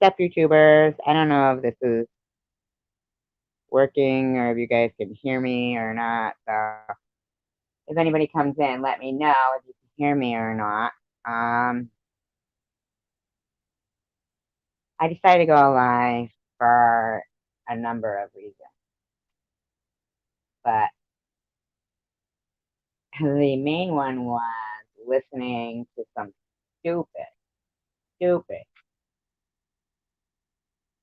What's up, YouTubers? I don't know if this is working or if you guys can hear me or not. So if anybody comes in, let me know if you can hear me or not. I decided to go live for a number of reasons, but the main one was listening to some stupid,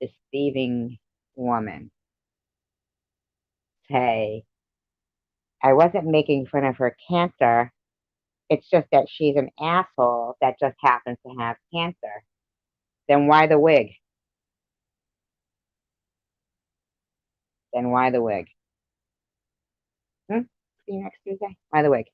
deceiving woman say, I wasn't making fun of her cancer. It's just that she's an asshole that just happens to have cancer. Then why the wig? Then why the wig? See you next Tuesday? Why the wig?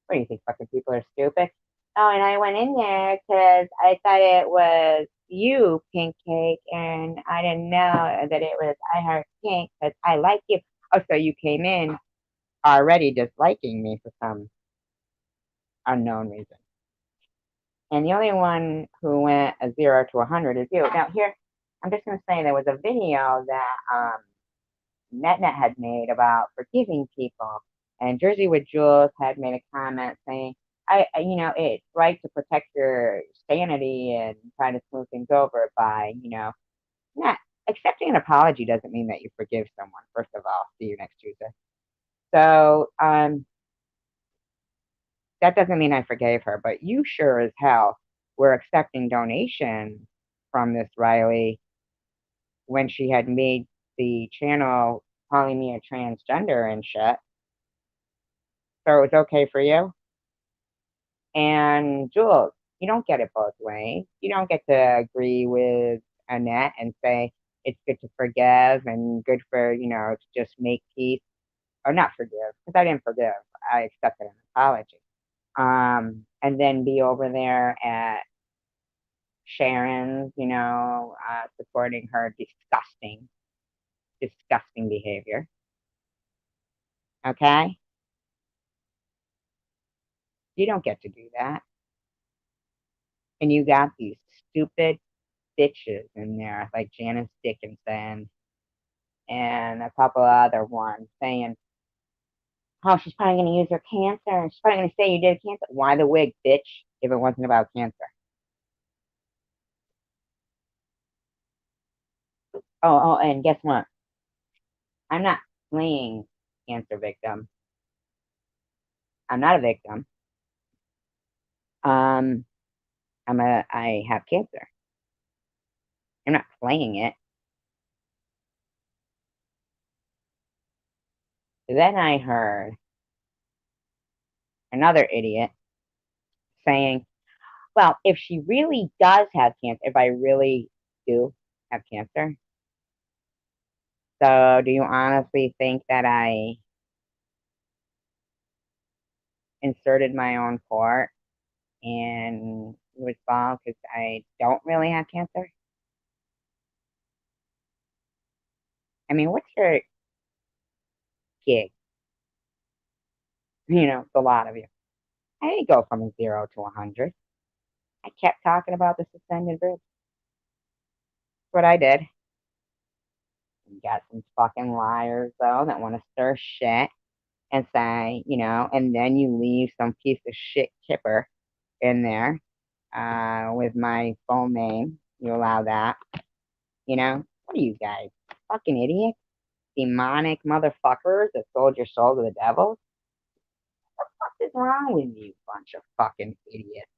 What do you think? Fucking people are stupid. Oh, and I went in there because I thought it was you, Pink Cake, and I didn't know that it was I Heart Pink because I like you. Oh, so you came in already disliking me for some unknown reason. And the only one who went a 0 to 100 is you. Now, here, I'm just going to say there was a video that NetNet had made about forgiving people. And Jersey with Jules had made a comment saying, it's right to protect your sanity and try to smooth things over by, not accepting an apology doesn't mean that you forgive someone. First of all, see you next Tuesday. So, that doesn't mean I forgave her, but you sure as hell were accepting donations from this Riley when she had made the channel calling me a transgender and shit. So it was okay for you? And Jules, you don't get it both ways. You don't get to agree with Annette and say it's good to forgive and good for, to just make peace. Or not forgive, because I didn't forgive. I accepted an apology. And then be over there at Sharon's, supporting her disgusting behavior. Okay? You don't get to do that. And you got these stupid bitches in there, like Janice Dickinson and a couple of other ones saying, oh, she's probably going to use her cancer. She's probably going to say you did cancer. Why the wig, bitch, if it wasn't about cancer? Oh, and guess what? I'm not playing cancer victim. I'm not a victim. I have cancer. I'm not playing it. Then I heard another idiot saying, well, if she really does have cancer, if I really do have cancer, so do you honestly think that I inserted my own port and it was fall because I don't really have cancer? I mean, what's your gig? It's a lot of you. I didn't go from a 0 to 100. I kept talking about the suspended group. That's what I did. You got some fucking liars, though, that want to stir shit and say, and then you leave some piece of shit kipper in there with my phone name. You allow that. What are you guys? Fucking idiots? Demonic motherfuckers that sold your soul to the devil? What the fuck is wrong with you, bunch of fucking idiots?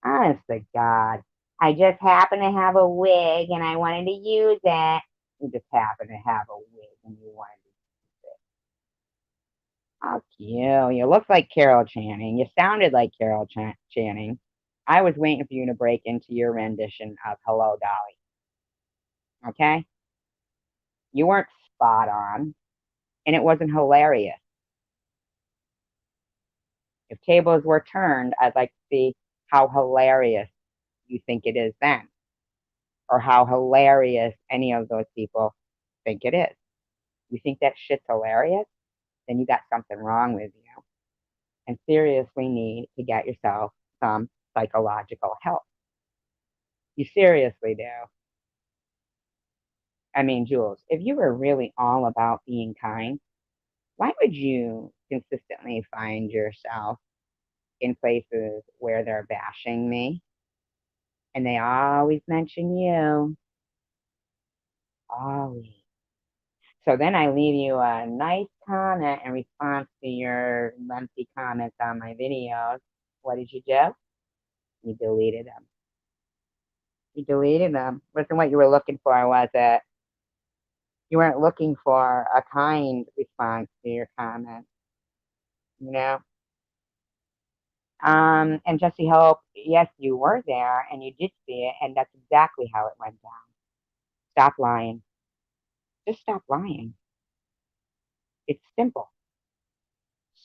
Honest to God. I just happen to have a wig and I wanted to use it. You just happen to have a wig and you wanted to use it. Fuck you. You look like Carol Channing. You sounded like Carol Channing. I was waiting for you to break into your rendition of Hello, Dolly. Okay? You weren't spot on, and it wasn't hilarious. If tables were turned, I'd like to see how hilarious you think it is then, or how hilarious any of those people think it is. You think that shit's hilarious? Then you got something wrong with you and seriously need to get yourself some psychological help. You seriously do. I mean, Jules, if you were really all about being kind, why would you consistently find yourself in places where they're bashing me and they always mention you? Always. So then I leave you a nice comment in response to your lengthy comments on my videos. What did you do? You deleted them. You deleted them. Wasn't what you were looking for, was it? You weren't looking for a kind response to your comment, you know? And Jesse Hope, yes, you were there and you did see it, and that's exactly how it went down. Stop lying. Just stop lying. It's simple.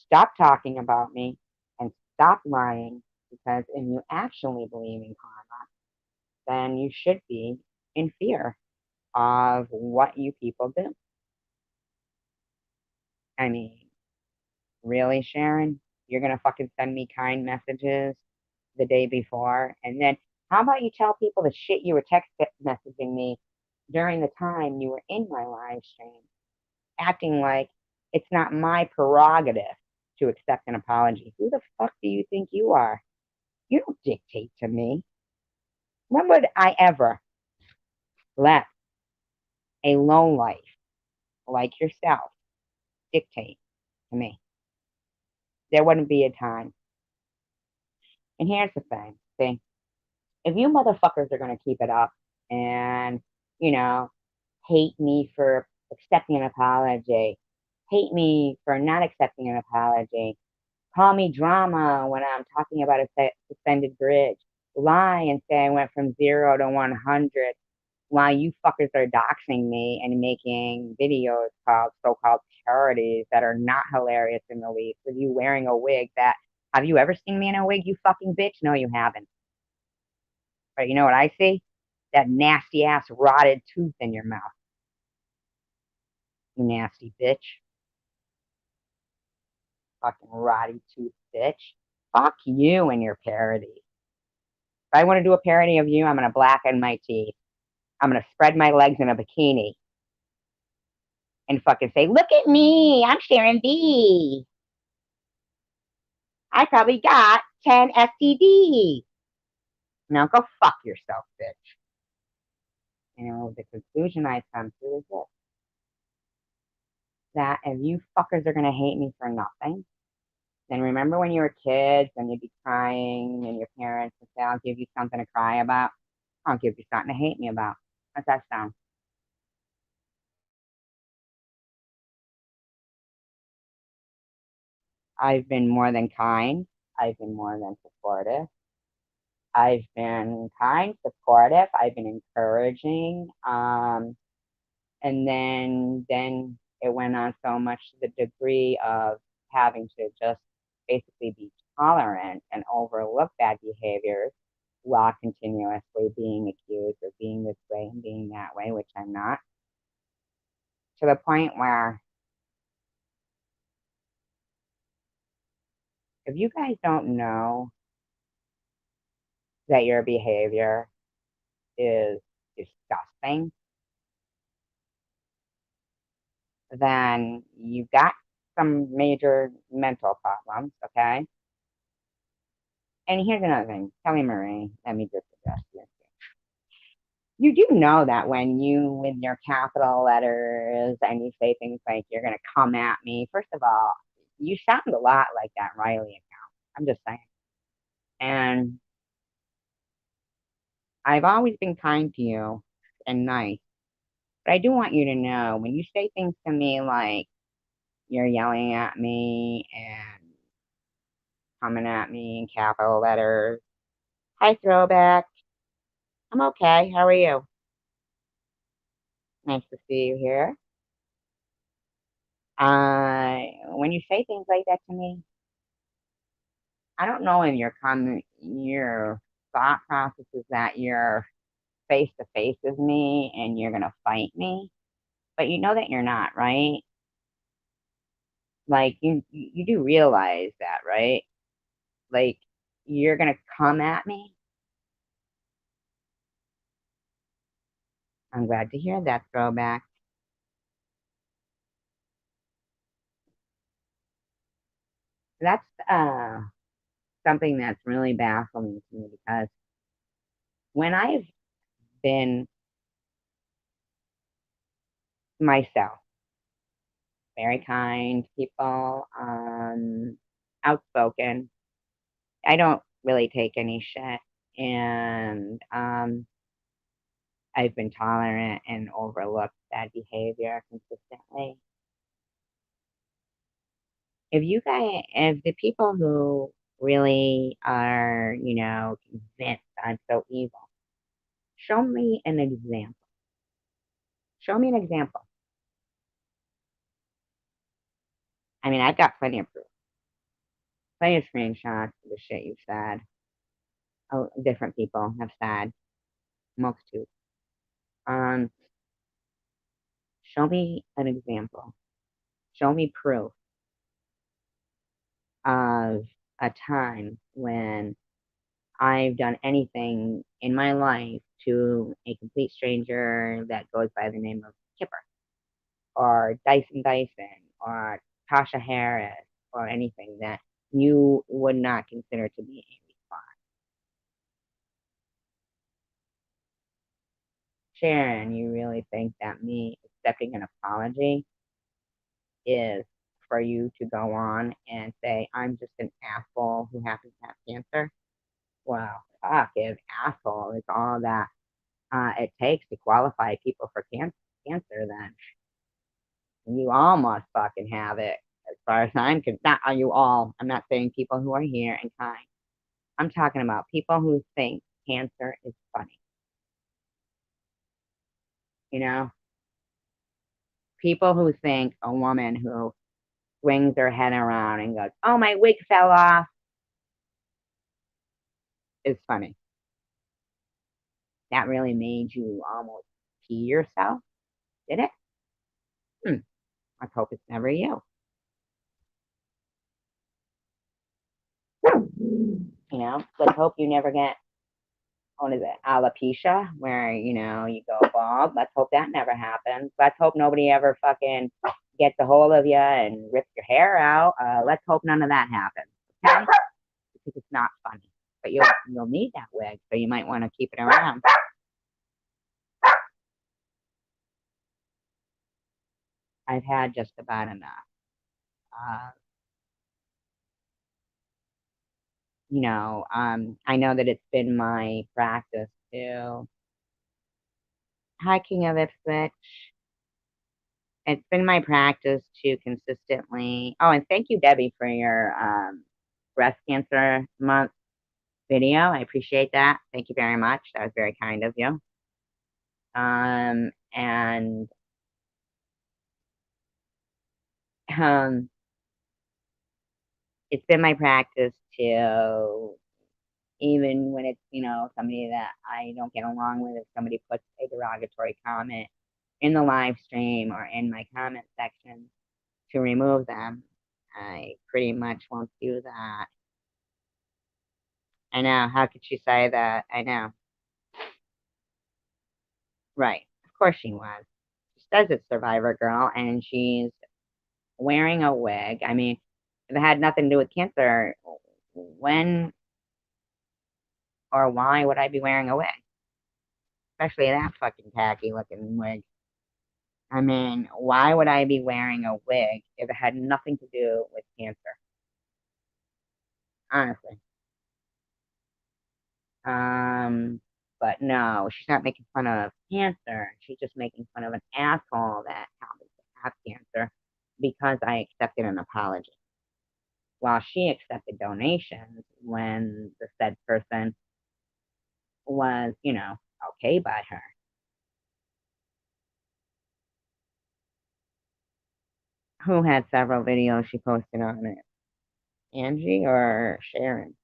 Stop talking about me and stop lying, because if you actually believe in karma, then you should be in fear of what you people do. I mean, really, Sharon? You're gonna fucking send me kind messages the day before, and then how about you tell people the shit you were text messaging me during the time you were in my live stream, acting like it's not my prerogative to accept an apology. Who the fuck do you think you are? You don't dictate to me. When would I ever let a lowlife like yourself dictate to me? There wouldn't be a time. And here's the thing, see, if you motherfuckers are gonna keep it up and, you know, hate me for accepting an apology, hate me for not accepting an apology, call me drama when I'm talking about a suspended bridge, lie and say I went from 0 to 100, while you fuckers are doxing me and making videos called so-called parodies that are not hilarious in the least, with you wearing a wig that, have you ever seen me in a wig, you fucking bitch? No, you haven't. But you know what I see? That nasty ass rotted tooth in your mouth. You nasty bitch. Fucking rotty tooth bitch. Fuck you and your parody. If I want to do a parody of you, I'm going to blacken my teeth. I'm going to spread my legs in a bikini and fucking say, look at me, I'm Sharon B. I probably got 10 STDs. Now go fuck yourself, bitch. You know, the conclusion I've come to is this: that if you fuckers are going to hate me for nothing, then remember when you were kids and you'd be crying and your parents would say, I'll give you something to cry about. I'll give you something to hate me about. How's that sound? I've been more than kind. I've been more than supportive. I've been kind, supportive. I've been encouraging. And then it went on so much to the degree of having to just basically be tolerant and overlook bad behaviors while continuously being accused of being this way and being that way, which I'm not, to the point where if you guys don't know that your behavior is disgusting, then you've got some major mental problems, okay? And here's another thing. Kelly Marie, let me just address this. You do know that when you, with your capital letters, and you say things like, you're going to come at me, first of all, you sound a lot like that Riley account. I'm just saying. And I've always been kind to you and nice. But I do want you to know, when you say things to me like you're yelling at me and coming at me in capital letters, hi, throwback. I'm okay. How are you? Nice to see you here. When you say things like that to me, I don't know if your thought process is that you're face to face with me and you're gonna fight me, but you know that you're not, right? Like you do realize that, right? Like You're going to come at me? I'm glad to hear that throwback. That's something that's really baffling to me because when I've been myself, very kind people, outspoken, I don't really take any shit, and I've been tolerant and overlooked bad behavior consistently. If the people who really are, convinced I'm so evil, show me an example. Show me an example. I mean, I've got plenty of proof, plenty of screenshots of the shit you've said. Oh, different people have said, multitude. Um, show me an example. Show me proof of a time when I've done anything in my life to a complete stranger that goes by the name of Kipper or Dyson or Tasha Harris or anything that you would not consider to be a response. Sharon, you really think that me accepting an apology is for you to go on and say, I'm just an asshole who happens to have cancer? Well, fuck, if asshole is all that it takes to qualify people for cancer, then you all must fucking have it. As far as I'm concerned, not you all. I'm not saying people who are here and kind. I'm talking about people who think cancer is funny. You know, people who think a woman who swings her head around and goes, "Oh, my wig fell off," is funny. That really made you almost pee yourself, did it? Hmm. Let's hope it's never you. Let's hope you never get, what is it, alopecia, where, you go bald. Let's hope that never happens. Let's hope nobody ever fucking gets a hold of you and rips your hair out. Let's hope none of that happens. Okay? Because it's not funny. But you'll need that wig, so you might want to keep it around. I've had just about enough. Uh, I know that it's been my practice to hiking of Ipswich. It's been my practice to consistently. Oh, and thank you, Debbie, for your breast cancer month video. I appreciate that. Thank you very much. That was very kind of you. And um, it's been my practice to, even when it's, somebody that I don't get along with, if somebody puts a derogatory comment in the live stream or in my comment section, to remove them. I pretty much won't do that. I know. How could she say that? I know. Right. Of course she was. She says it's Survivor Girl, and she's wearing a wig. I mean, if it had nothing to do with cancer, when or why would I be wearing a wig? Especially that fucking tacky looking wig. I mean, why would I be wearing a wig if it had nothing to do with cancer? Honestly. But no, she's not making fun of cancer. She's just making fun of an asshole that happens to have cancer because I accepted an apology. While she accepted donations when the said person was, okay by her. Who had several videos she posted on it? Angie or Sharon?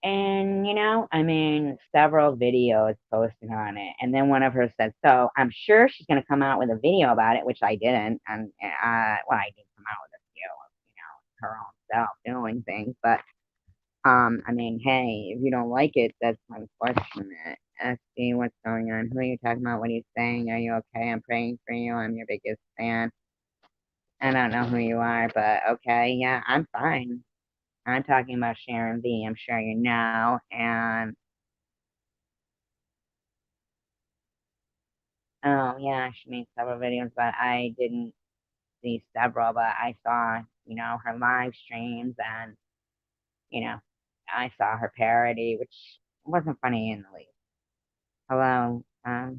And, I mean, several videos posted on it. And then one of her said, so I'm sure she's going to come out with a video about it, which I didn't. And, well, I did come out with a video, her own self doing things. But I mean, hey, if you don't like it, that's unfortunate. See what's going on. Who are you talking about? What are you saying? Are you okay? I'm praying for you. I'm your biggest fan. I don't know who you are, but okay, yeah, I'm fine. I'm talking about Sharon B. I'm sure you know. And oh yeah, she made several videos, but I didn't see several. But I saw, her live streams, and you know, I saw her parody, which wasn't funny in the least. Hello, yeah.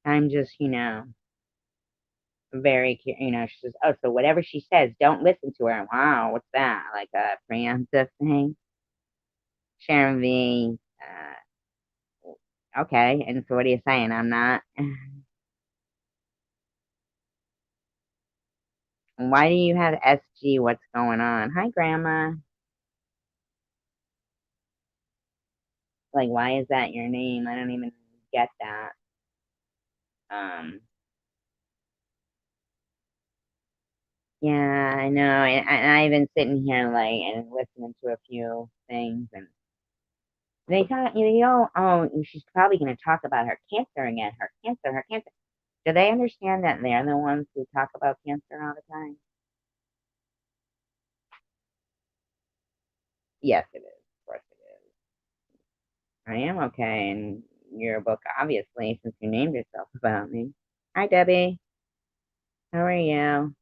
I'm just, very, she says, oh, so whatever she says, don't listen to her. Wow, what's that? Like a preemptive thing? Sharon V. Okay, and so what are you saying? I'm not. Why do you have SG? What's going on? Hi, Grandma. Like, why is that your name? I don't even get that. Um, yeah, I know. And I've been sitting here, like, and listening to a few things, and they talk, oh, she's probably going to talk about her cancer again, her cancer, her cancer. Do they understand that they're the ones who talk about cancer all the time? Yes, it is. Of course it is. I am okay in your book, obviously, since you named yourself about me. Hi, Debbie. How are you?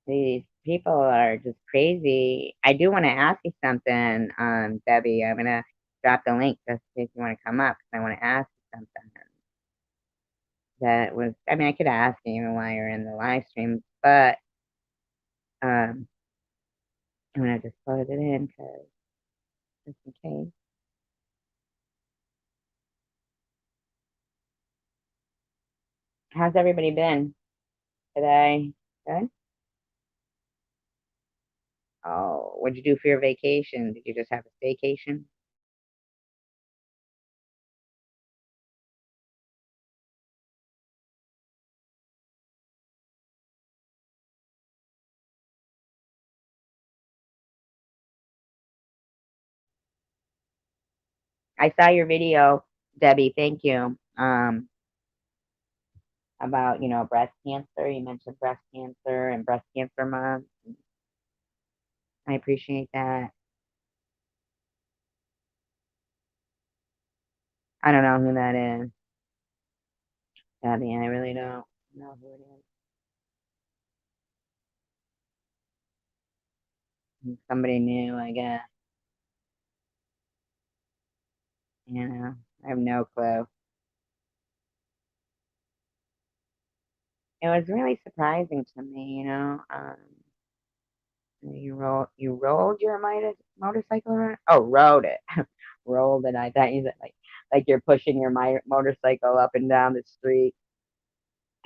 These people are just crazy. I do want to ask you something, Debbie. I'm gonna drop the link just in case you want to come up because I want to ask you something. That was, I mean, I could ask you even while you're in the live stream, but um, I'm gonna just close it in because just in case. How's everybody been today? Good. Oh, what'd you do for your vacation? Did you just have a staycation? I saw your video, Debbie. Thank you. About breast cancer. You mentioned breast cancer and breast cancer month. I appreciate that. I don't know who that is, Debbie. I really don't know who it is. Somebody new, I guess. I have no clue. It was really surprising to me. You rolled your motorcycle around. Oh, rode it, rolled it. I thought you said like you're pushing your motorcycle up and down the street.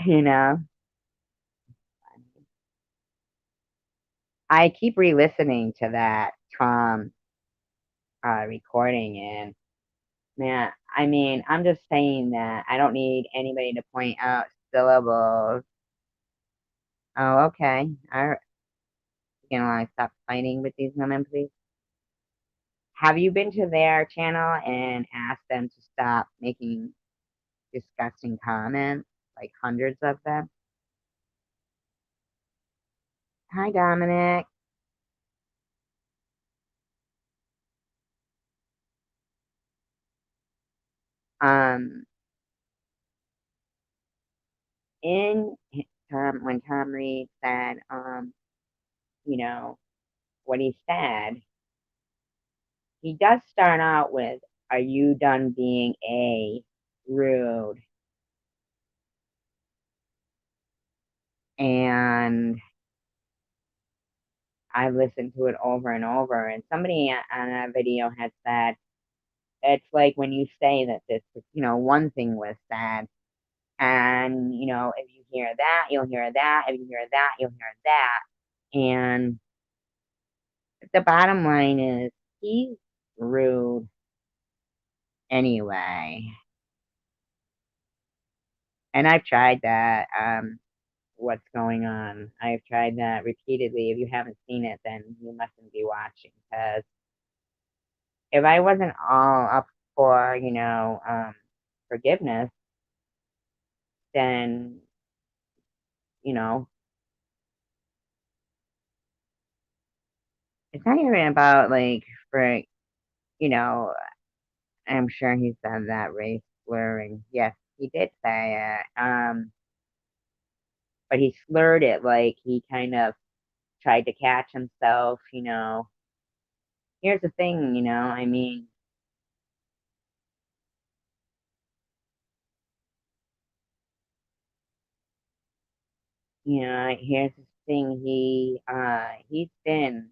You know. I keep re-listening to that Tom recording, and man, I mean, I'm just saying that I don't need anybody to point out syllables. Oh, okay. I stop fighting with these women, please? Have you been to their channel and asked them to stop making disgusting comments? Like hundreds of them. Hi, Dominic. Um, in when Tom Reed said, you know, what he said, he does start out with, "Are you done being a rude?" And I've listened to it over and over. And somebody on a video had said, it's like when you say that one thing was said, and if you hear that, you'll hear that. If you hear that, you'll hear that. And the bottom line is, he's rude anyway. And I've tried that. What's going on? I've tried that repeatedly. If you haven't seen it, then you mustn't be watching. Because if I wasn't all up for, forgiveness, then, you know, it's not even about like for, you know, I'm sure he said that race slurring. Yes, he did say it. But he slurred it like he kind of tried to catch himself. Here's the thing, I mean, here's the thing, he's been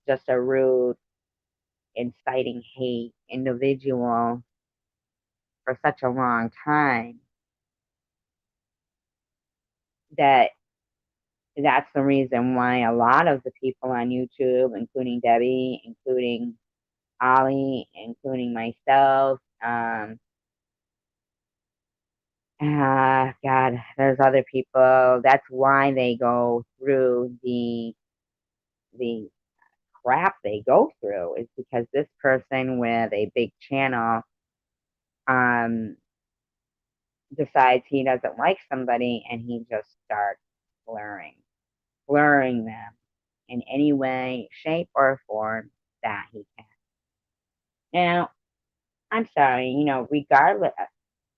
just a rude, inciting hate individual for such a long time that that's the reason why a lot of the people on YouTube, including Debbie, including Ollie, including myself, God, there's other people. That's why they go through the crap they go through is because this person with a big channel um decides he doesn't like somebody and he just starts blurring them in any way, shape, or form that he can. Now, I'm sorry, regardless,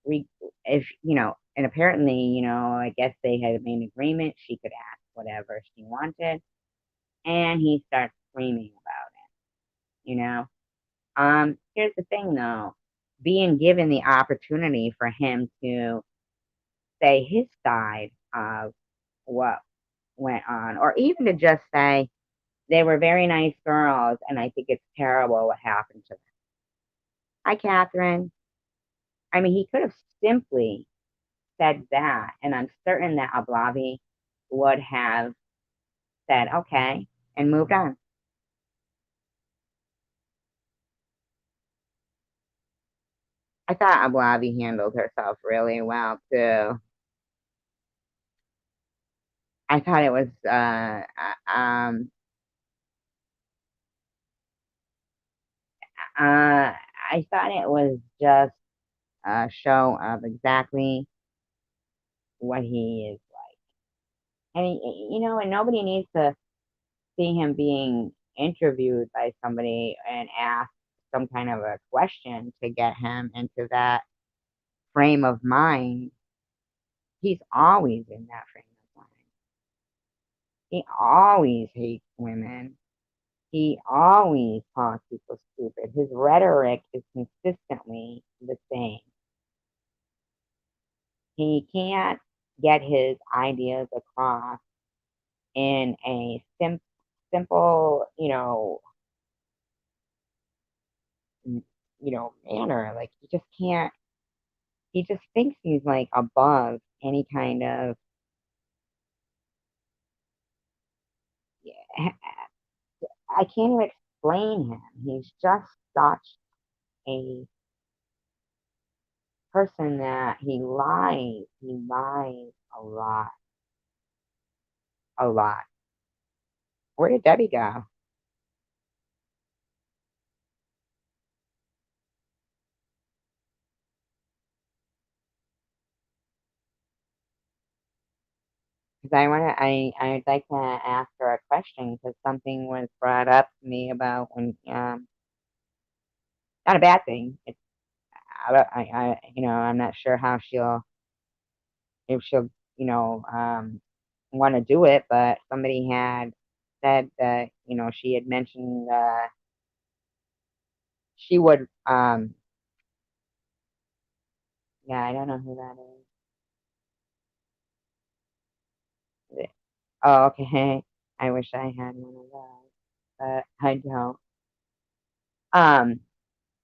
we if and apparently, I guess they had made an agreement. She could ask whatever she wanted, and he starts screaming about it. Here's the thing, though, being given the opportunity for him to say his side of what went on, or even to just say they were very nice girls, and I think it's terrible what happened to them. Hi, Catherine. I mean, he could have simply said that, and I'm certain that Ablavi would have said, okay, and moved on. I thought Ablavi handled herself really well, too. I thought it was, I thought it was just a show of exactly what he is like. And nobody needs to see him being interviewed by somebody and ask some kind of a question to get him into that frame of mind. He's always in that frame of mind. He always hates women. He always calls people stupid. His rhetoric is consistently the same. He can't get his ideas across in a simple, manner. Like he just can't. He just thinks he's like above any kind of. Yeah, I can't even explain him. He's just such a person that he lies. He lies a lot, a lot. Where did Debbie go? Because I'd like to ask her a question because something was brought up to me about when, not a bad thing. It's, I'm not sure how if she'll, want to do it, but somebody had said that, she had mentioned, she would, yeah, I don't know who that is. Oh, okay. I wish I had one of those, but I don't. Um,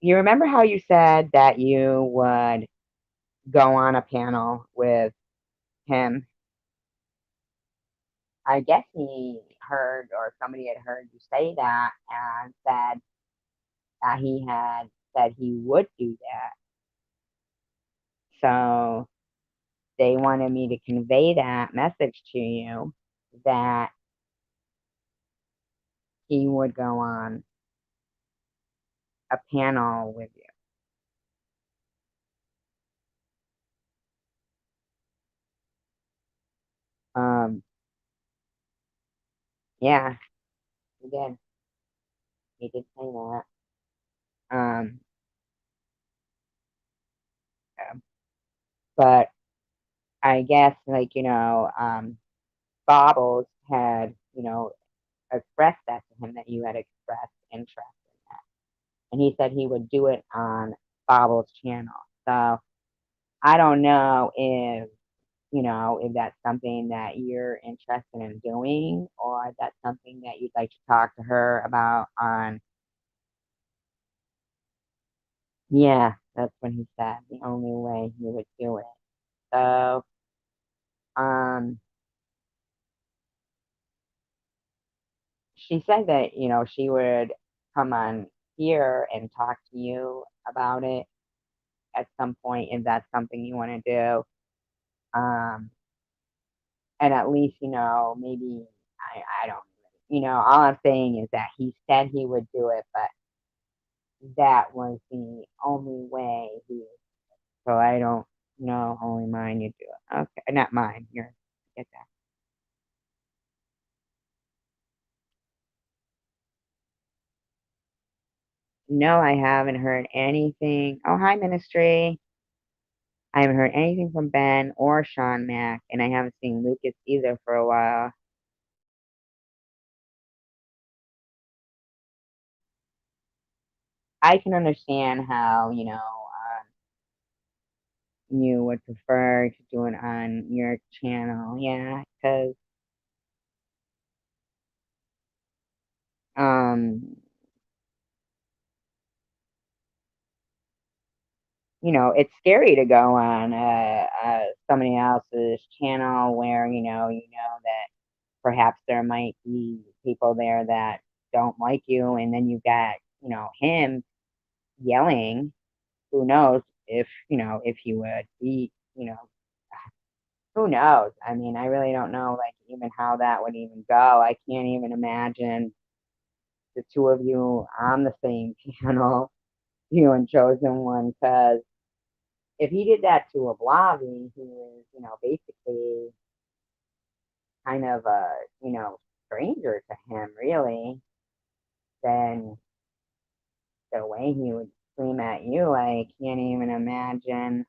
you remember how you said that you would go on a panel with him? I guess he heard, or somebody had heard you say that and said, that he had said he would do that. So they wanted me to convey that message to you that he would go on a panel with you. Um, yeah, he did. He did say that. Um, but I guess, like, Bobbles had, expressed that to him, that you had expressed interest in that. And he said he would do it on Bobbles' channel. So I don't know if that's something that you're interested in doing, or if that's something that you'd like to talk to her about on. Yeah, that's what he said. The only way he would do it. So, um, she said that, she would come on here and talk to you about it at some point if that's something you want to do. Um, and at least, maybe I don't, all I'm saying is that he said he would do it, but that was the only way he would. So I don't know, only mine you do it. Okay, not mine, yours. Get that. No, I haven't heard anything. Oh, hi, Ministry. I haven't heard anything from Ben or Sean Mack, and I haven't seen Lucas either for a while. I can understand how, you would prefer to do it on your channel. Yeah, because, um, it's scary to go on somebody else's channel where, that perhaps there might be people there that don't like you, and then you got, him yelling. Who knows if he would be, who knows? I mean, I really don't know, like, even how that would even go. I can't even imagine the two of you on the same channel, you and Chosen One, because if he did that to a Blobby, who is, basically kind of a, stranger to him, really, then the way he would scream at you, I can't even imagine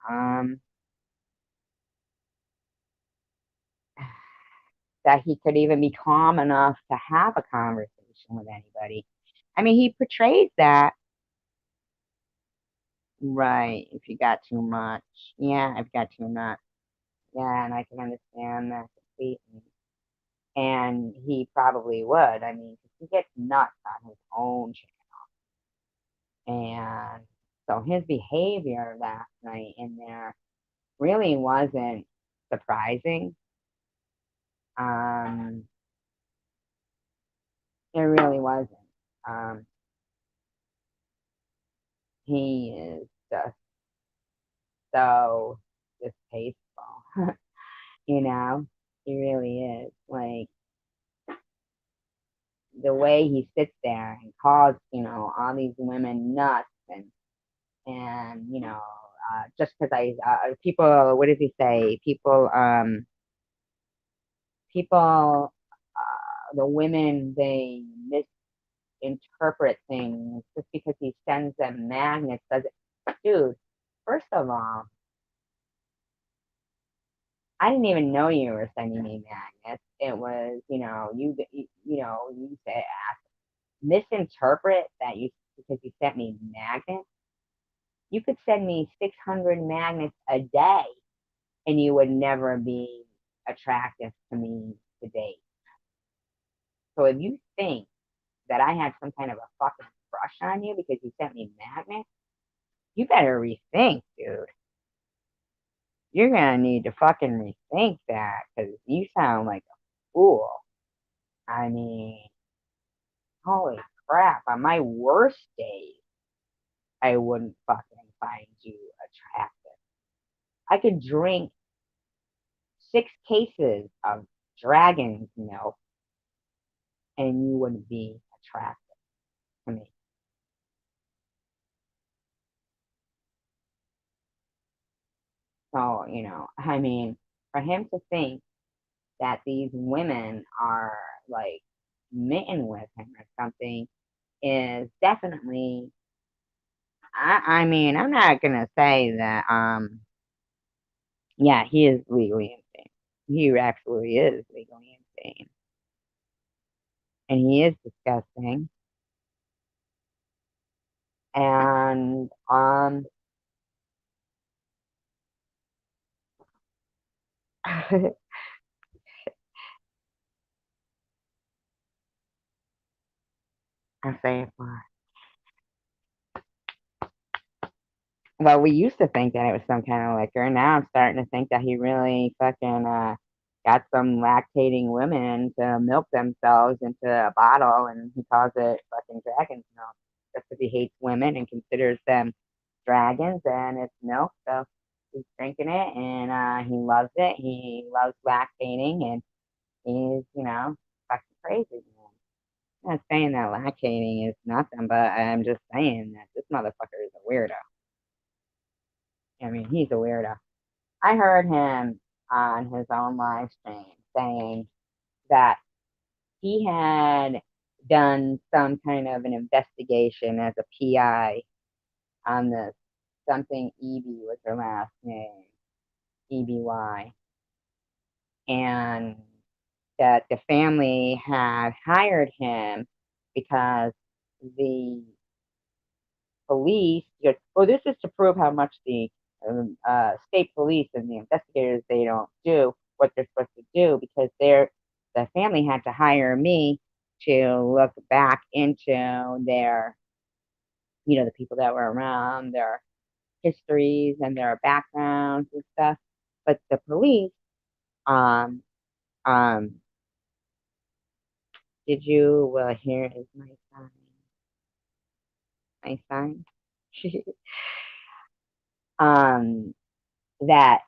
that he could even be calm enough to have a conversation with anybody. I mean, he portrays that. Right, if you got too much. Yeah, I've got too much. Yeah, and I can understand that completely. And he probably would. I mean, 'cause he gets nuts on his own channel. And so his behavior last night in there really wasn't surprising. Um, it really wasn't. Um, he is just so distasteful, you know? He really is. Like, the way he sits there and calls, all these women nuts, and just because people, what does he say? The women, they misinterpret things just because he sends them magnets. Does it, dude? First of all, I didn't even know you were sending me magnets. It was, you said misinterpret that you because you sent me magnets. You could send me 600 magnets a day, and you would never be attractive to me to date. So if you think that I had some kind of a fucking crush on you because you sent me magnets, you better rethink, dude. You're gonna need to fucking rethink that, because you sound like a fool. I mean, holy crap, on my worst days. I wouldn't fucking find you attractive. I could drink 6 cases of dragon's milk and you wouldn't be attractive to me. So, I mean, for him to think that these women are like smitten with him or something is definitely, I mean, I'm not gonna say that, yeah, he is legally insane. He absolutely is legally insane. And he is disgusting. And, I'll say it for. Well, we used to think that it was some kind of liquor. Now I'm starting to think that he really fucking got some lactating women to milk themselves into a bottle, and he calls it fucking dragon's milk just because he hates women and considers them dragons, and it's milk. So he's drinking it, and he loves it. He loves lactating, and he's fucking crazy. Man. I'm not saying that lactating is nothing, but I'm just saying that this motherfucker is a weirdo. I mean, he's a weirdo. I heard him on his own live stream saying that he had done some kind of an investigation as a PI on this something Evie was her last name, EBY, and that the family had hired him because the police. Well, this is to prove how much the state police and the investigators they don't do what they're supposed to do because the family had to hire me to look back into their, the people that were around, their histories and their backgrounds and stuff. But the police, um, um, did you? Well, here is my sign. My sign. um, that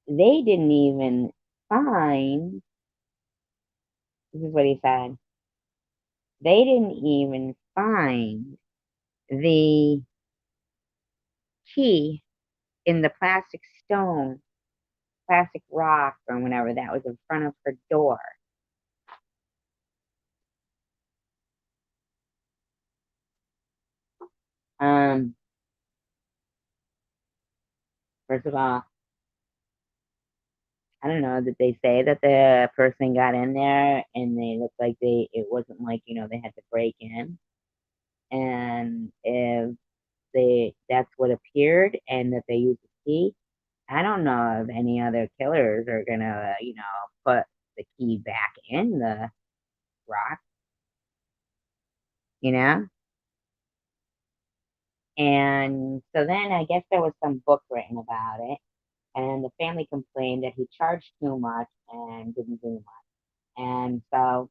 they didn't even find, this is what he said, they didn't even find the key in the plastic stone, plastic rock, or whatever that was in front of her door. Um, First of all, I don't know, did they say that the person got in there and they looked like it wasn't like, they had to break in? And if that's what appeared and that they used a key, I don't know if any other killers are gonna, put the key back in the rock, you know? And so then I guess there was some book written about it, and the family complained that he charged too much and didn't do much. And so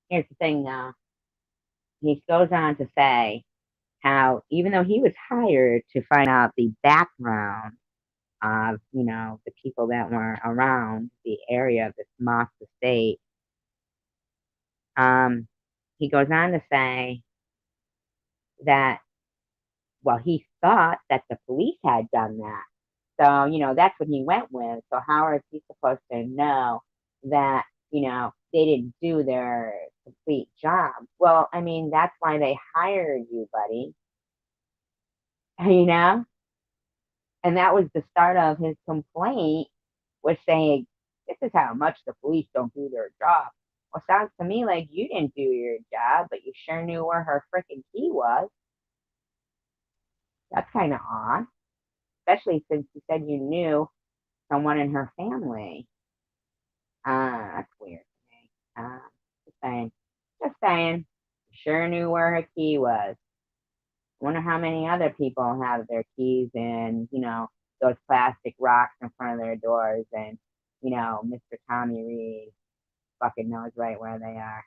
here's the thing now. He goes on to say how even though he was hired to find out the background of, the people that were around the area of this Moss estate, he goes on to say that, well, he thought that the police had done that. So, that's what he went with. So how is he supposed to know that, they didn't do their complete job? Well, I mean, that's why they hired you, buddy. You know? And that was the start of his complaint, was saying, this is how much the police don't do their job. Well, sounds to me like you didn't do your job, but you sure knew where her freaking key was. That's kind of odd, especially since you said you knew someone in her family. That's weird to me. Just saying. Just saying. Sure knew where her key was. Wonder how many other people have their keys in, those plastic rocks in front of their doors, and, Mr. Tommy Reed fucking knows right where they are.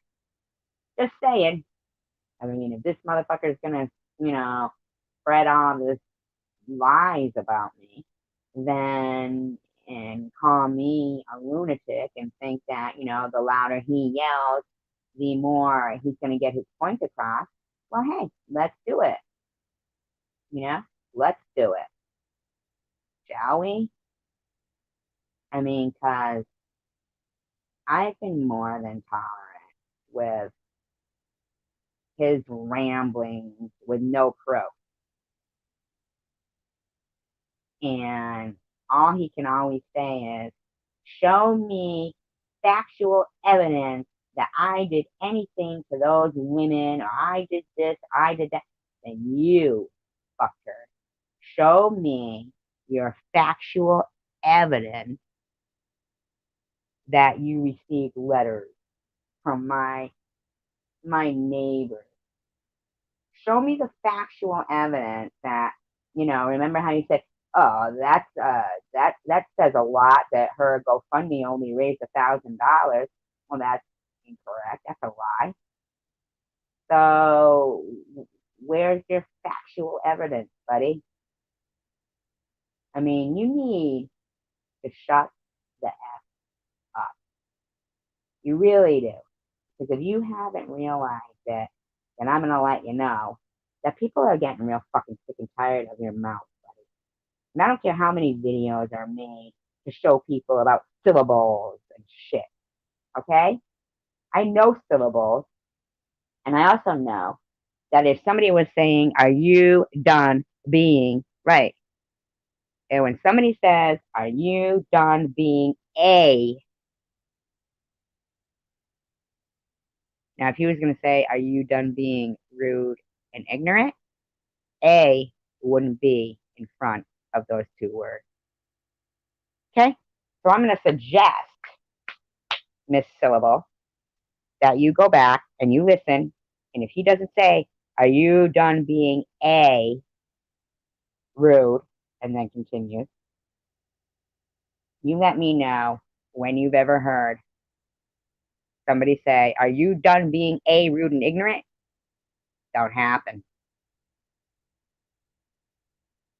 Just saying. I mean, if this motherfucker's gonna, you know, spread all this lies about me, then and call me a lunatic and think that, the louder he yells, the more he's going to get his point across. Well, hey, let's do it. Let's do it. Shall we? I mean, because I've been more than tolerant with his ramblings with no proof. And all he can always say is, show me factual evidence that I did anything to those women, or I did this, I did that. Then you, fucker, show me your factual evidence that you received letters from my neighbors. Show me the factual evidence that, remember how you said, oh, that says a lot that her GoFundMe only raised $1,000. Well, that's incorrect. That's a lie. So where's your factual evidence, buddy? I mean, you need to shut the F up. You really do. Because if you haven't realized it, then I'm going to let you know that people are getting real fucking sick and tired of your mouth, buddy. And I don't care how many videos are made to show people about syllables and shit. Okay? I know syllables. And I also know that if somebody was saying, are you done being right? And when somebody says, are you done being a? Now, if he was going to say, are you done being rude and ignorant? A wouldn't be in front of those two words. Okay? So I'm going to suggest, Miss Syllable, that you go back and you listen. And if he doesn't say, are you done being a rude, and then continues, you let me know when you've ever heard somebody say, are you done being a rude and ignorant? Don't happen.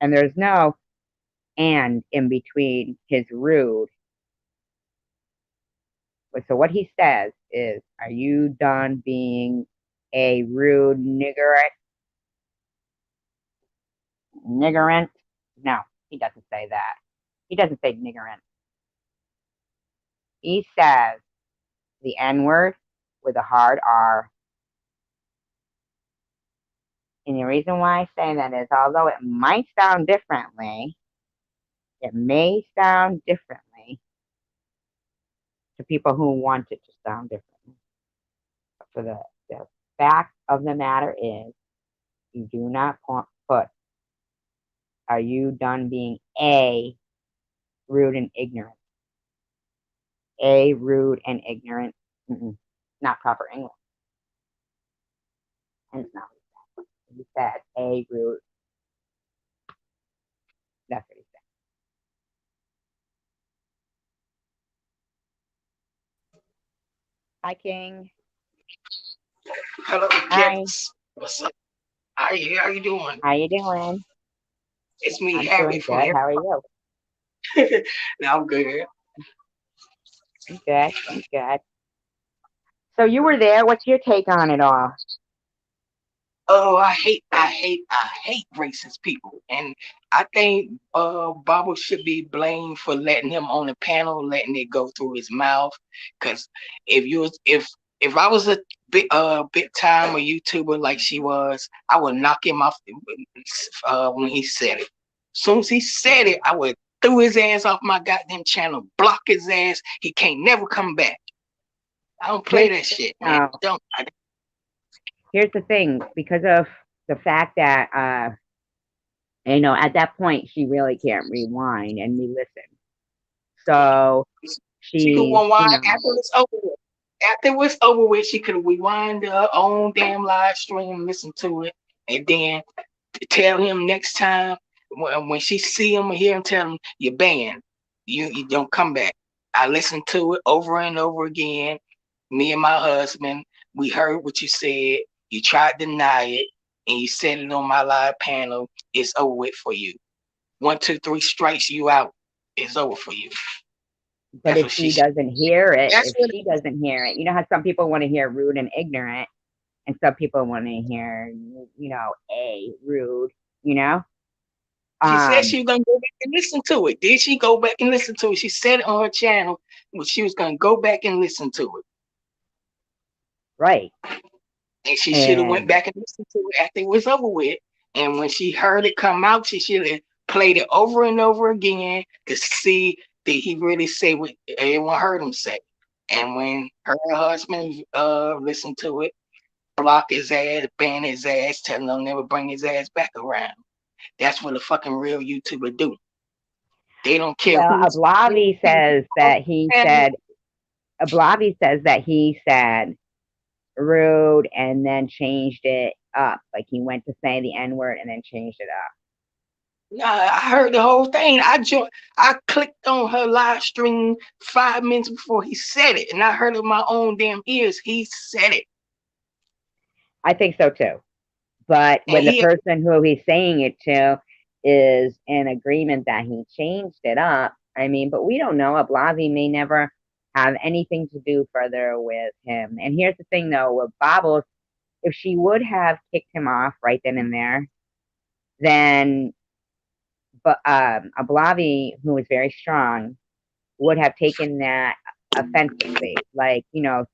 And there's no and in between his rude. So what he says is, are you done being a rude niggerant? Niggerant? No, he doesn't say that. He doesn't say niggerant. He says the N word with a hard R. And the reason why I say that is, although it might sound differently, it may sound differently to people who want it to sound differently. But for the fact of the matter is, you do not put, are you done being a rude and ignorant? A rude and ignorant. Not proper English. And it's not what he said. He said a rude. That's what he said. Hi, King. Hello, Hi. Cats. What's up? How you doing? How you doing? It's me, I'm Harry doing from good. How are you? Now I'm good. I'm good. I'm good. So you were there. What's your take on it all? Oh, I hate racist people, and I think Baba should be blamed for letting him on the panel, letting it go through his mouth. Because if I was a big time a YouTuber like she was, I would knock him off when he said it. Soon as he said it, I would threw his ass off my goddamn channel, block his ass. He can't never come back. I don't play Here's that the thing, shit, man. though. Don't. Here's the thing. Because of the fact that, at that point, she really can't rewind and re-listen. So She could she's, rewind after it's over with. After it's over with, she could rewind her own damn live stream, listen to it, and then tell him next time when she see him or hear him, tell him you're banned. You don't come back. I listened to it over and over again. Me and my husband, we heard what you said. You tried to deny it. and you said it on my live panel, it's over with for you. 1, 2, 3 strikes, you out. It's over for you. But That's if what she she said. doesn't hear it, That's if what she doesn't hear it, you know how some people want to hear rude and ignorant, and some people want to hear, rude, you know? she said. Um, She was gonna go back and listen to it. Did she go back and listen to it? She said it on her channel, but she was gonna go back and listen to it. right. And she should have went And back and listened to it after it was over with. And when she heard it come out, she should have played it over and over again to see did he really say what everyone heard him say. And when her husband listened to it, block his ass, ban his ass, tell him they'll never bring his ass back around. That's what a fucking real YouTuber do. They don't care well, who's Ablavi says that he said rude and then changed it up. Like he went to say the N word and then changed it up. I heard the whole thing. I clicked on her live stream 5 minutes before he said it, and I heard it with my own damn ears. He said it, I think so too. But and when the he person who he's saying it to is in agreement that he changed it up, I mean, but we don't know. Ablavi may never have anything to do further with him. And here's the thing though, with Bobbles, if she would have kicked him off right then and there, then but Ablavi, who is very strong, would have taken that offensively, like,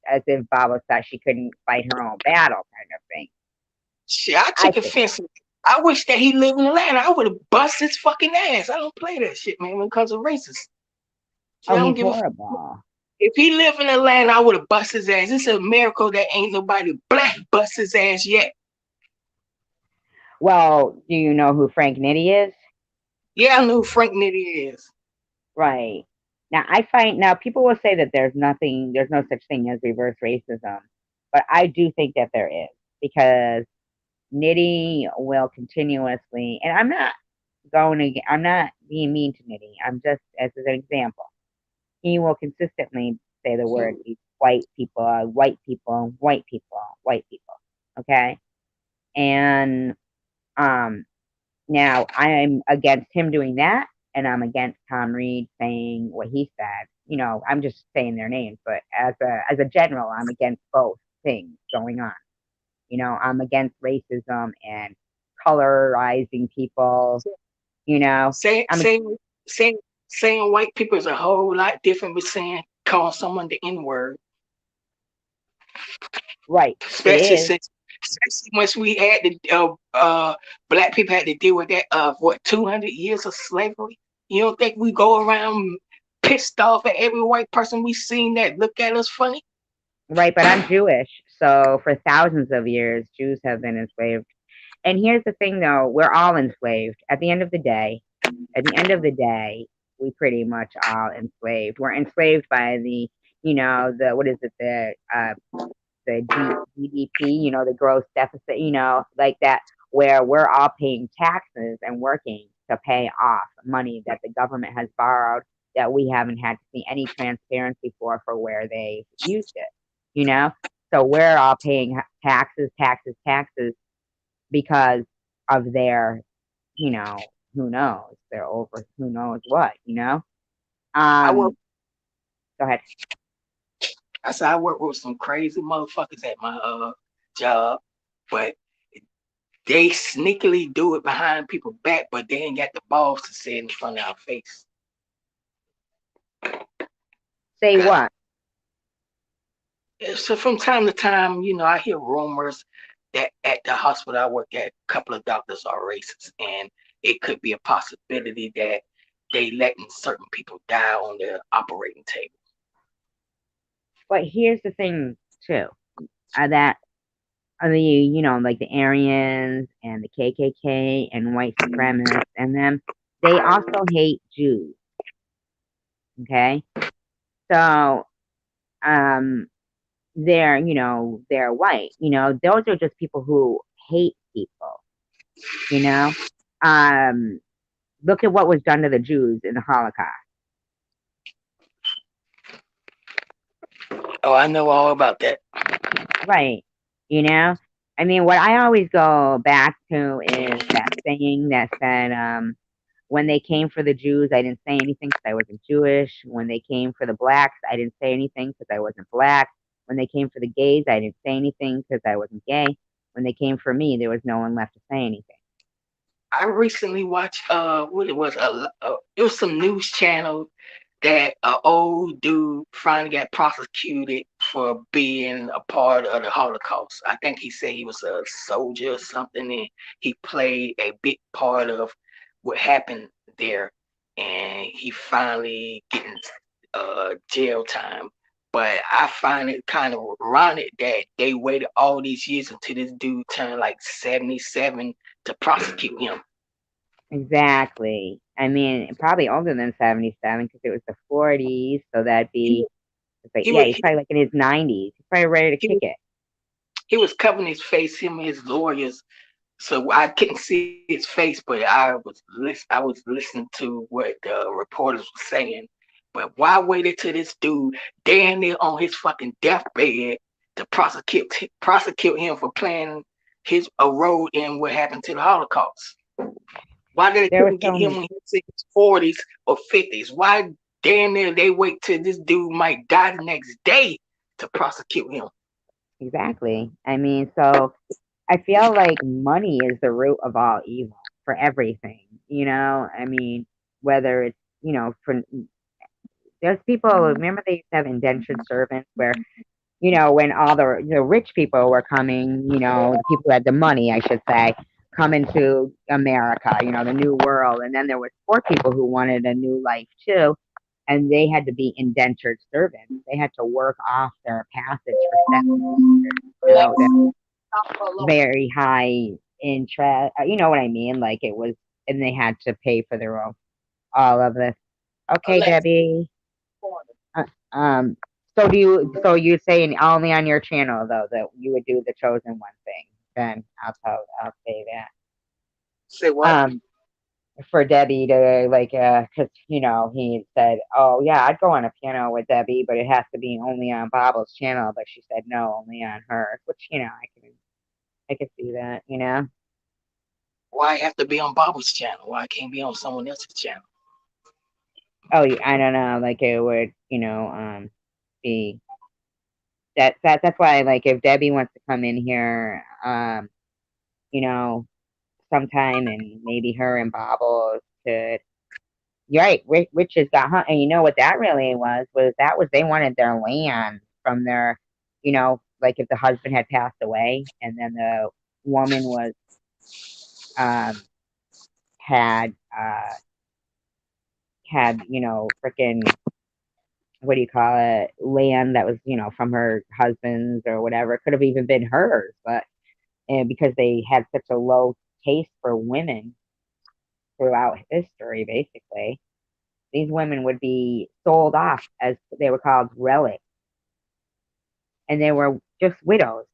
as if Bobbles thought she couldn't fight her own battle kind of thing. I I took think. offense. I wish that he lived in Atlanta. I would have bust his fucking ass. I don't play that shit, man, because of racist. See, Oh, I don't he's give a fuck. horrible. If he lived in Atlanta, I would have bust his ass. It's a miracle that ain't nobody black bust his ass yet. Well, do you know who Frank Nitti is? Yeah, I know who Frank Nitti is. Right. Now people will say that there's no such thing as reverse racism, but I do think that there is because Nitti will continuously, and I'm not being mean to Nitti. I'm just as an example. He will consistently say the word these white people, white people, white people, white people. Okay, and um, now I'm against him doing that, and I'm against Tom Reed saying what he said. I'm just saying their names, but as a general, I'm against both things going on. I'm against racism and colorizing people. You know, Saying I'm saying saying saying white people is a whole lot different with saying call someone the N word. right. It Especially is since especially once we had black people had to deal with that 200 years of slavery. You don't think we go around pissed off at every white person we seen that look at us funny? right, but I'm Jewish, so for thousands of years, Jews have been enslaved. And here's the thing, though: we're all enslaved. At the end of the day, we pretty much all enslaved. We're enslaved by the what is it, the GDP, the gross deficit, like that, where we're all paying taxes and working to pay off money that the government has borrowed that we haven't had to see any transparency for where they used it, you know? So we're all paying taxes, taxes, taxes because of their, who knows, they're over who knows what. I work Um, Go ahead. I said I work with some crazy motherfuckers at my job, but they sneakily do it behind people's back, but they ain't got the balls to say it in front of our face. Say Cause what? so from time to time, I hear rumors that at the hospital I work at, a couple of doctors are racist, and it could be a possibility that they letting certain people die on their operating table. But here's the thing, too, that like the Aryans and the KKK and white supremacists and them, they also hate Jews. Okay, so um, they're white. Those are just people who hate people. You know, um, Look at what was done to the Jews in the Holocaust. Oh, I know all about that. Right. You know? I mean, what I always go back to is that saying that said, when they came for the Jews, I didn't say anything because I wasn't Jewish. When they came for the blacks, I didn't say anything because I wasn't black. When they came for the gays, I didn't say anything because I wasn't gay. When they came for me, there was no one left to say anything. I recently watched what it was it was some news channel that an old dude finally got prosecuted for being a part of the Holocaust. I think he said he was a soldier or something, and he played a big part of what happened there, and he finally getting jail time. But I find it kind of ironic that they waited all these years until this dude turned like 77 to prosecute him. Exactly. I mean, probably older than 77 because it was the 40s. So that'd He be, it's like, he yeah, was he's probably like in his 90s. He's probably ready to he kick was it. he was covering his face, him and his lawyers, so I couldn't see his face, but I was listening to what the reporters were saying. But why wait till this dude damn near on his fucking deathbed to prosecute him for playing his a role in what happened to the Holocaust? Why did they There was couldn't get him some, when he was in his 40s or 50s? Why damn near they wait till this dude might die the next day to prosecute him? exactly. I mean, so I feel like money is the root of all evil for everything, you know? I mean, whether it's, for there's people, remember they used to have indentured servants where, when all the rich people were coming, the people who had the money, I should say, coming to America, the new world. And then there was poor people who wanted a new life too. And they had to be indentured servants. They had to work off their passage for 7 years, the very high interest. You know what I mean? Like it was, and they had to pay for their own all of this. Okay, Alexa, Debbie. Uh, um. So do you? So you saying only on your channel though that you would do the chosen one thing? Then I'll say say that. what? For Debbie to like, cause he said, oh yeah, I'd go on a piano with Debbie, but it has to be only on Bob's channel. But she said no, only on hers, which I can see that. Why have to be on Bob's channel? Why I can't be on someone else's channel? Oh, I don't know. Like it would, be that's why like if Debbie wants to come in here, you know, sometime and maybe her and Bobbles could. You're right. Riches got hunt, and you know what that really was that was they wanted their land from their, like if the husband had passed away and then the woman was um had had freaking what do you call it, land that was, from her husband's or whatever. It could have even been hers, but because they had such a low taste for women throughout history, basically, these women would be sold off as they were called relics, and they were just widows.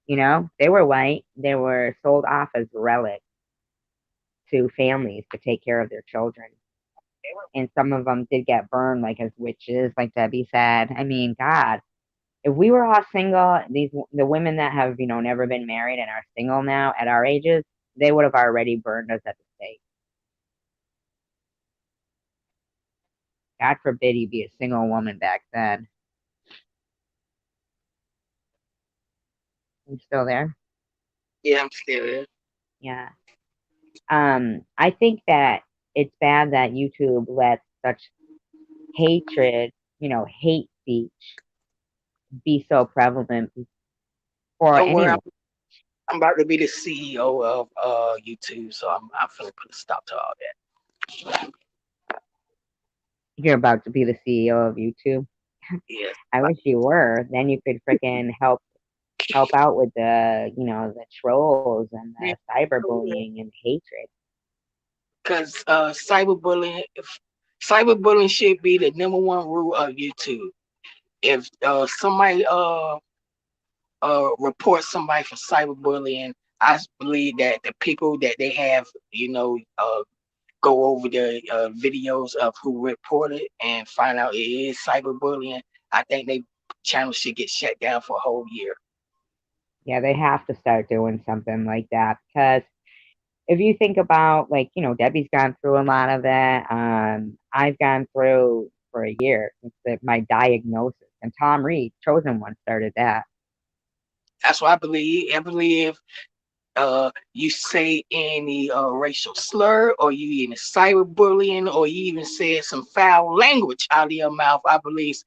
They were white. They were sold off as relics to families to take care of their children. And some of them did get burned, like as witches, like Debbie said. I mean, God, if we were all single, the women that have never been married and are single now at our ages, they would have already burned us at the stake. God forbid you be a single woman back then. You still there? Yeah, I'm still here. Yeah. I think that it's bad that YouTube lets such hatred, hate speech be so prevalent for Don't worry, anyone. I'm about to be the CEO of YouTube, so I'm finna put a stop to all that. You're about to be the CEO of YouTube. Yes, I wish you were. Then you could freaking help out with the trolls and the cyberbullying and hatred. because cyberbullying should be the number one rule of YouTube. If somebody reports somebody for cyberbullying, I believe that the people that they have, go over the videos of who reported and find out it is cyberbullying. I think they channel should get shut down for a whole year. Yeah, they have to start doing something like that because if you think about like, Debbie's gone through a lot of that. I've gone through for a year since my diagnosis, and Tom Reed, Chosen One, started that. That's what I believe. I believe you say any racial slur, or you in cyberbullying, or you even said some foul language out of your mouth, I believe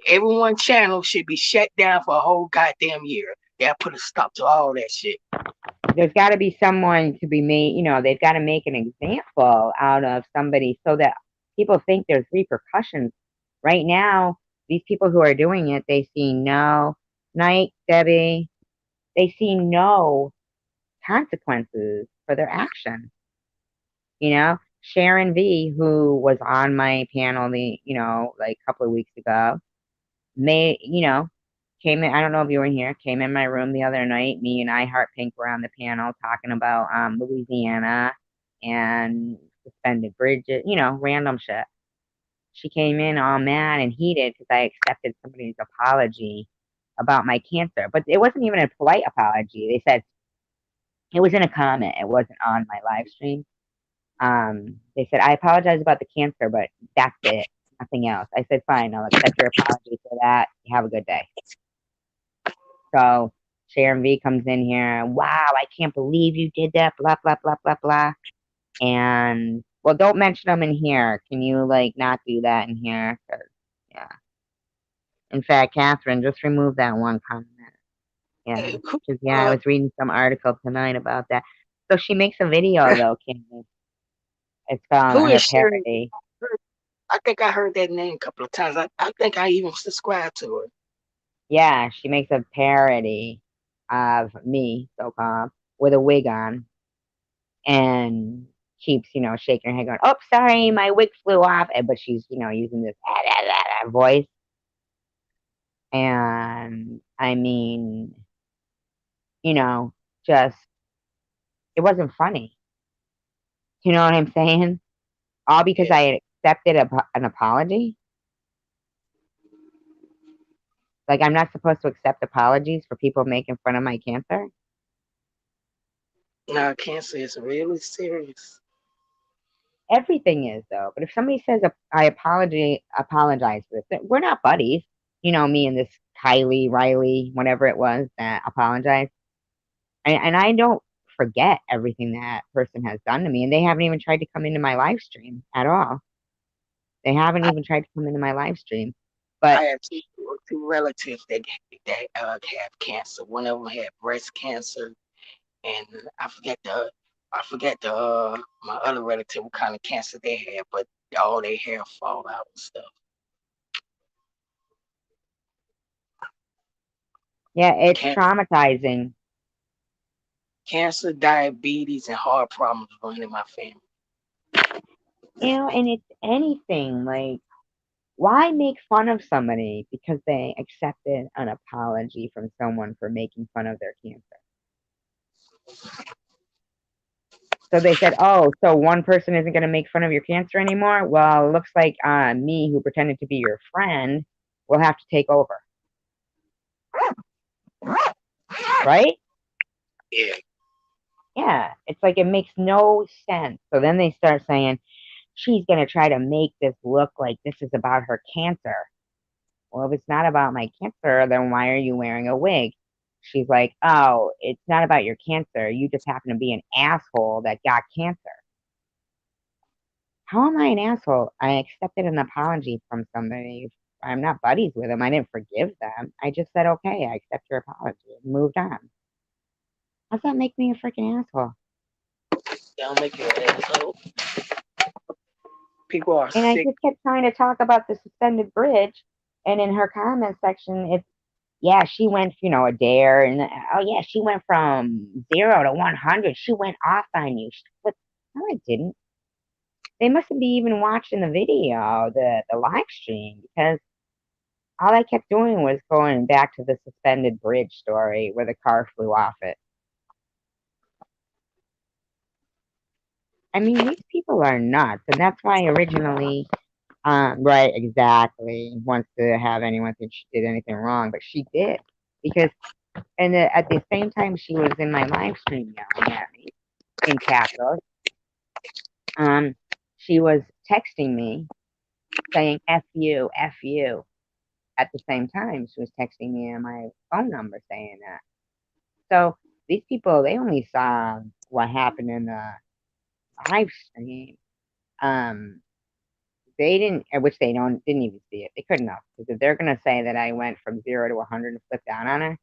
everyone channel should be shut down for a whole goddamn year. Yeah, put a stop to all that shit. There's got to be someone to be made, they've got to make an example out of somebody so that people think there's repercussions. Right now, these people who are doing it, they see no, night, Debbie, they see no consequences for their action. Sharon V, who was on my panel like a couple of weeks ago, may, came in. I don't know if you were here, came in my room the other night. Me and I Heart Pink were on the panel talking about Louisiana and suspended bridges, random shit. She came in all mad and heated because I accepted somebody's apology about my cancer. But it wasn't even a polite apology. They said it was in a comment, it wasn't on my live stream. They said, I apologize about the cancer, but that's it. Nothing else. I said, fine, I'll accept your apology for that. Have a good day. So Sharon V comes in here, and wow, I can't believe you did that, blah, blah, blah, blah, blah. And well, don't mention them in here. Can you like not do that in here? 'Cause, yeah. In fact, Catherine, just remove that one comment. Yeah. Who, Because, yeah, I was reading some article tonight about that. So she makes a video though, Candy. It's called who her is Sharon? parody. I think I heard that name a couple of times. I think I even subscribed to it. Yeah, she makes a parody of me, so called, with a wig on, and keeps, shaking her head, going, "Oh, sorry, my wig flew off," but she's, using this voice, and I mean, you know, just it wasn't funny. You know what I'm saying? All because Yeah. I had accepted an apology. Like I'm not supposed to accept apologies for people making fun of my cancer. No, cancer is really serious. Everything is though. But if somebody says I apologize for this, we're not buddies. Me and this Kylie Riley, whatever it was that apologized, and I don't forget everything that person has done to me, and they haven't even tried to come into my live stream at all. They haven't I, even tried to come into my live stream. But I have two relatives that have cancer. One of them had breast cancer, and I forget the my other relative what kind of cancer they had, but all their hair fall out and stuff. yeah, it's Can- traumatizing. Cancer, diabetes, and heart problems run in my family. And it's anything like why make fun of somebody because they accepted an apology from someone for making fun of their cancer? So they said, oh, so one person isn't going to make fun of your cancer anymore? Well, it looks like me, who pretended to be your friend, will have to take over. Right? Yeah, Yeah. It's like it makes no sense. So then they start saying, she's going to try to make this look like this is about her cancer. Well, if it's not about my cancer, then why are you wearing a wig? She's like, oh, it's not about your cancer. You just happen to be an asshole that got cancer. How am I an asshole? I accepted an apology from somebody. I'm not buddies with them. I didn't forgive them. I just said, okay, I accept your apology and moved on. How's that make me a freaking asshole? they'll make you an asshole. People are And I sick. just kept trying to talk about the suspended bridge. And in her comment section, it's, yeah, she went, a dare. And oh, yeah, she went from 0 to 100. She went off on you. But no, I didn't. They mustn't be even watching the video, the live stream, because all I kept doing was going back to the suspended bridge story where the car flew off it. I mean, these people are nuts, and that's why originally, right, exactly, wants to have anyone think she did anything wrong, but she did because And at the same time, she was in my live stream yelling at me in capitals. Um, she was texting me saying "f you, f you." At the same time, she was texting me on my phone number saying that. So these people, they only saw what happened in the live stream. Um, they didn't, which they don't didn't even see it. They couldn't have, because if they're gonna say that I went from 0 to 100 and flipped down on her,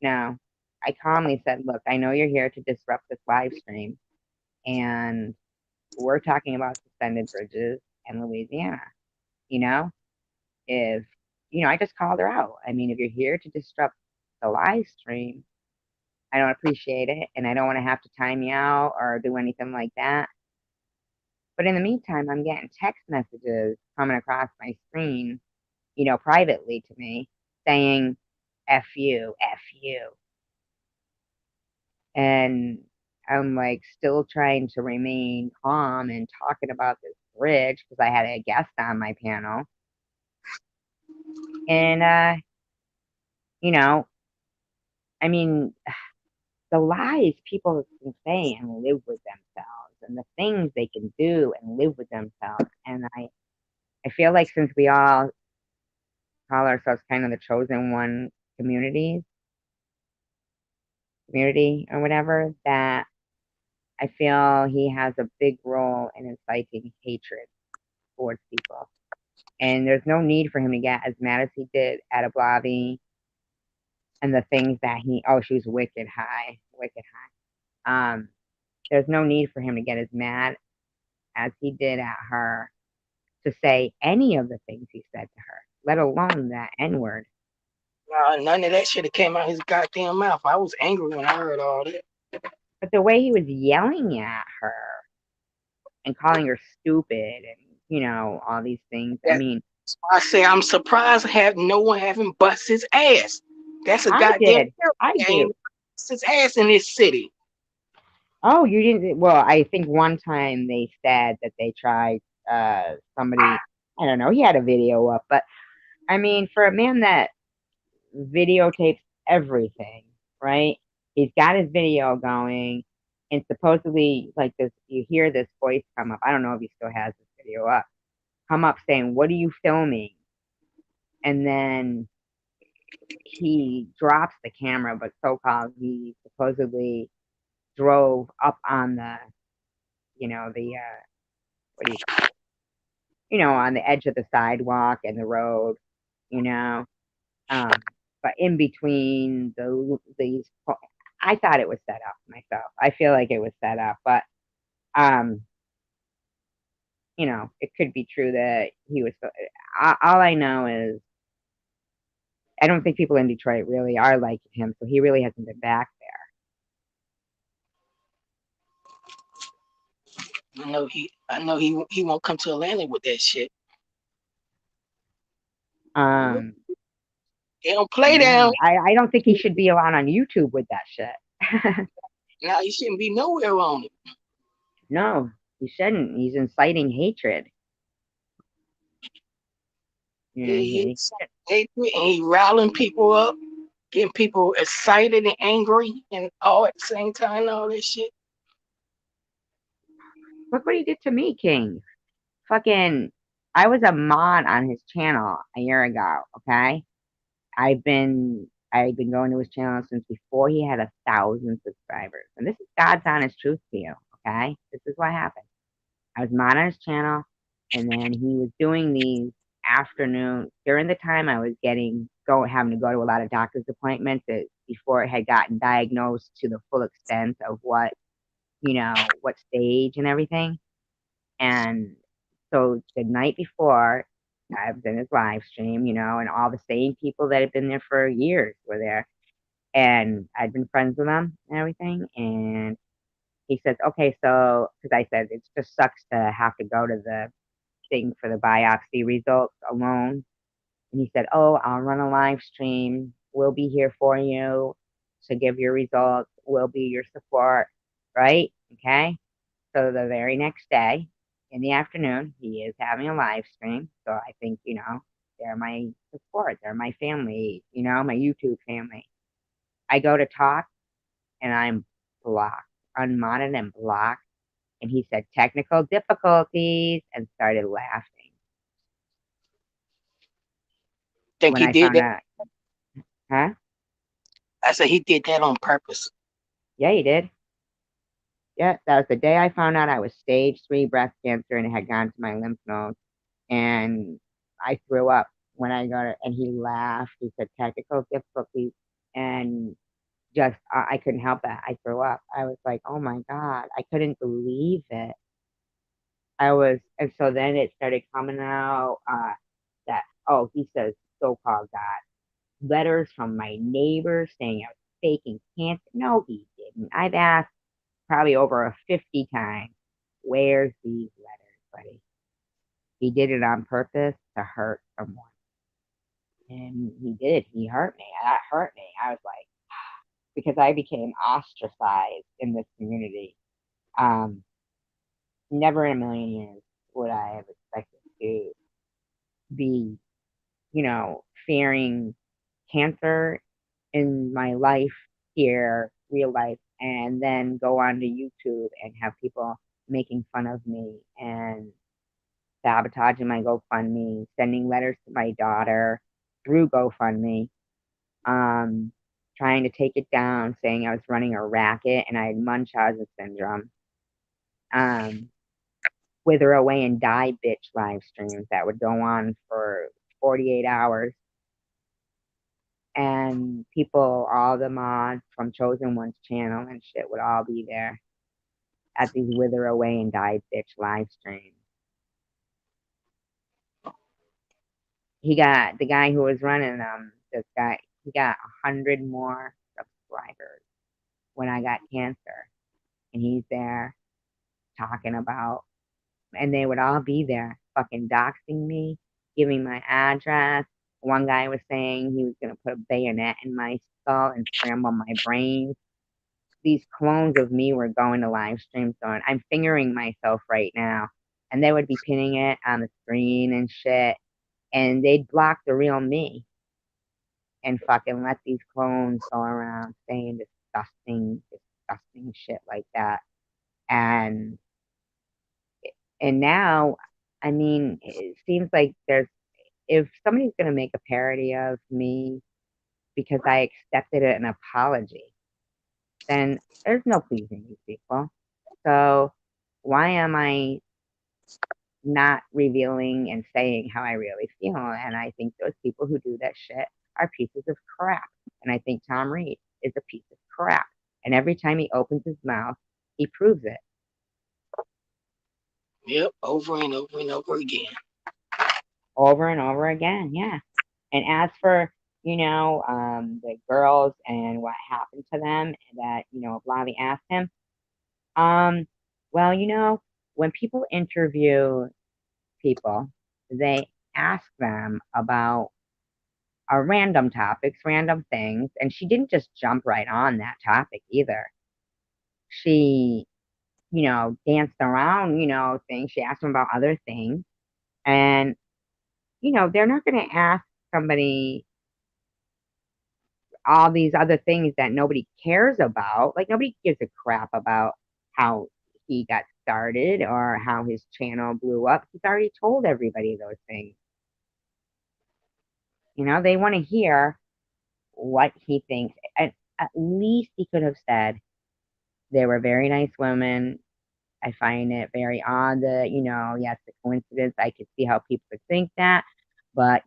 no. I calmly said, "Look, I know you're here to disrupt this live stream, and we're talking about suspended bridges in Louisiana. You know, if I just called her out. I mean, if you're here to disrupt the live stream, I don't appreciate it, and I don't want to have to time you out or do anything like that. But in the meantime, I'm getting text messages coming across my screen, privately to me saying, F you, F you. And I'm like still trying to remain calm and talking about this bridge because I had a guest on my panel. And, you know, I mean, the lies people can say and live with themselves and the things they can do and live with themselves. And I feel like since we all call ourselves kind of the chosen one community or whatever, that I feel he has a big role in inciting hatred towards people. And there's no need for him to get as mad as he did at Ablavi and the things that she was wicked high, wicked high. There's no need for him to get as mad as he did at her to say any of the things he said to her, let alone that N word. None of that shit that came out his goddamn mouth. I was angry when I heard all that. But the way he was yelling at her and calling her stupid and, all these things, I That's mean, why I say I'm surprised no one haven't bust his ass. That's a I goddamn did. I game. do. Bust his ass in this city. Oh, you didn't? Well, I think one time they said that they tried somebody, I don't know, he had a video up, but I mean, for a man that videotapes everything, right? He's got his video going, and supposedly, like this, you hear this voice come up. I don't know if he still has this video up, come up saying, "What are you filming?" And then he drops the camera, but so-called he supposedly drove up on the what do you call it? On the edge of the sidewalk and the road, you know. But in between these, I thought it was set up myself. I feel like it was set up, but um, it could be true that he was. All I know is I don't think people in Detroit really are liking him, so he really hasn't been back I know he won't come to Atlanta with that shit. there. They don't play Yeah, down. I don't think he should be allowed on YouTube with that shit. Now he shouldn't be nowhere on it. No, he shouldn't. He's inciting hatred. He, He hatred and he riling people up, getting people excited and angry and all at the same time, all this shit. Look what he did to me, King. Fucking, I was a mod on his channel a year ago. Okay, I've been going to his channel since before he had 1,000 subscribers, and this is God's honest truth to you. Okay, this is what happened. I was mod on his channel, and then he was doing these afternoon during the time I was having to go to a lot of doctor's appointments before it had gotten diagnosed to the full extent of what stage and everything. And so the night before, I was in his live stream, and all the same people that had been there for years were there. And I'd been friends with them and everything. And he says, okay, so, because I said, it just sucks to have to go to the thing for the biopsy results alone. And he said, oh, I'll run a live stream. We'll be here for you to give your results. We'll be your support. Right? Okay. So the very next day in the afternoon, he is having a live stream. So I think, they're my support. They're my family, my YouTube family. I go to talk and I'm blocked, unmodded and blocked. And he said technical difficulties and started laughing Think when he I did found that? out. Huh? I said he did that on purpose. Yeah, he did. Yeah, that was the day I found out I was stage 3 breast cancer and it had gone to my lymph nodes. And I threw up when I got it. And he laughed. He said technical difficulties. And just, I couldn't help it. I threw up. I was like, oh my God, I couldn't believe it. And so then it started coming out that, oh, he says so called God. Letters from my neighbors saying I was faking cancer. No, he didn't. I've asked probably over a 50 times, where's these letters, buddy? He did it on purpose to hurt someone. And he did. He hurt me. That hurt me. I was like, because I became ostracized in this community. Um, Never in a million years would I have expected to be, fearing cancer in my life here, real life, and then go onto YouTube and have people making fun of me and sabotaging my GoFundMe, sending letters to my daughter through GoFundMe, um, trying to take it down, saying I was running a racket and I had Munchausen syndrome. Um, Wither away and die bitch live streams that would go on for 48 hours. And people, all the mods from Chosen One's channel and shit would all be there at these wither away and die bitch live streams. He got the guy who was running this guy, he got 100 more subscribers when I got cancer. And he's there talking about, and they would all be there fucking doxing me, giving my address. One guy was saying he was going to put a bayonet in my skull and scramble my brain. These clones of me were going to live streams going, I'm fingering myself right now. And they would be pinning it on the screen and shit. And they'd block the real me and fucking let these clones go around saying disgusting shit like that. And now, I mean, it seems like if somebody's gonna make a parody of me because I accepted an apology, then there's no pleasing these people. So why am I not revealing and saying how I really feel? And I think those people who do that shit are pieces of crap. And I think Tom Reed is a piece of crap. And every time he opens his mouth, he proves it Yep, over and over and over again. over and over again. Yeah. And as for, the girls and what happened to them that, Blavy asked him, um, well, when people interview people, they ask them about random topics, random things. And she didn't just jump right on that topic either. She, danced around, things. She asked them about other things. And, they're not going to ask somebody all these other things that nobody cares about. Like, nobody gives a crap about how he got started or how his channel blew up. He's already told everybody those things. They want to hear what he thinks. At least he could have said they were very nice women. I find it very odd that, yes, the coincidence. I could see how people would think that, but,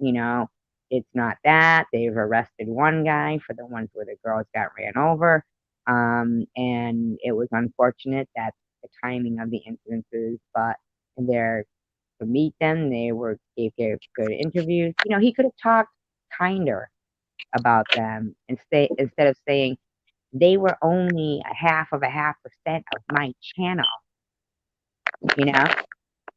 it's not that. They've arrested one guy for the ones where the girls got ran over. And it was unfortunate that the timing of the incidences, but they're to meet them, gave good interviews. He could have talked kinder about them instead of saying they were only a half of a half percent of my channel. You know,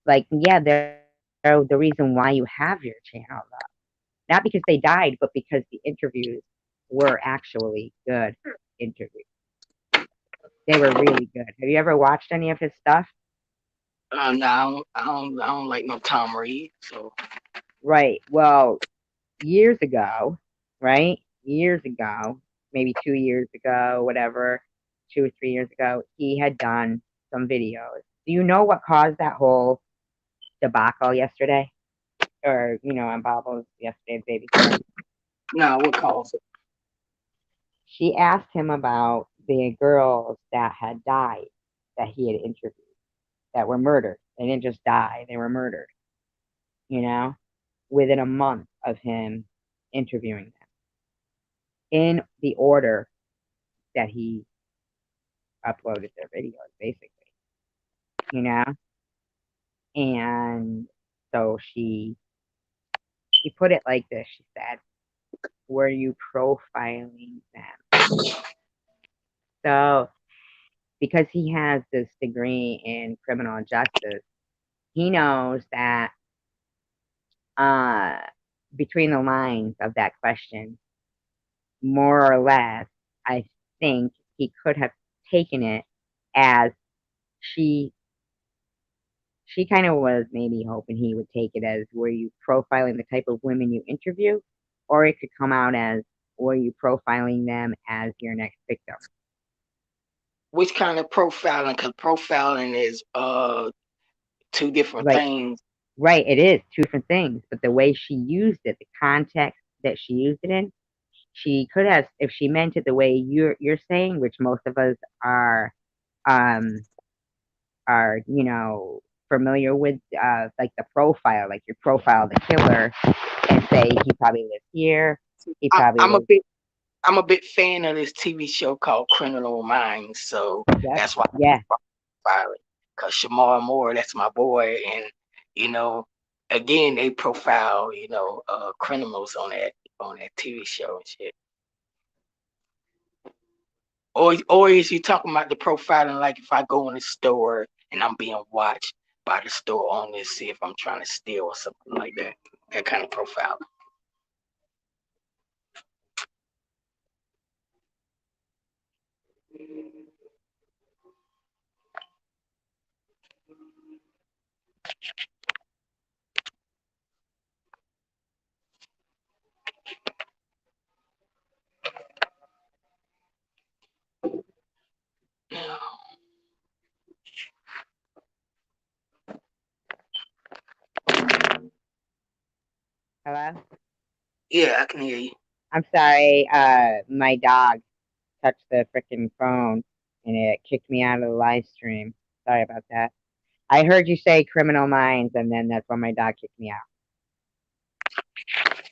like, yeah, they're the reason why you have your channel, though. Not because they died, but because the interviews were actually good interviews. They were really good. Have you ever watched any of his stuff? No, I don't like no Tom Reed. So Right. Well, years ago, right? Years ago. maybe 2 years ago, whatever, 2 or 3 years ago, he had done some videos. Do you know what caused that whole debacle yesterday? Or, on Bob's yesterday's babysitter? Now, what calls it? She asked him about the girls that had died that he had interviewed, that were murdered. They didn't just die, they were murdered, you know, within a month of him interviewing them in the order that he uploaded their videos, basically, you know? And so she put it like this. She said, were you profiling them? So because he has this degree in criminal justice, he knows that uh, between the lines of that question, more or less, I think he could have taken it as she she kind of was maybe hoping he would take it as, were you profiling the type of women you interview, or it could come out as, were you profiling them as your next victim? Which kind of profiling? Because profiling is two different Like, things. right, it is two different things, but the way she used it, the context that she used it in, she could have, if she meant it the way you're saying, which most of us um are, familiar with, like the profile, like you profile the killer and say he probably lives here, he I, probably I'm a lives. bit I'm a bit fan of this TV show called Criminal Minds, so Yep. that's why Yeah. I'm profiling. Cause Shamar Moore, that's my boy, and you know, again, they profile criminals on that TV show and shit. Or is you talking about the profiling like if I go in the store and I'm being watched by the store owner to see if I'm trying to steal or something like that? That kind of profiling. Hello. Yeah, I can hear you. I'm sorry. My dog touched the freaking phone and it kicked me out of the live stream. Sorry about that. I heard you say Criminal Minds, and then that's when my dog kicked me out.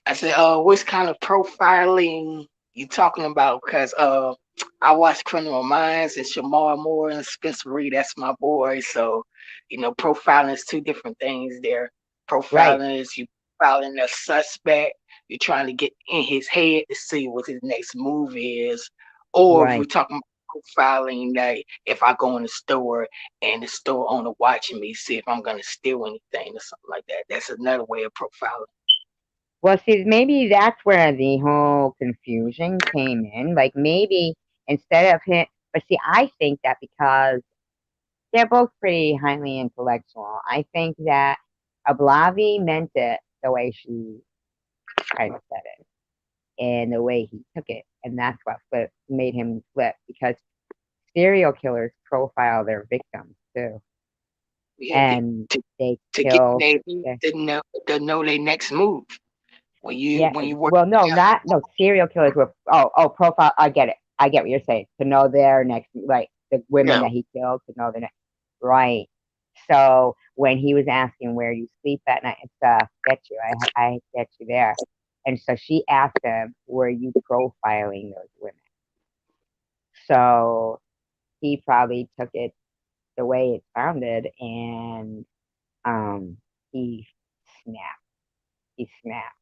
I said, what kind of profiling you talking about? Because I watch Criminal Minds and Shamar Moore and Spencer Reed. That's my boy. So, profiling is two different things there. Right. Profiling is you profiling a suspect. You're trying to get in his head to see what his next move is. Or if we're Right. talking about profiling, like if I go in the store and the store owner watching me, see if I'm going to steal anything or something like that. That's another way of profiling. Well, see, maybe that's where the whole confusion came in. Like maybe instead of him, but see, I think that because they're both pretty highly intellectual, I think that Ablavi meant it the way she kind of said it and the way he took it. And that's what made him flip, because serial killers profile their victims too. Yeah, And to they to get kill. they Their, to know their next move. yeah. When you work Well, no, not no serial killers were. Oh, profile. I get it. I get what you're saying. To know their next, like the women yeah, that he killed, to know their next. Right. So when he was asking where you sleep at night and stuff, get you. I get you there. And so she asked him, were you profiling those women? So he probably took it the way it sounded, and um, he snapped. He snapped.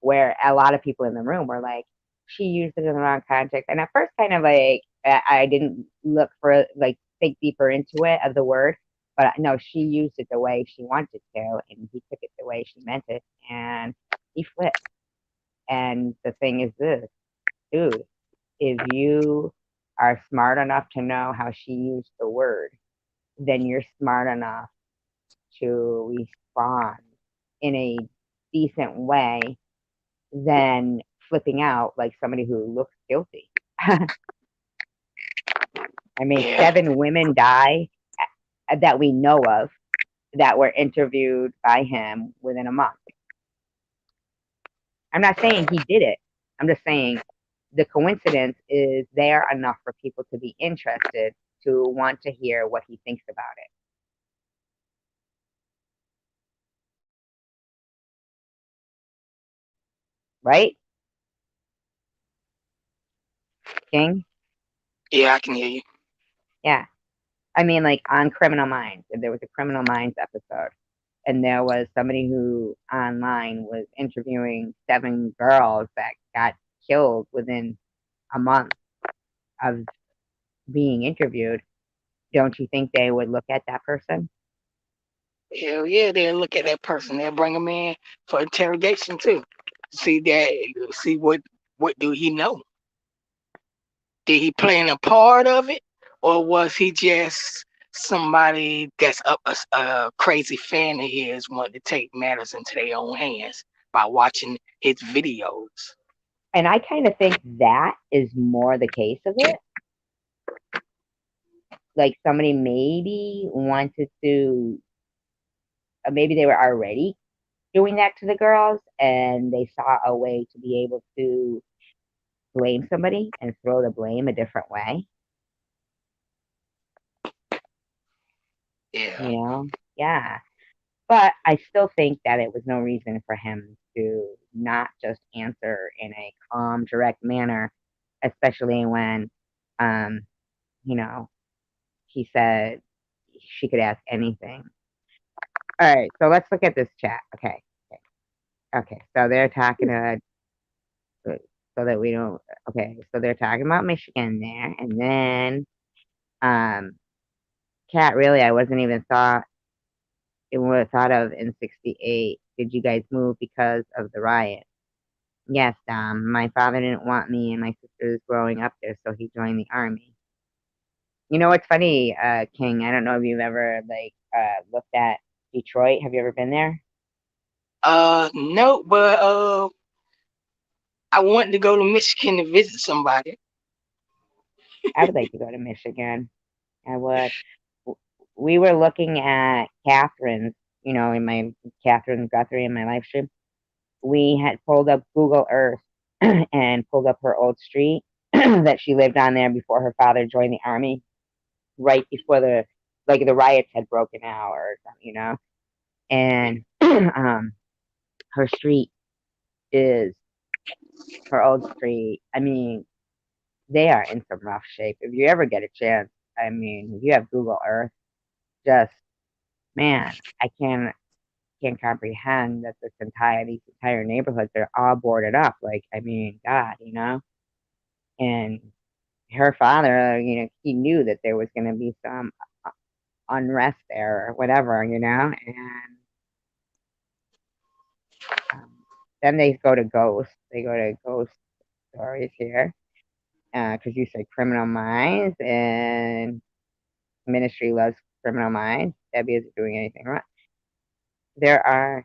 Where a lot of people in the room were like, she used it in the wrong context. And at first, kind of like, I didn't look for, like, think deeper into it of the word, but no, she used it the way she wanted to, and he took it the way she meant it, and he flipped. And the thing is this, dude, if you are smart enough to know how she used the word, then you're smart enough to respond in a decent way than flipping out like somebody who looks guilty. I mean, Yeah, 7 women die that we know of that were interviewed by him within a month. I'm not saying he did it. I'm just saying the coincidence is there enough for people to be interested to want to hear what he thinks about it, right, King? yeah, I can hear you. Yeah. I mean, like on Criminal Minds, there was a Criminal Minds episode, and there was somebody who online was interviewing 7 girls that got killed within a month of being interviewed. Don't you think they would look at that person? Hell yeah, they'll look at that person. They'll bring him in for interrogation too. See that. See what do he know? Did he play a part of it, or was he just somebody that's a crazy fan of his, wanting to take matters into their own hands by watching his videos? And I kind of think that is more the case of it. Like somebody maybe wanted to, maybe they were already doing that to the girls, and they saw a way to be able to blame somebody and throw the blame a different way. Yeah, You know? Yeah. But I still think that it was no reason for him to not just answer in a calm, direct manner, especially when, um, you know, he said she could ask anything. All right, so let's look at this chat. Okay, okay, okay. So they're talking to, so that we don't. Okay, so they're talking about Michigan there, and then, um, Cat. Really, I wasn't even thought it was thought of in '68. Did you guys move because of the riot? Yes, my father didn't want me and my sisters growing up there, so he joined the army. You know what's funny, King? I don't know if you've ever looked at Detroit. Have you ever been there? no, but I wanted to go to Michigan to visit somebody. I would like to go to Michigan. I would. We were looking at Catherine's, in my Catherine Guthrie in my live stream. We had pulled up Google Earth and pulled up her old street that she lived on there before her father joined the army, right before the riots had broken out or something. And her street is her old street. I mean, they are in some rough shape. If you ever get a chance, I mean, if you have Google Earth, just man, I can't comprehend that these entire neighborhoods are all boarded up. Like, I mean, God. And her father, he knew that there was going to be some unrest there or whatever. And um, then they go to ghosts. They go to ghost stories here because you said Criminal Minds and Ministry loves Criminal Minds. Debbie isn't doing anything wrong. There are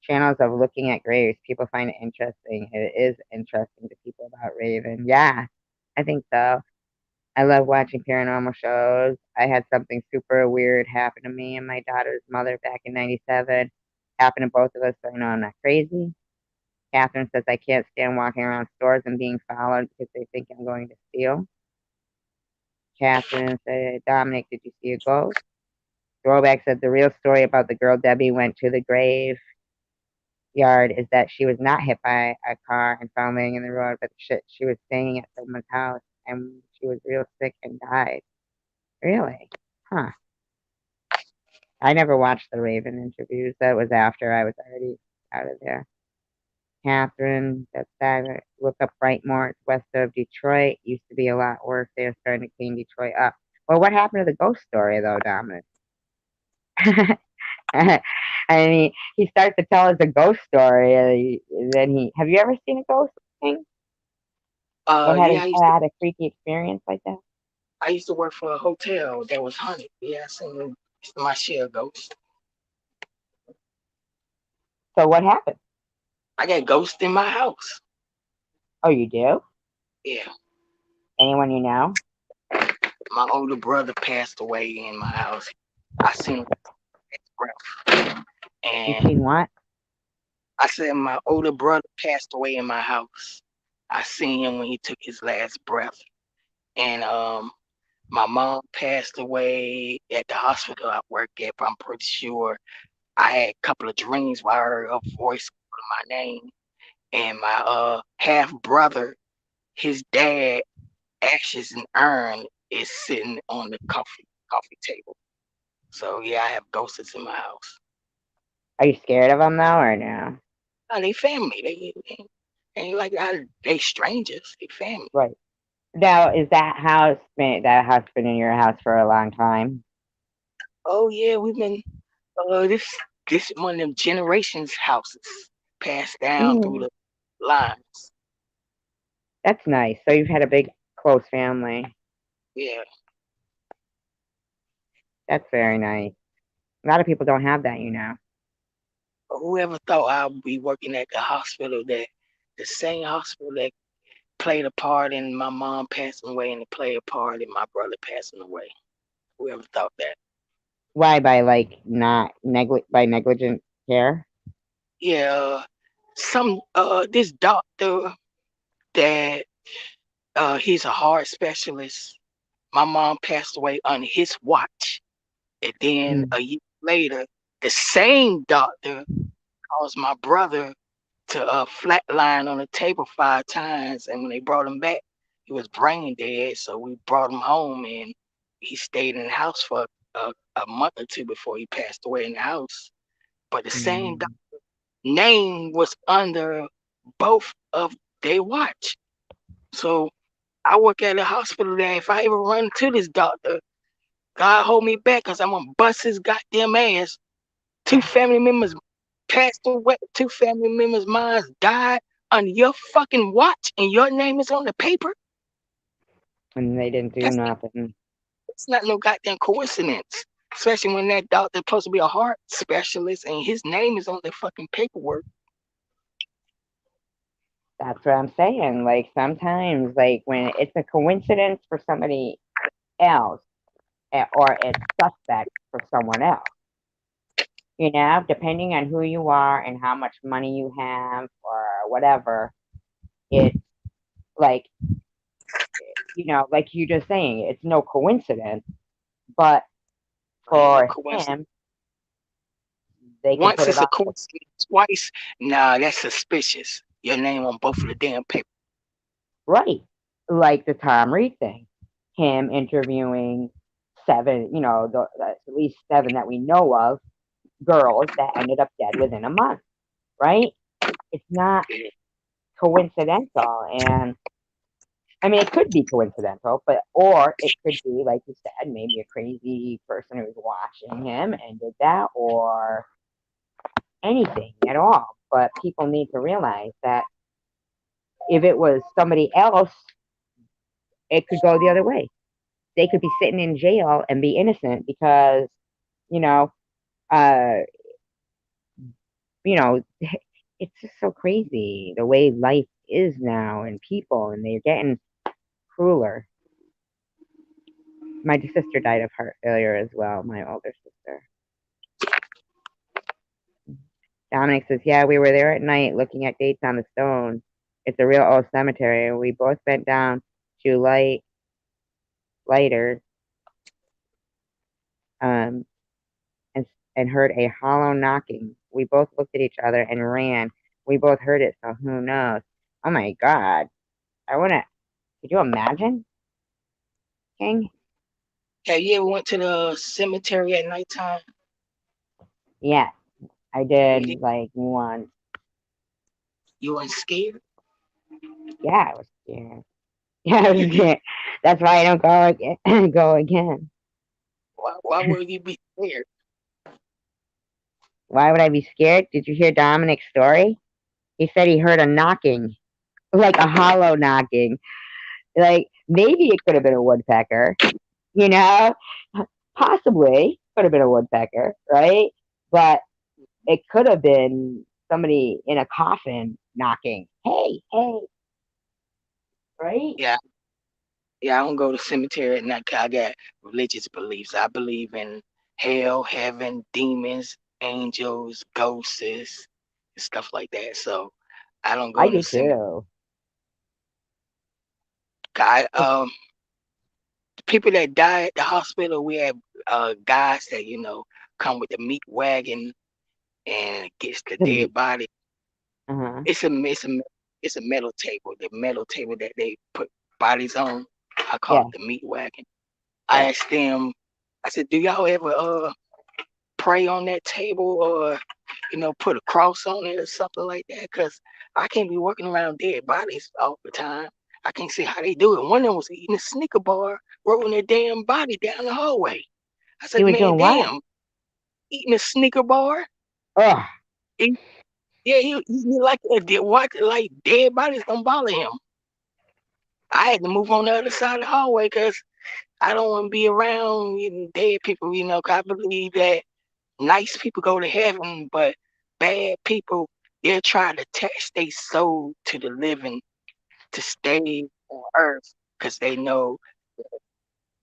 channels of looking at graves. People find it interesting. It is interesting to people about Raven. Yeah, I think so. I love watching paranormal shows. I had something super weird happen to me and my daughter's mother back in '97. Happened to both of us, so I know I'm not crazy. Catherine says I can't stand walking around stores and being followed because they think I'm going to steal. Catherine said, Dominic, did you see a ghost? Throwback said the real story about the girl Debbie went to the graveyard is that she was not hit by a car and found laying in the road, but shit, she was staying at someone's house and she was real sick and died. Really? Huh. I never watched the Raven interviews. That was after I was already out of there. Catherine, that's that. Look up Brightmoor. It's west of Detroit. Used to be a lot worse. They're starting to clean Detroit up. Well, what happened to the ghost story, though, Dominic? I mean, he starts to tell us a ghost story. Then have you ever seen a ghost thing? Or Yeah, had a freaky experience like that? I used to work for a hotel that was haunted. Yeah, I seen my share of ghosts. So what happened? I got ghosts in my house. Oh, you do? Yeah. Anyone you know? My older brother passed away in my house. I seen him breath. You've And seen what? I said my older brother passed away in my house. I seen him when he took his last breath. And my mom passed away at the hospital I work at, but I'm pretty sure I had a couple of dreams where I heard her voice calling my name. And my half brother, his dad, ashes and urn is sitting on the coffee table. So yeah, I have ghosts in my house. Are you scared of them though, or no? Oh, they family. They ain't like they strangers. They family. Right. Now, is that house been in your house for a long time? Oh yeah, we've been this one of them generations houses passed down through Mm, the lines. that's nice. So you've had a big, close family. Yeah. That's very nice. A lot of people don't have that. Whoever thought I'd be working at the hospital that the same hospital that played a part in my mom passing away and to play a part in my brother passing away. Whoever thought that? Why? By like not by negligent care? Yeah. Some this doctor that he's a heart specialist. My mom passed away on his watch. And then Mm, a year later, the same doctor caused my brother to flatline on the table 5 times. And when they brought him back, he was brain dead. So we brought him home and he stayed in the house for a month or two before he passed away in the house. But the same mm. name was under both of their watch. So I work at a hospital that if I ever run to this doctor, God hold me back because I'm gonna bust his goddamn ass. Two family members passed away. Two family members' minds died on your fucking watch, and your name is on the paper. And they didn't do That's not, nothing. that's not no goddamn coincidence. Especially when that doctor's supposed to be a heart specialist and his name is on the fucking paperwork. That's what I'm saying. Like sometimes, like when it's a coincidence for somebody else, or it's suspect for someone else. Depending on who you are and how much money you have or whatever, it's like, like you just saying, it's no coincidence. But Ain't no for coincidence. him, they could Once put it it's a on coincidence, twice, nah, that's suspicious. Your name on both of the damn paper. right. Like the Tom Reed thing, him interviewing seven, at least seven that we know of, girls that ended up dead within a month, right? It's not coincidental. And I mean, it could be coincidental, or it could be, like you said, maybe a crazy person who was watching him and did that, or anything at all. But people need to realize that if it was somebody else, it could go the other way. They could be sitting in jail and be innocent because, you know, uh, you know, it's just so crazy the way life is now and people, and they're getting crueler. My sister died of heart failure as well, my older sister. Dominic says, yeah, we were there at night looking at dates on the stone. It's a real old cemetery. We both bent down to lighter, um, and, and heard a hollow knocking. We both looked at each other and ran. We both heard it, so who knows? Oh my God. I want to, could you imagine, King? Have you ever went to the cemetery at nighttime? Yeah, I You did did. like once. You weren't scared. Yeah, I was scared. Yeah, I was scared. That's why I don't go again. Go again. Why would you be scared? Why would I be scared? Did you hear Dominic's story? He said he heard a knocking, like a hollow knocking. Like maybe it could have been a woodpecker, you know? Possibly could have been a woodpecker, right? But it could have been somebody in a coffin knocking. Hey, hey, right? Yeah, Yeah, I don't go to cemetery at night 'cause I got religious beliefs. I believe in hell, heaven, demons, angels, ghosts, and stuff like that. So I don't I go to do the cemetery. too. I people that die at the hospital, we have guys that come with the meat wagon and gets the To dead me. body. Uh-huh. It's a metal table. The metal table that they put bodies on. I call Yeah, it the meat wagon. I yeah. asked them. I said, "Do y'all ever pray on that table or put a cross on it or something like that? Because I can't be working around dead bodies all the time. I can't see how they do it." One of them was eating a Snicker bar, rolling their damn body down the hallway. I He said, was "Man, doing what? damn, eating a Snicker bar." Ugh. He, yeah, he like watch like dead bodies don't bother him. I had to move on the other side of the hallway because I don't want to be around dead people. 'Cause I believe that nice people go to heaven, but bad people, they're trying to attach their soul to the living to stay on earth because they know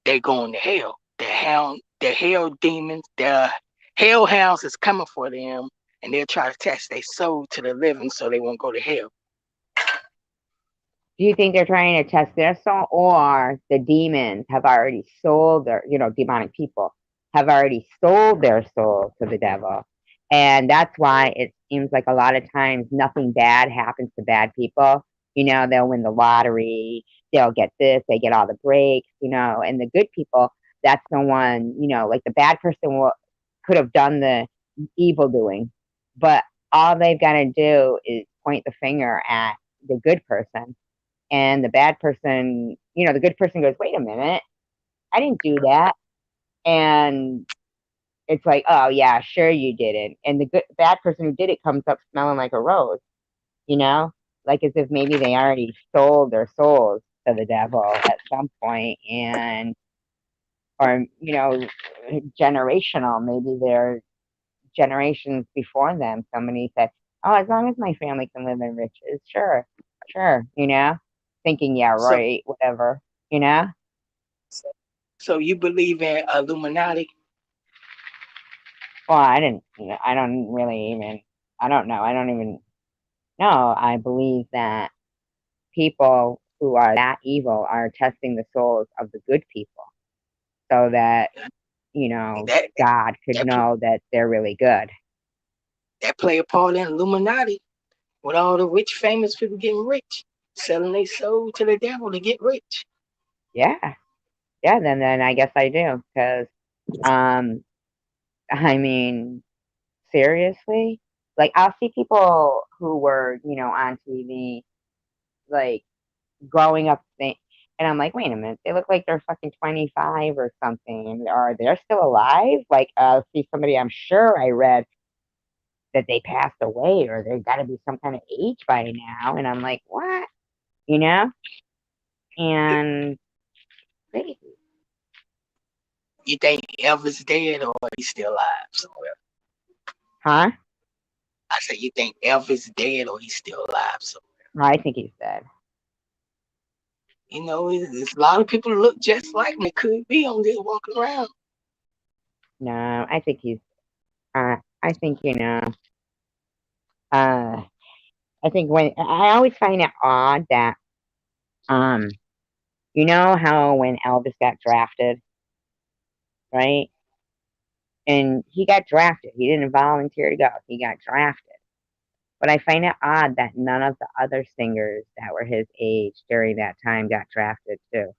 they're going to hell. The hell demons, the hell hounds is coming for them, and they'll try to attach their soul to the living so they won't go to hell. Do you think they're trying to test their soul, or the demons have already sold their, demonic people have already sold their soul to the devil? And that's why it seems like a lot of times nothing bad happens to bad people. They'll win the lottery, they'll get this, they get all the breaks, and the good people, that's the one, like the bad person could have done the evil doing, but all they've got to do is point the finger at the good person, and the bad person, the good person goes, wait a minute, I didn't do that. And it's like, oh yeah, sure you didn't. And the bad person who did it comes up smelling like a rose, you know, like as if maybe they already sold their souls to the devil at some point, and or generational, maybe they're generations before them. Somebody said, oh, as long as my family can live in riches, sure, sure, thinking, yeah, So, right, whatever, you know. so you believe in Illuminati? Well, I don't really even, I don't know. I don't even know. I believe that people who are that evil are testing the souls of the good people so that, That God could that know that they're really good. that play a part in Illuminati with all the rich, famous people getting rich, selling their soul to the devil to get rich. Yeah. Yeah. Then I guess I do. Because, um, I mean, seriously, like I'll see people who were, on TV, like growing up and I'm like, wait a minute, they look like they're fucking 25 or something, or they're still alive. Like, see somebody, I'm sure I read that they passed away, or they've got to be some kind of age by now. And I'm like, what? You know? And crazy. You think Elvis dead or he's still alive somewhere? Huh? I said, you think Elvis dead or he's still alive somewhere? I think he's dead. There's a lot of people that look just like him. They could be on there walking around. No, I think he's, I think, uh, I think when I always find it odd that, um, how when Elvis got drafted, right? And he got drafted. He didn't volunteer to go. He got drafted. But I find it odd that none of the other singers that were his age during that time got drafted too.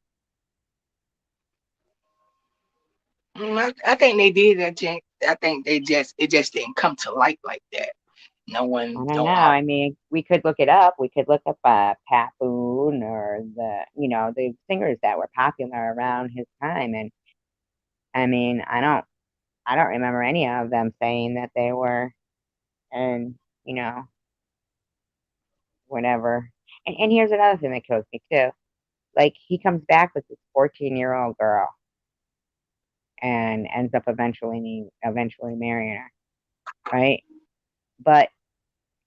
I think they did that. I think it just didn't come to light like that. No I one don't know. know how. I mean, we could look it up. We could look up Pat Boone, or the singers that were popular around his time. And I mean, I don't remember any of them saying that they were, and you know, whatever. And here's another thing that kills me too. Like he comes back with this 14-year-old girl and ends up eventually marrying her, right? But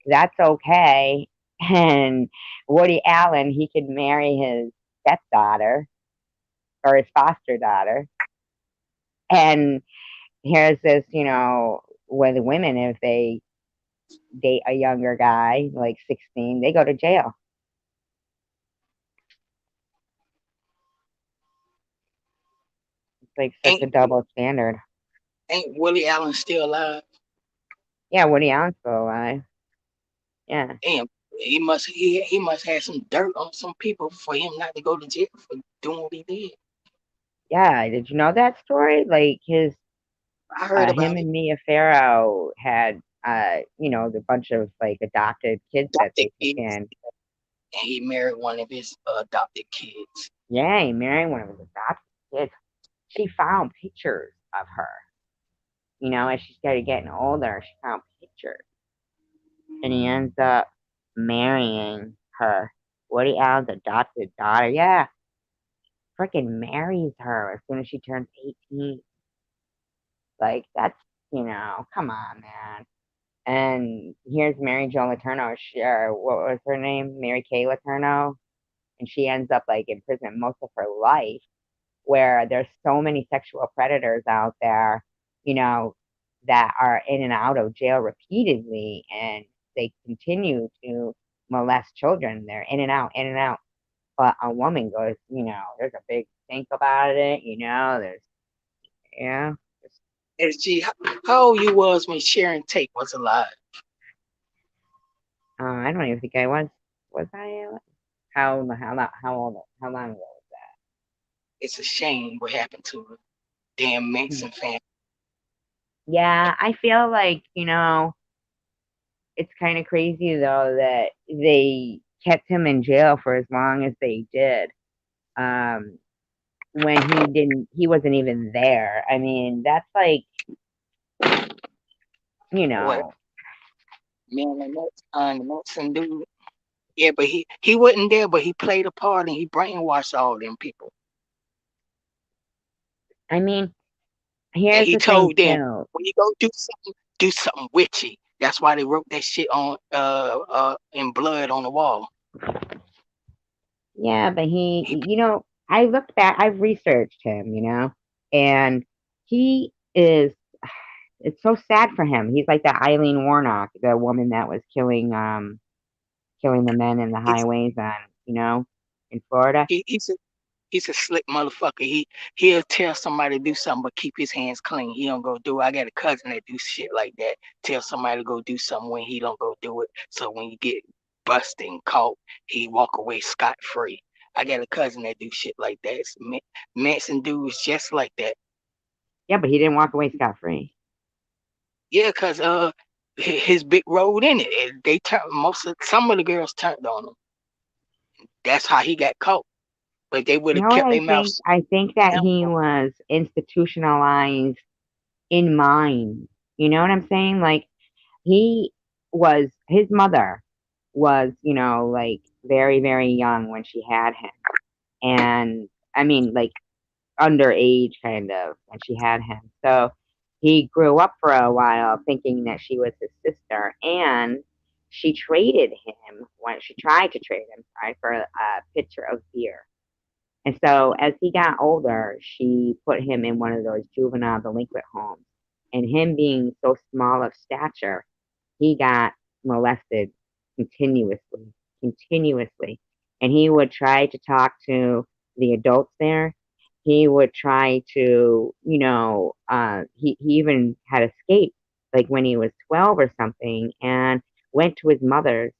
that's okay. And Woody Allen, he could marry his stepdaughter, or his foster daughter. And here's this, with women, if they date a younger guy, like 16, they go to jail. It's like such a Ain't double standard. ain't Willie Allen still alive? Yeah, Woody Allen's still alive. Yeah. Damn, he must have some dirt on some people for him not to go to jail for doing what he did. Yeah. Did you know that story? Like I heard him about it. and Mia Farrow had, the bunch of like adopted kids that Adopted they took kids, in. and he married one of his adopted kids. Yeah, he married one of his adopted kids. She found pictures of her. As she started getting older, she found pictures. And he ends up marrying her. Woody Allen's adopted daughter. Yeah, freaking marries her as soon as she turns 18. Like, that's, come on, man. And here's Mary Jo Letourneau. What was her name? Mary Kay Letourneau. And she ends up like in prison most of her life, where there's so many sexual predators out there, you know, that are in and out of jail repeatedly, and they continue to molest children. They're in and out, in and out. But a woman goes, there's a big think about it, there's, yeah. SG, how old you was when Sharon Tate was alive? I don't even think I was I? How long ago was It's a shame what happened to her. Damn that? Manson family. Yeah, I feel like, it's kind of crazy though that they kept him in jail for as long as they did. Um, when he wasn't even there. I mean, that's like, you What, know, man, the Manson dude? Yeah, but he wasn't there, but he played a part and he brainwashed all them people. I mean, And here's he the thing told them too. when you go do something witchy. That's why they wrote that shit on in blood on the wall. Yeah, but He I looked back, I've researched him, and he is, it's so sad for him. He's like that Eileen Warnock, the woman that was killing the men in the he's highways in Florida. he's he's a slick motherfucker. He'll tell somebody to do something, but keep his hands clean. He don't go do it. I got a cousin that do shit like that. Tell somebody to go do something when he don't go do it. So when you get busted and caught, he walk away scot free. I got a cousin that do shit like that. Manson dude is just like that. Yeah, but he didn't walk away scot free. Yeah, cause his big road in it. And they turned some of the girls turned on him. That's how he got caught. But they would You have know what kept I their mouth think? shut. I think that he was institutionalized in mind. You know what I'm saying? Like his mother was, like very, very young when she had him. And I mean, like underage kind of when she had him. So he grew up for a while thinking that she was his sister, and she traded him when she tried to trade him, sorry, for a pitcher of beer. And so as he got older, she put him in one of those juvenile delinquent homes. And him being so small of stature, he got molested continuously, continuously. And he would try to talk to the adults there. He would try to, he even had escaped, like when he was 12 or something, and went to his mother's,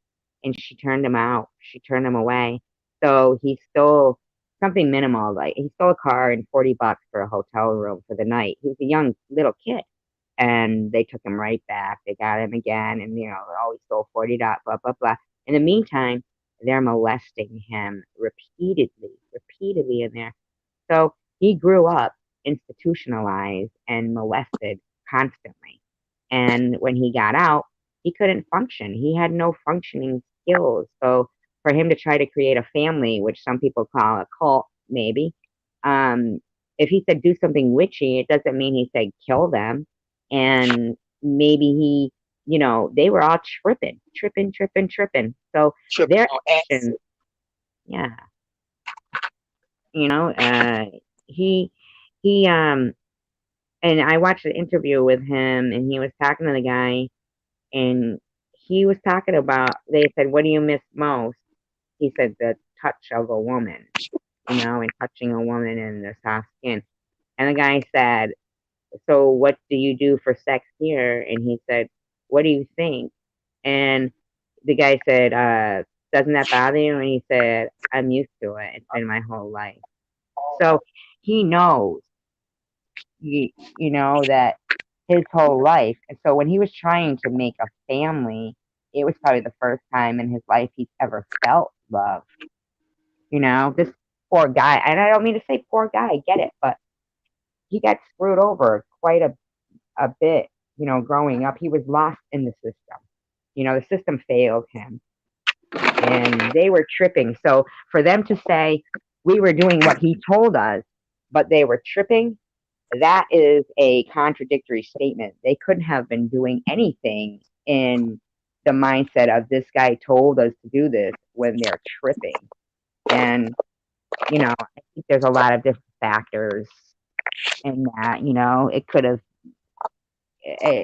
and she turned him out. She turned him away. So he stole something minimal, like he stole a car and $40 for a hotel room for the night. He was a young little kid, and they took him right back. They got him again, and he stole $40, blah blah blah. In the meantime, they're molesting him repeatedly in there. So he grew up institutionalized and molested constantly. And when he got out, he couldn't function. He had no functioning skills. So for him to try to create a family, which some people call a cult, maybe, um, if he said do something witchy, it doesn't mean he said kill them. And maybe they were all tripping, tripping, tripping, tripping. So Tripping their on actions, acid. yeah, you know, uh, he he and I watched an interview with him, and he was talking to the guy, and he was talking about. They said, "What do you miss most?" He said, "The touch of a woman, and touching a woman in their soft skin." And the guy said, "So what do you do for sex here?" And he said, "What do you think?" And the guy said, "Doesn't that bother you?" And he said, "I'm used to it. It's been my whole life." So he knows, that his whole life. And so when he was trying to make a family, it was probably the first time in his life he's ever felt love. This poor guy, and I don't mean to say poor guy, I get it, but he got screwed over quite a bit, growing up. He was lost in the system. The system failed him and they were tripping. So for them to say we were doing what he told us, but they were tripping, that is a contradictory statement. They couldn't have been doing anything in the mindset of this guy told us to do this when they're tripping. And, I think there's a lot of different factors in that, it could have,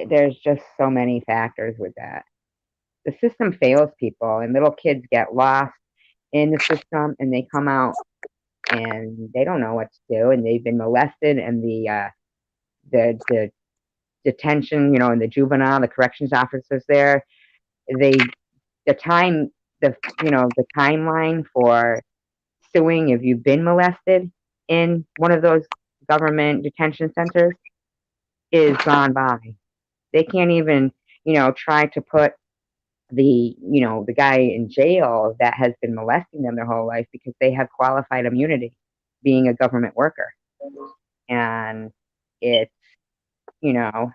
there's just so many factors with that. The system fails people, and little kids get lost in the system, and they come out and they don't know what to do, and they've been molested, and the detention, and the juvenile, the corrections officers there, they the time the timeline for suing if you've been molested in one of those government detention centers is gone by. They can't even, try to put the guy in jail that has been molesting them their whole life because they have qualified immunity being a government worker. And it's, you know,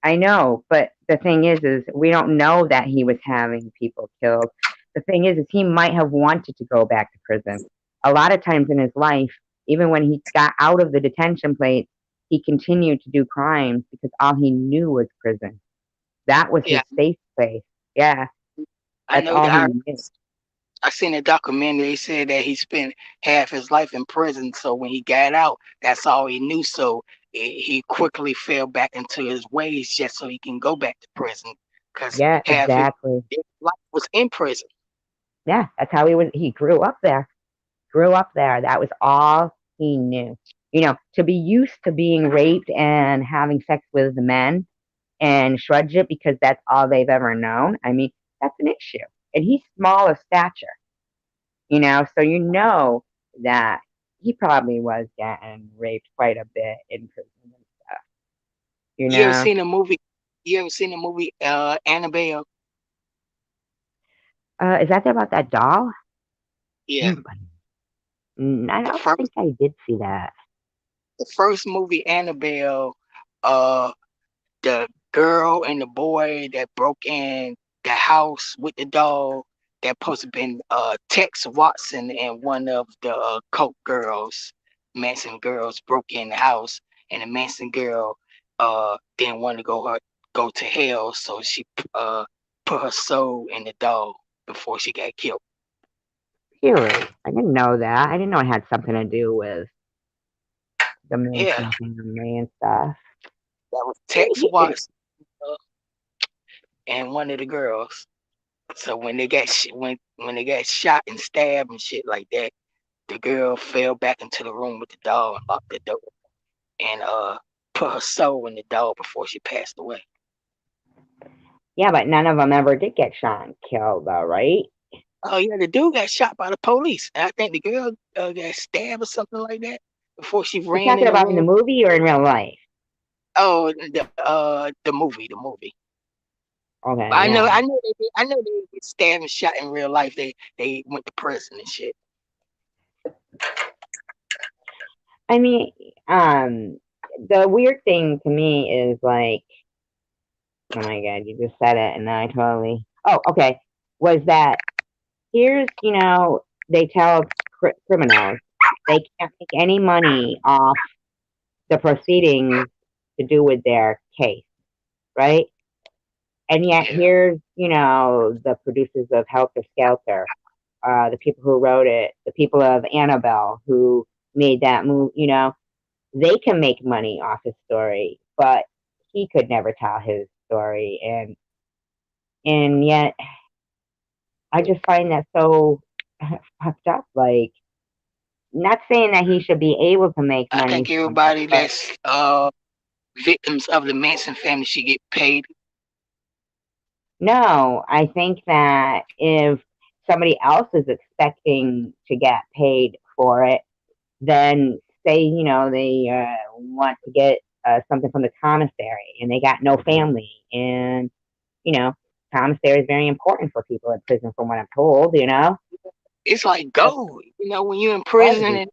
I know, but the thing is we don't know that he was having people killed. The thing is he might have wanted to go back to prison. A lot of times in his life, even when he got out of the detention place, he continued to do crimes because all he knew was prison. That was Yeah, his safe place. Yeah, I that's know all that. he knew. I seen a documentary. They said that he spent half his life in prison. So when he got out, that's all he knew. So he quickly fell back into his ways just so he can go back to prison because Yeah, half exactly. his life was in prison. Yeah, that's how he was. He grew up there. Grew up there. That was all he knew. To be used to being raped and having sex with the men and shrug it because that's all they've ever known. I mean, that's an issue. And he's small of stature, so that he probably was getting raped quite a bit in prison and stuff, you You ever know. seen a movie? You ever seen the movie Annabelle? Is that about that doll? Yeah, Hmm. I the don't first think I did see that. the first movie Annabelle. Uh, the girl and the boy that broke in the house with the dog that supposed to been Tex Watson and one of the Coke girls, Manson girls broke in the house and the Manson girl didn't want to go to hell, so she uh put her soul in the dog before she got killed. Really? I didn't know that. I didn't know it had something to do with the Yeah, Manson family and stuff. that was Tex Watson uh, and one of the girls. So when they got when they got shot and stabbed and shit like that, the girl fell back into the room with the dog and locked the door and put her soul in the dog before she passed away. Yeah, but none of them ever did get shot and killed, though, right? Oh yeah, the dude got shot by the police, and I think the girl got stabbed or something like that before she You're ran talking in the about in the room. movie or in real life? Oh, the movie. Okay, I know, yeah. I know they get stabbed and shot in real life. They went to prison and shit. I mean, the weird thing to me is like, oh my god, you just said it, and I totally. Oh, okay. Was that here's they tell criminals they can't make any money off the proceedings to do with their case, right? And yet Yeah, here's the producers of Helter Skelter, the people who wrote it, the people of Annabelle who made that move, they can make money off his story, but he could never tell his story. And yet I just find that so fucked up. Like, not saying that he should be able to make I money think from it, everybody but that's victims of the Manson family should get paid. no, I think that if somebody else is expecting to get paid for it, then say, they want to get something from the commissary and they got no family. And, you know, commissary is very important for people in prison, from what I'm told. It's like That's gold. When you're in prison crazy.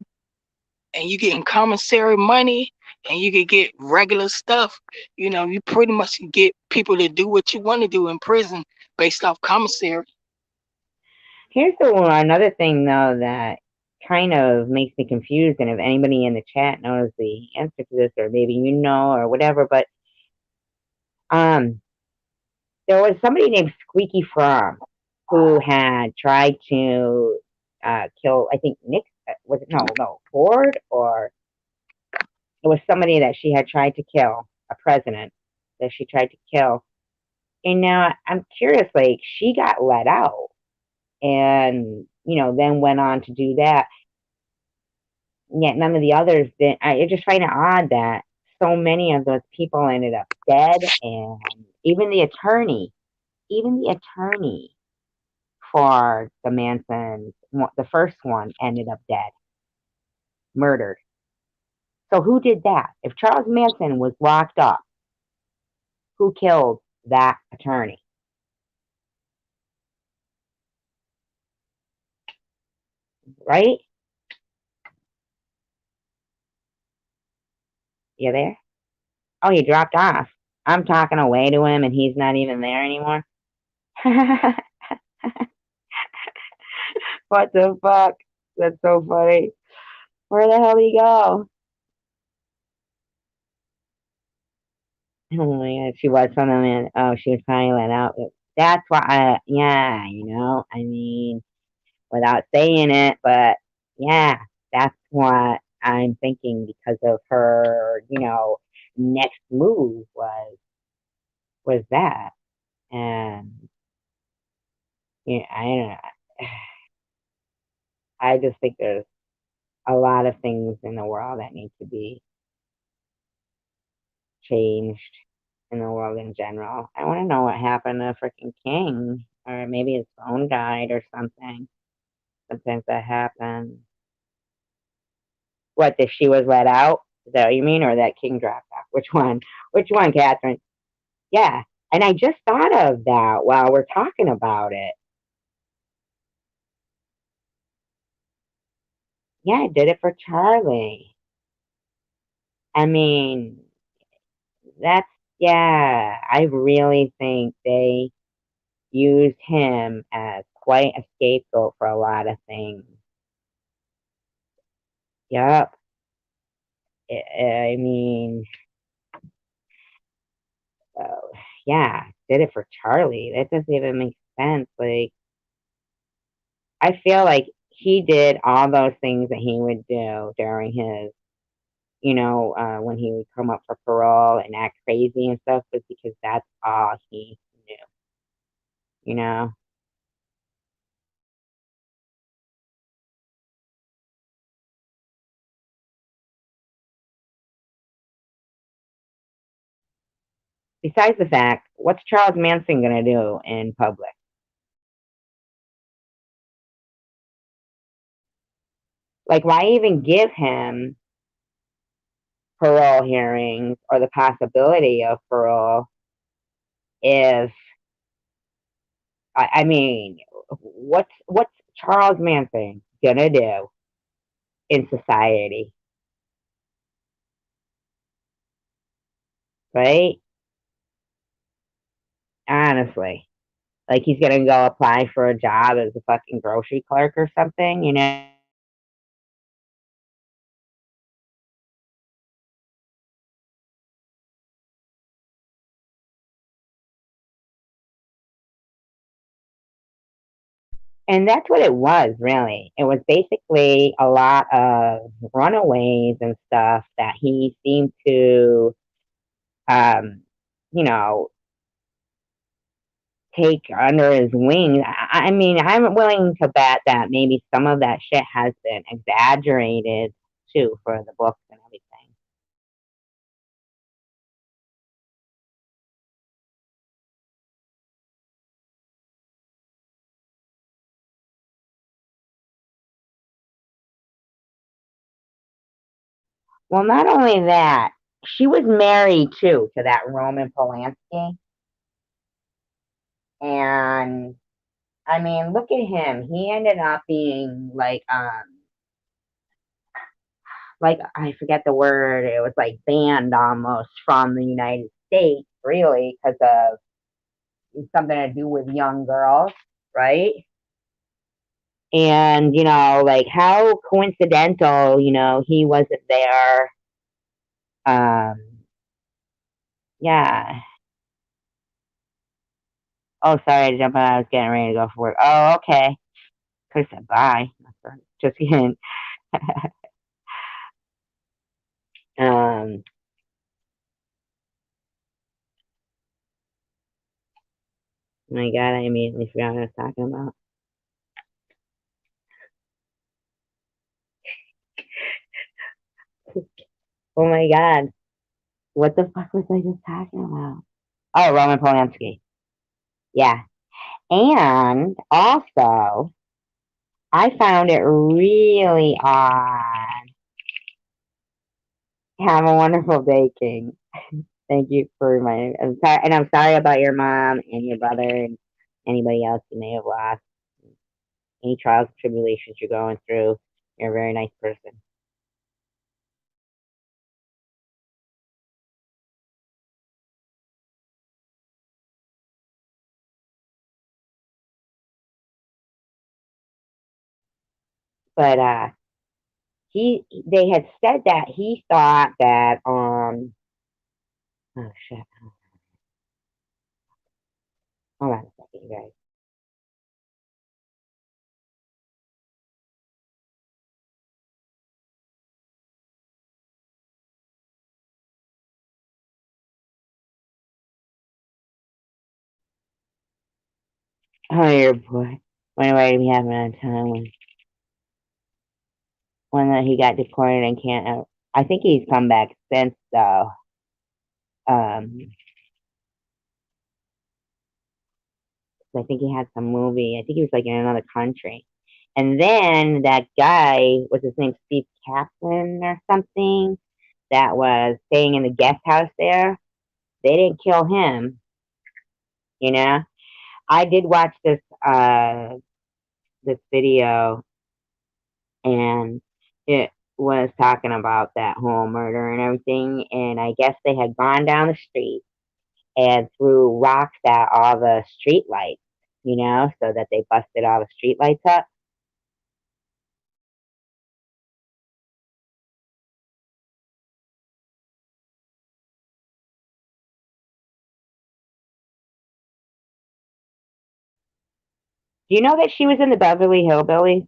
and you getting commissary money and you can get regular stuff, you pretty much can get people to do what you want to do in prison based off commissary. Here's another thing, though, that kind of makes me confused. And if anybody in the chat knows the answer to this, or maybe or whatever, but um, there was somebody named Squeaky Fromm who had tried to kill, I think Nick, was it? No, Ford, or it was somebody that she had tried to kill, a president that she tried to kill. And now I'm curious, like, she got let out and, then went on to do that. Yet none of the others did. I just find it odd that so many of those people ended up dead, and even the attorney for the Mansons, the first one, ended up dead, murdered. So who did that? If Charles Manson was locked up, who killed that attorney? Right? You there? Oh, he dropped off. I'm talking away to him, and he's not even there anymore. What the fuck? That's so funny. Where the hell did he go? Oh my god, she was from the man. Oh, she was probably let out. That's why, yeah, I mean, without saying it, but yeah, that's what I'm thinking, because of her, next move was that. And yeah, I don't know. I just think there's a lot of things in the world that need to be changed, in the world in general. I want to know what happened to freaking King, or maybe his phone died or something. Sometimes that happens. What, that she was let out? Is that what you mean, or that King dropped off? Which one? Which one, Catherine? Yeah. And I just thought of that while we're talking about it. Yeah, I did it for Charlie. I mean, that's, yeah, I really think they used him as quite a scapegoat for a lot of things. Yep. I mean, uh, yeah, did it for Charlie. That doesn't even make sense. Like, I feel like he did all those things that he would do during his, when he would come up for parole and act crazy and stuff, was because that's all he knew, you know? Besides the fact, what's Charles Manson gonna do in public? Like, why even give him parole hearings or the possibility of parole if, I mean, what's Charles Manson gonna do in society, right? Honestly, like, he's gonna go apply for a job as a fucking grocery clerk or something, you know? And that's what it was, really. It was basically a lot of runaways and stuff that he seemed to, um, you know, take under his wing. I mean, I'm willing to bet that maybe some of that shit has been exaggerated too for the books and everything. Well, not only that, she was married too to that Roman Polanski. And I mean, look at him. He ended up being like I forget the word. It was like banned almost from the United States, really, because of something to do with young girls, right? And like how coincidental, he wasn't there. Um, yeah. Oh, sorry to jump in. I was getting ready to go for work. Oh, okay. Could have said bye. Just kidding. Um, my God, I immediately forgot what I was talking about. Oh my God, what the fuck was I just talking about? Oh, Roman Polanski. Yeah, and also I found it really odd. Have a wonderful day, King. Thank you for reminding me. I'm sorry about your mom and your brother and anybody else you may have lost. Any trials and tribulations you're going through. You're a very nice person. But they had said that he thought that oh shit. Hold on a second, you guys. Oh, your boy. Wonder why he having a time when he got deported and can't. I think he's come back since though. Um, I think he had some movie. I think he was like in another country. And then that guy, was his name Steve Kaplan or something, that was staying in the guest house there. They didn't kill him, you know. I did watch this video, and it was talking about that whole murder and everything. And I guess they had gone down the street and threw rocks at all the street lights, so that they busted all the street lights up. Do you know that she was in the Beverly Hillbillies?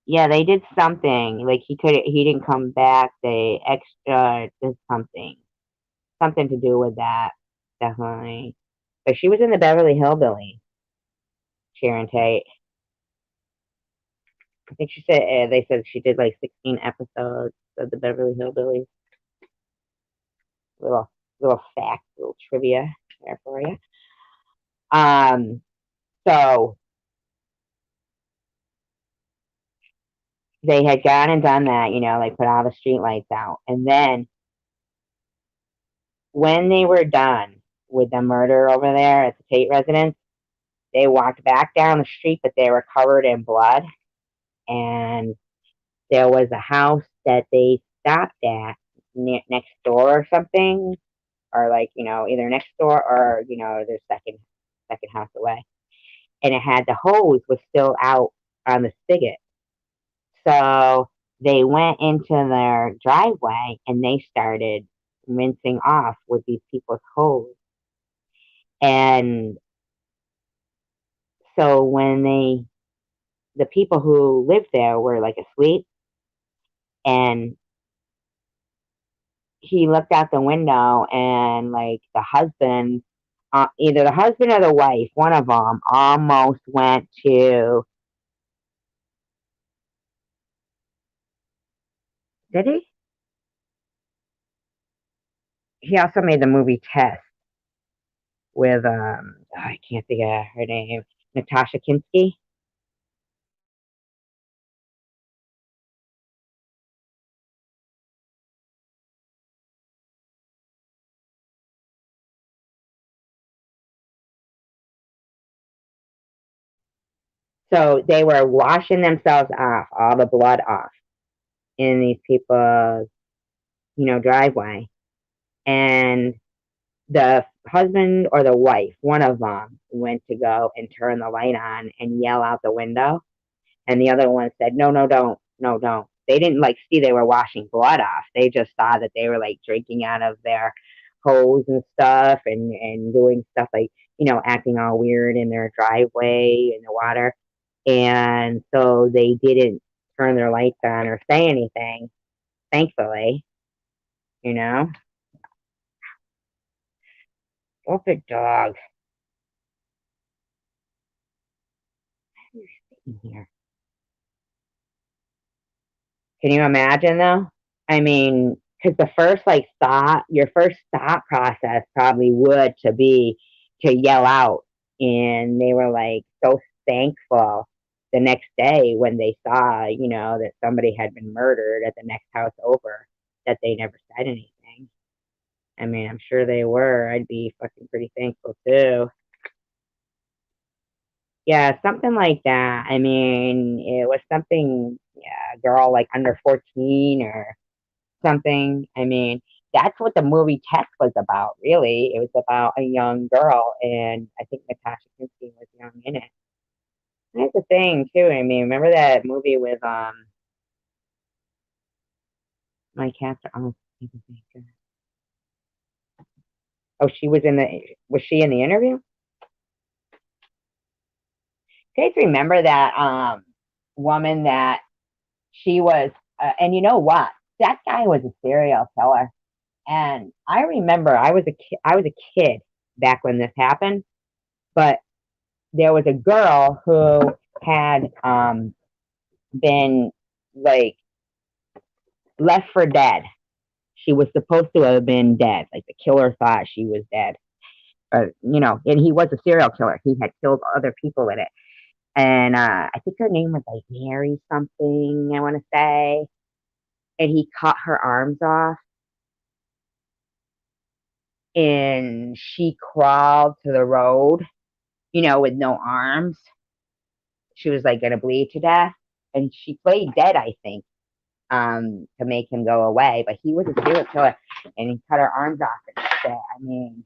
Yeah, they did something. Like he didn't come back. They extra did something to do with that, definitely. But she was in the Beverly Hillbillies, Sharon Tate. I think she said they said she did like 16 episodes of the Beverly Hillbillies. Little little fact, little trivia there for you. Um, so they had gone and done that, like put all the street lights out, and then when they were done with the murder over there at the Tate residence, they walked back down the street, but they were covered in blood, and there was a house that they stopped at next door or something, or like either next door or their second house away, and it had the hose was still out on the spigot. So they went into their driveway and they started rinsing off with these people's hose. And So when the people who lived there were like asleep, and he looked out the window, and like the husband, either the husband or the wife, one of them almost went to, did he? He also made the movie Test with, I can't think of her name, Natasha Kinski. So they were washing themselves off, all the blood off in these people's, driveway. And the husband or the wife, one of them, went to go and turn the light on and yell out the window. And the other one said, no, no, don't. No, don't. They didn't like see they were washing blood off. They just saw that they were like drinking out of their hose and stuff, and doing stuff like, acting all weird in their driveway in the water. And so they didn't turn their lights on or say anything, thankfully, you know. Stupid dog. You're sitting here. Can you imagine though? I mean, because the first like thought, your first thought process probably would to be to yell out, and they were like so thankful the next day when they saw, that somebody had been murdered at the next house over, that they never said anything. I mean, I'm sure they were. I'd be fucking pretty thankful too. Yeah, something like that. I mean, it was something, yeah, a girl like under 14 or something. I mean, that's what the movie Test was about, really. It was about a young girl, and I think Natasha Kinski was young in it. That's the thing, too. I mean, remember that movie with my cast? Oh, oh, she was in the. Was she in the interview? You guys remember that woman that she was? And you know what? That guy was a serial killer. And I remember I was a kid back when this happened, but there was a girl who had been like left for dead. She was supposed to have been dead. Like the killer thought she was dead. And he was a serial killer. He had killed other people in it. And I think her name was like Mary something, I want to say. And he cut her arms off, and she crawled to the road, with no arms. She was like going to bleed to death. And she played dead, I think, to make him go away. But he was a serial killer, and he cut her arms off and shit. I mean,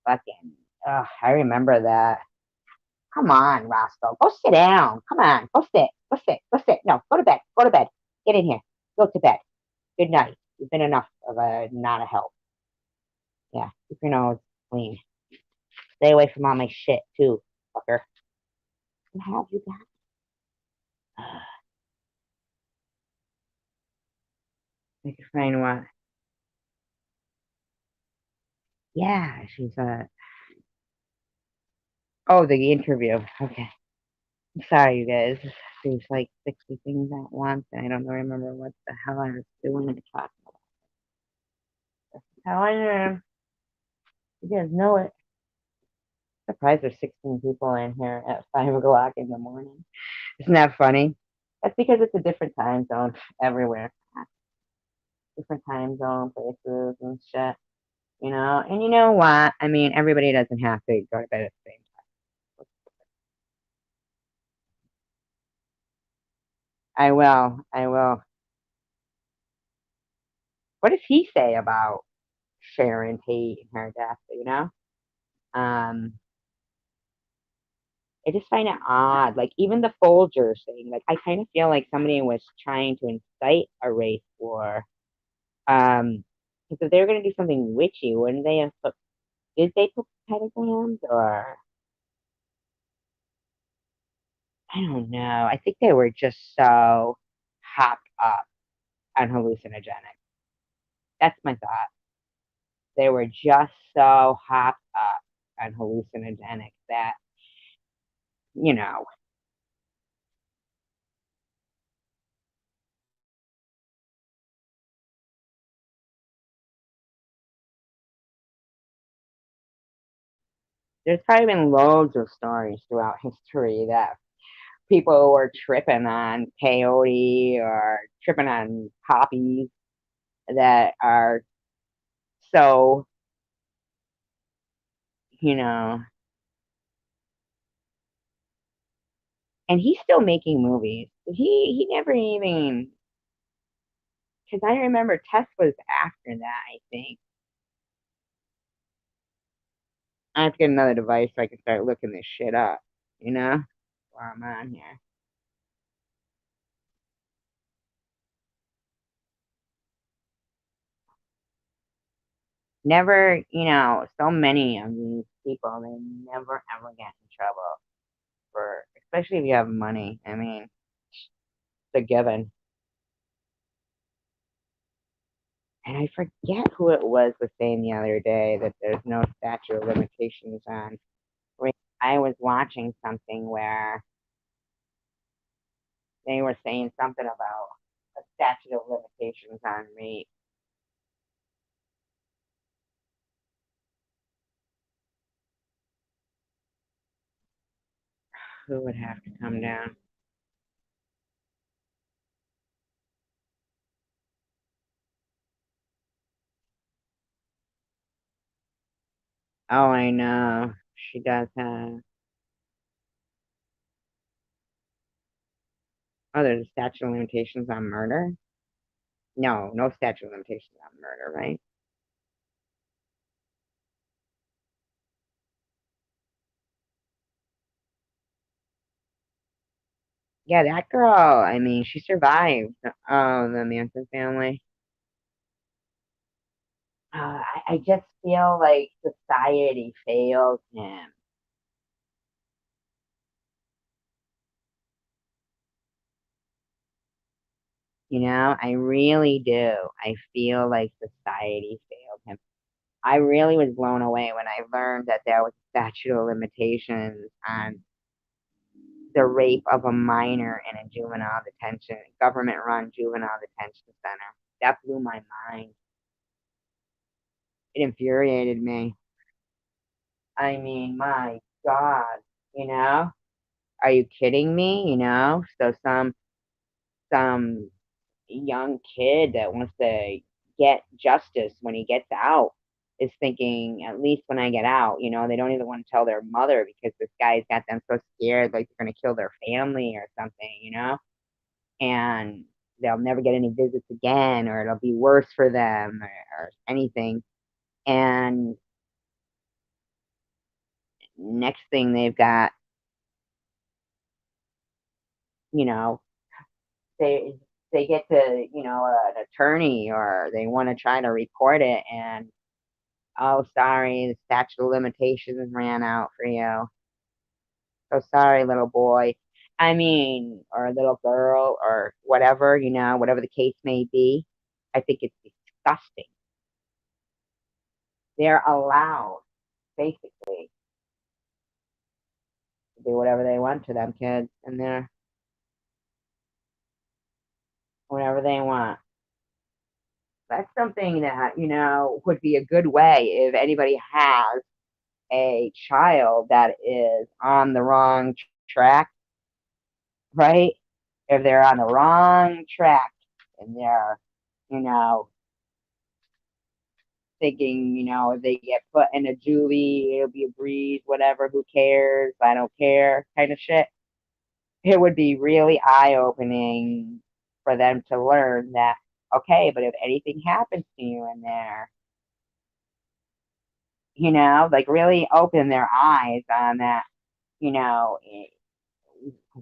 fucking, I remember that. Come on, Roscoe, go sit down. Come on, go sit, go sit, go sit. No, go to bed, go to bed. Get in here, go to bed. Good night. You've been enough of a not a help. Yeah, keep your nose clean. Stay away from all my shit too, fucker. What have you got? I can find what? Yeah, she's Oh, the interview. Okay. I'm sorry, you guys. There's like 60 things at once, and I don't remember what the hell I was doing to talk about. How I know. You guys know it. Surprised there's 16 people in here at 5 o'clock in the morning. Isn't that funny? That's because it's a different time zone everywhere. Different time zone, places, and shit. And you know what? I mean, everybody doesn't have to go to bed at the same time. I will. I will. What does he say about Sharon Tate and her death? Um, I just find it odd. Like even the Folgers thing, like I kind of feel like somebody was trying to incite a race war. Because if they were going to do something witchy, wouldn't they have put? Did they put pentagrams or? I don't know. I think they were just so hopped up on hallucinogenic. That's my thought. They were just so hopped up on hallucinogenic that, you know, there's probably been loads of stories throughout history that people were tripping on peyote or tripping on poppies that are so, you know, and he's still making movies. He never even, because I remember Tess was after that, I think. I have to get another device so I can start looking this shit up, you know, while I'm on here. Never, so many of these people, they never ever get in trouble for, especially if you have money. I mean, it's a given. And I forget who it was saying the other day that there's no statute of limitations on rape. I was watching something where they were saying something about a statute of limitations on rape. Who would have to come down? Oh, I know. She does have. Oh, there's a statute of limitations on murder? No, no statute of limitations on murder, right? Yeah, that girl, I mean, she survived the Manson family. I just feel like society failed him. I really do. I feel like society failed him. I really was blown away when I learned that there was a statute of limitations on the rape of a minor in a juvenile detention, government run juvenile detention center. That blew my mind. It infuriated me. I mean, my God, you know? Are you kidding me? So some young kid that wants to get justice when he gets out is thinking, at least when I get out, they don't even want to tell their mother because this guy's got them so scared, like they're going to kill their family or something. And they'll never get any visits again, or it'll be worse for them, or anything. And next thing they've got, you know, they they get to, an attorney, or they want to try to report it, and oh, sorry, the statute of limitations ran out for you. So sorry, little boy. I mean, or a little girl, or whatever, whatever the case may be. I think it's disgusting. They're allowed, basically, to do whatever they want to them kids, and they're whatever they want. That's something that, would be a good way if anybody has a child that is on the wrong track, right? If they're on the wrong track and they're, you know, thinking, if they get put in a juvie, it'll be a breeze, whatever, who cares? I don't care, kind of shit. It would be really eye opening for them to learn that, okay, but if anything happens to you in there, like really open their eyes on that, you know,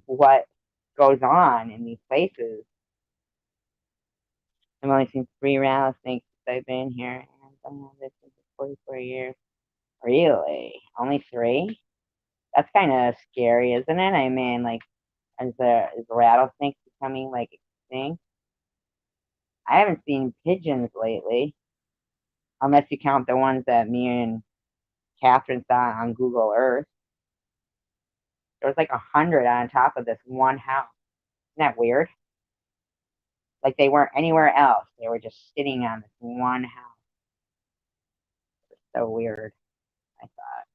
what goes on in these places. I've only seen three rattlesnakes since I've been here, and I've done this for 44 years. Really? Only three? That's kind of scary, isn't it? I mean, like, Is rattlesnakes becoming like extinct? I haven't seen pigeons lately, unless you count the ones that me and Catherine saw on Google Earth. There was like 100 on top of this one house. Isn't that weird? Like they weren't anywhere else. They were just sitting on this one house. So weird, I thought.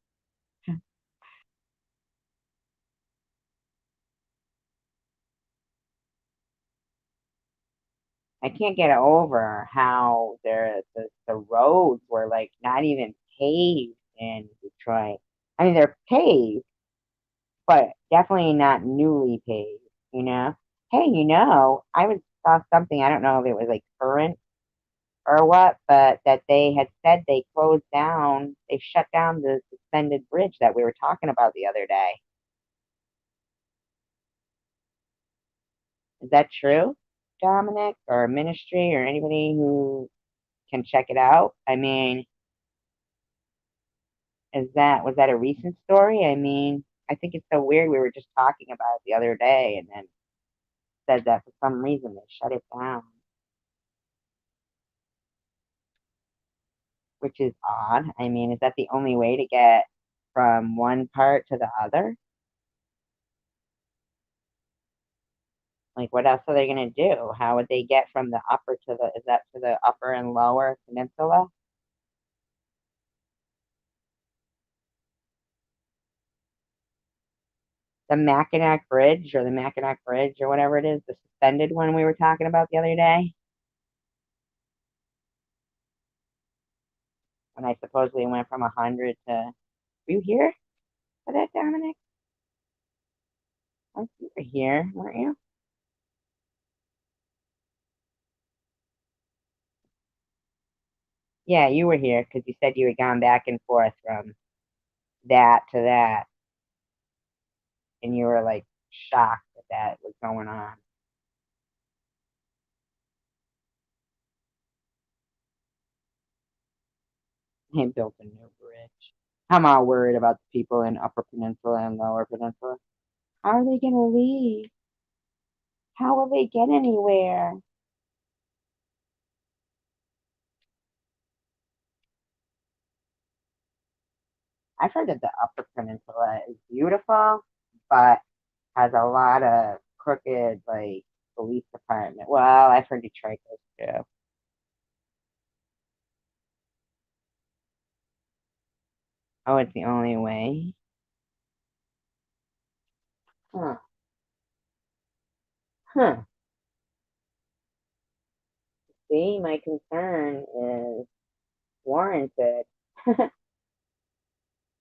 I can't get over how the roads were like not even paved in Detroit. I mean, they're paved, but definitely not newly paved, you know? Hey, saw something, I don't know if it was like current or what, but that they had said they shut down the suspended bridge that we were talking about the other day. Is that true, Dominic, or ministry, or anybody who can check it out? I mean, was that a recent story? I mean, I think it's so weird. We were just talking about it the other day, and then said that for some reason they shut it down, which is odd. I mean, is that the only way to get from one part to the other? Like, what else are they going to do? How would they get from the upper to is that to the upper and lower peninsula? The Mackinac Bridge or the Mackinac Bridge or whatever it is, the suspended one we were talking about the other day, when I supposedly went from 100 to. Were you here for that, Dominic? Oh, you were here, weren't you? Yeah, you were here because you said you had gone back and forth from that to that, and you were like shocked that that was going on. They built a new bridge. I'm all worried about the people in Upper Peninsula and Lower Peninsula. How are they going to leave? How will they get anywhere? I've heard that the Upper Peninsula is beautiful, but has a lot of crooked, like, police department. Well, I've heard Detroit goes too. Oh, it's the only way? Huh. Huh. See, my concern is warranted. I'm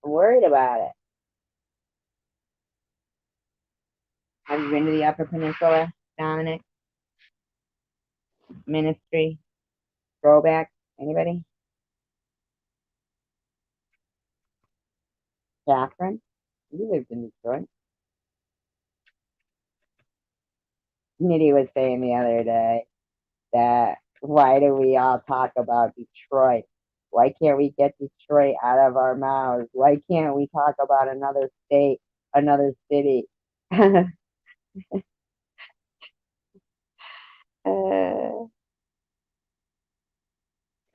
worried about it. Have you been to the Upper Peninsula, Dominic? Ministry? Throwback? Anybody? Catherine? You lived in Detroit. Nitty was saying the other day that why do we all talk about Detroit? Why can't we get Detroit out of our mouths? Why can't we talk about another state, another city? uh,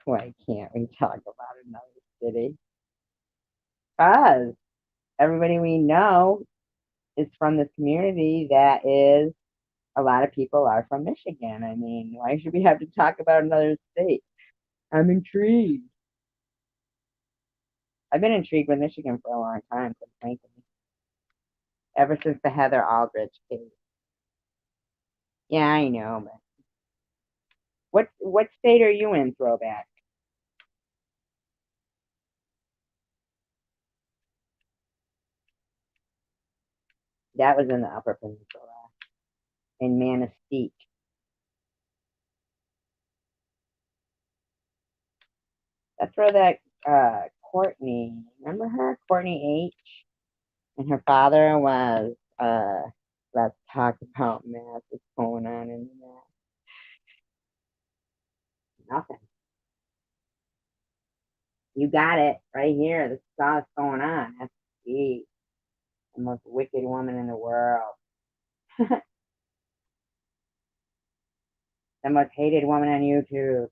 why can't we talk about another city? Because everybody we know is from this community that is, a lot of people are from Michigan. I mean, why should we have to talk about another state? I'm intrigued. I've been intrigued with Michigan for a long time, quite frankly, ever since the Heather Aldrich case. Yeah, I know, but what state are you in, throwback? That was in the Upper Peninsula, in Manistee. That's where that Courtney, remember her? Courtney H. And her father was let's talk about math. What's going on in that? Nothing. You got it right here. This is all that's going on. That's the most wicked woman in the world. The most hated woman on YouTube.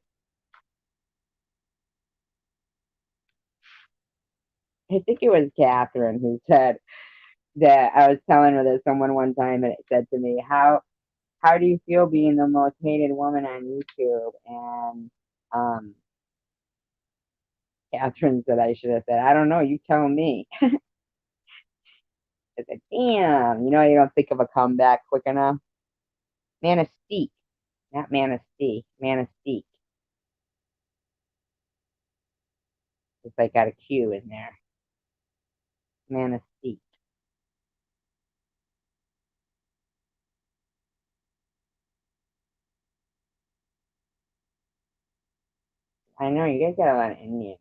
I think it was Catherine who said that I was telling her that someone one time and it said to me, how do you feel being the most hated woman on YouTube? And um Catherine said I should have said, I don't know, you tell me. I said, damn, you don't think of a comeback quick enough. Manistee, not Manistee, Manistee. It's like got a Q in there. Manistee. I know you guys got a lot of Indian names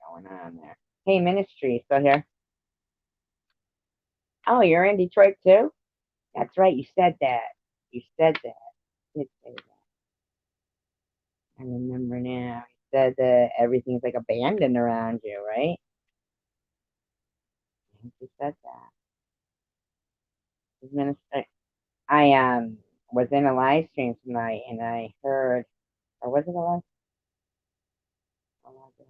going on there. Hey, Ministry, still here? Oh, you're in Detroit too? That's right, you said that. You said that. You did say that. I remember now. You said that everything's like abandoned around you, right? I think you said that. Minister, I was in a live stream tonight and I heard, or was it a live? Or was it?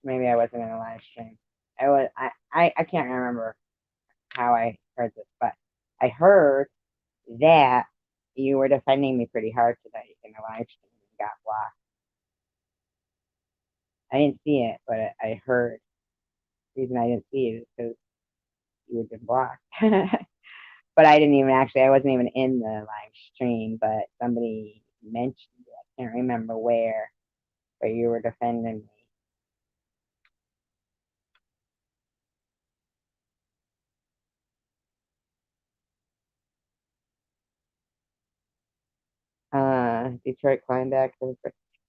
Maybe I wasn't in a live stream. I was. I can't remember how I heard this, but I heard that you were defending me pretty hard tonight in the live stream and got blocked. I didn't see it, but I heard. The reason I didn't see it is because you had been blocked. But I didn't even actually, I wasn't even in the live stream, but somebody mentioned it. I can't remember where, but you were defending me. Detroit Clineback.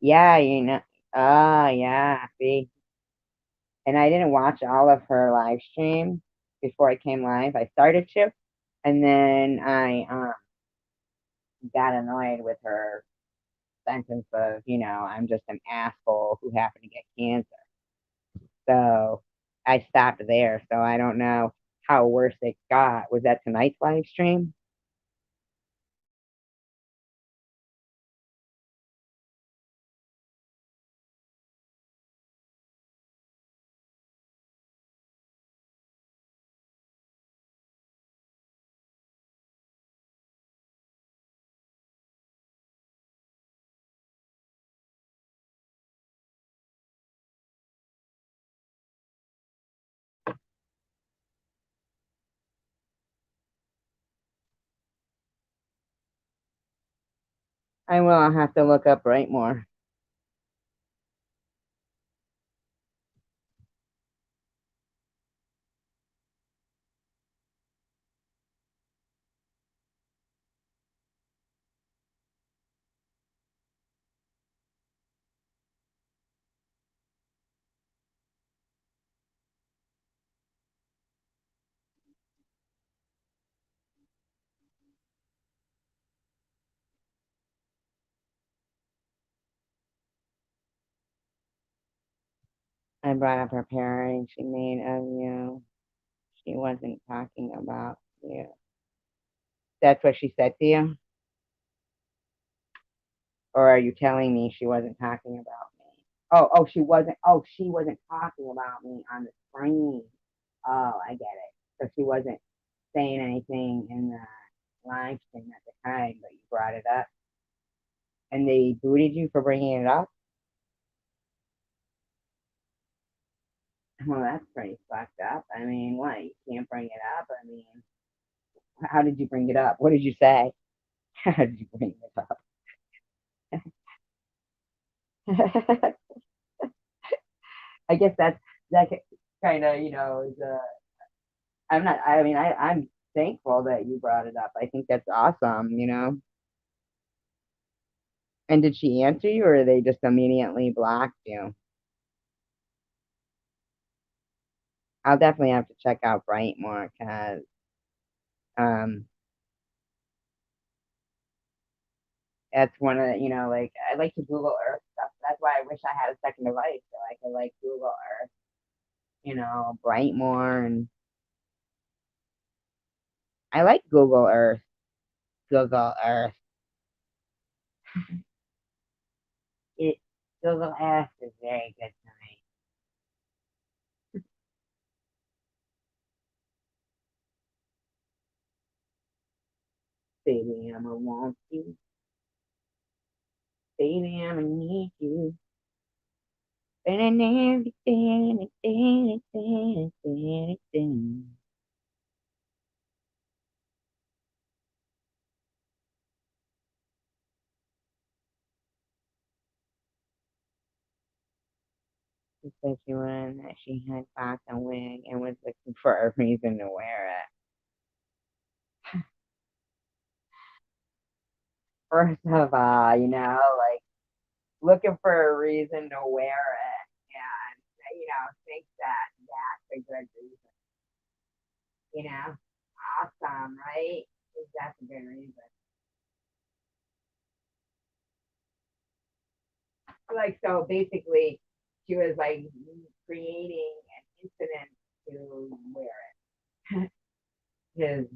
Yeah, yeah, see. And I didn't watch all of her live stream before I came live. I started to, and then I got annoyed with her sentence of, I'm just an asshole who happened to get cancer. So I stopped there. So I don't know how worse it got. Was that tonight's live stream? I will have to look up right more. I brought up her parents. She made of you. She wasn't talking about you. That's what she said to you? Or are you telling me she wasn't talking about me? She wasn't talking about me on the screen. Oh, I get it. So she wasn't saying anything in the live stream at the time, but you brought it up. And they booted you for bringing it up? Well, that's pretty fucked up. I mean, what? You can't bring it up? I mean, how did you bring it up? What did you say? How did you bring it up? I guess that kind of, is I'm not, I mean, I'm thankful that you brought it up. I think that's awesome. And did she answer you or they just immediately blocked you? I'll definitely have to check out Bright more because um, that's one of the, like I like to Google Earth stuff. That's why I wish I had a second device so I could like Google Earth, Bright more, and I like Google Earth. Google Earth. It Google Earth is very good to me. Baby, I'ma want you. Baby, I'ma need you. And everything, she said she wanted that she had bought a wig and was looking for a reason to wear it. First of all, like looking for a reason to wear it and, think that that's a good reason. Awesome, right? That's a good reason. Like, so basically, she was like creating an incident to wear it. Is,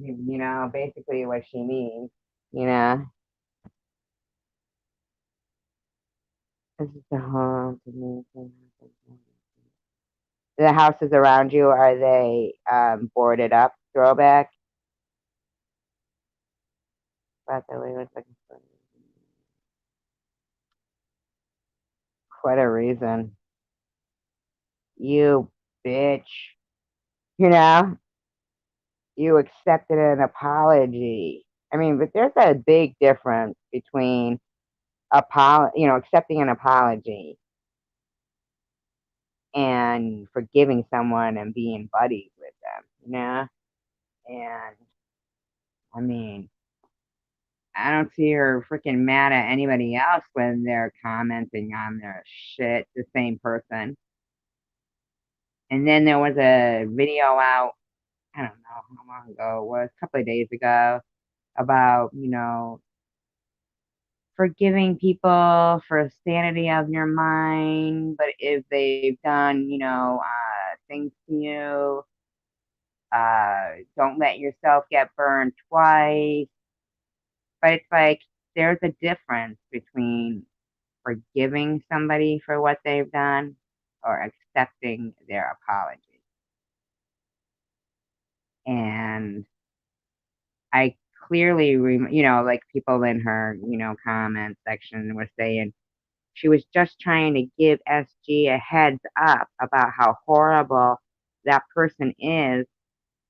basically what she means, you know? This is the home to me. The houses around you, are they boarded up? Throwback? By the way, was looking for what a reason. You bitch. You know, you accepted an apology. I mean, but there's a big difference between accepting an apology and forgiving someone and being buddies with them. And I mean, I don't see her freaking mad at anybody else when they're commenting on their shit, the same person. And then there was a video out, I don't know how long ago it was, a couple of days ago, about, forgiving people for sanity of your mind, but if they've done, things to you, don't let yourself get burned twice. But it's like there's a difference between forgiving somebody for what they've done or accepting their apology. And I clearly, like people in her, comment section were saying she was just trying to give SG a heads up about how horrible that person is.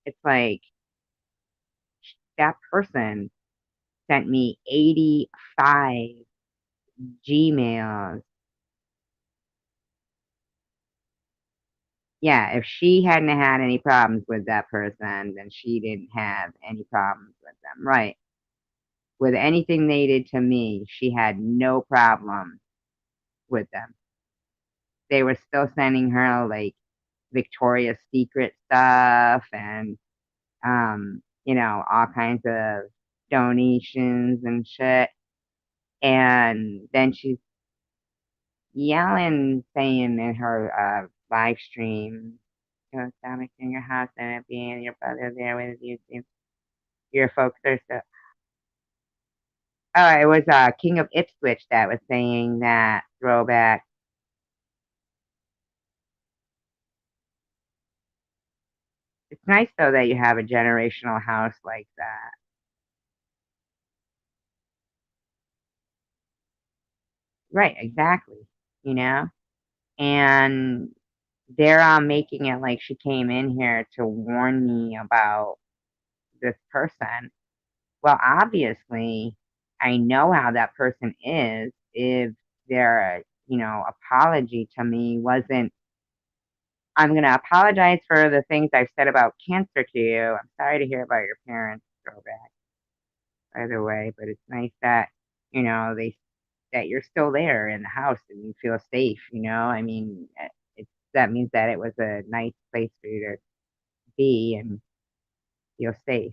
It's like that person sent me 85 Gmails. Yeah, if she hadn't had any problems with that person, then she didn't have any problems with them. Right. With anything they did to me, she had no problem with them. They were still sending her like Victoria's Secret stuff and all kinds of donations and shit. And then she's yelling, saying in her live stream, stomach in your house and it being your brother there with you. Your folks are so. Oh, it was King of Ipswich that was saying that throwback. It's nice though that you have a generational house like that. Right, exactly. You know? And they're making it like she came in here to warn me about this person. Well, obviously, I know how that person is. If their, apology to me wasn't, I'm going to apologize for the things I've said about cancer to you. I'm sorry to hear about your parents' throwback, by the way, but it's nice that, that you're still there in the house and you feel safe, I mean, that means that it was a nice place for you to be and feel safe.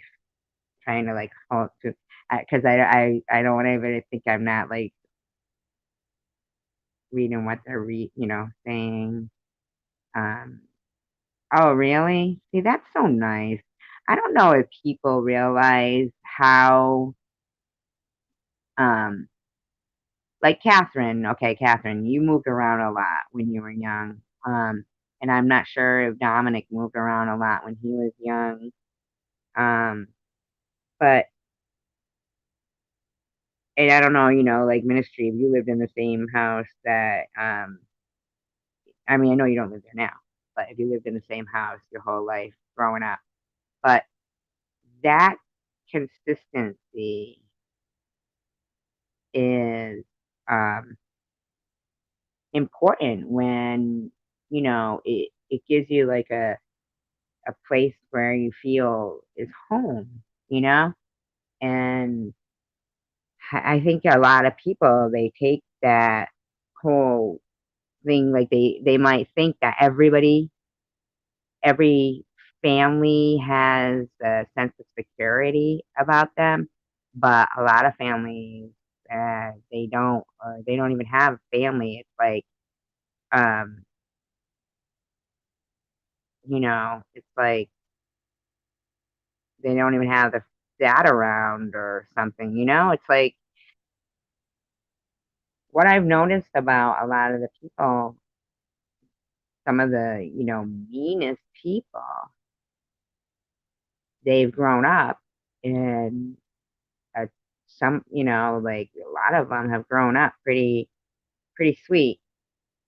Trying to like hold to, because I don't want anybody to think I'm not like reading what they're saying. Um, oh really? See, that's so nice. I don't know if people realize how Um, like Catherine. Okay, Catherine, you moved around a lot when you were young. And I'm not sure if Dominic moved around a lot when he was young. Um, but and I don't know, like ministry, if you lived in the same house that I mean, I know you don't live there now, but if you lived in the same house your whole life growing up, but that consistency is um important when it gives you like a place where you feel is home, and I think a lot of people they take that whole thing like they might think that every family has a sense of security about them, but a lot of families they don't even have family. It's like um it's like they don't even have the dad around or something. It's like what I've noticed about a lot of the people, some of the meanest people, they've grown up in a, some like a lot of them have grown up pretty sweet.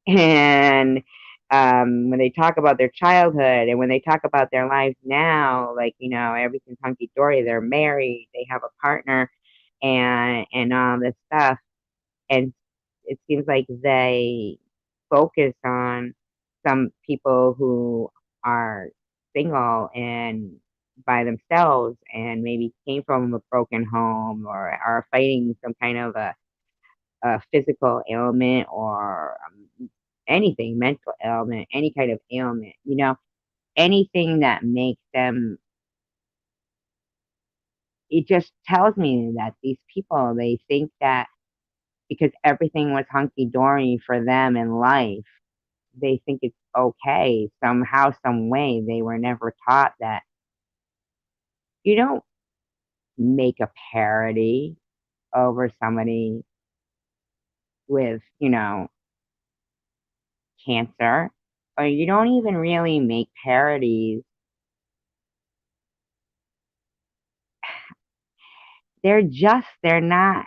And when they talk about their childhood and when they talk about their lives now, like everything's hunky dory. They're married, they have a partner, and all this stuff. And it seems like they focus on some people who are single and by themselves and maybe came from a broken home or are fighting some kind of a physical ailment or anything, mental ailment, any kind of ailment, anything that makes them, it just tells me that these people, they think that because everything was hunky dory for them in life, they think it's okay. Somehow, some way, they were never taught that you don't make a parody over somebody with, cancer, or you don't even really make parodies. They're not,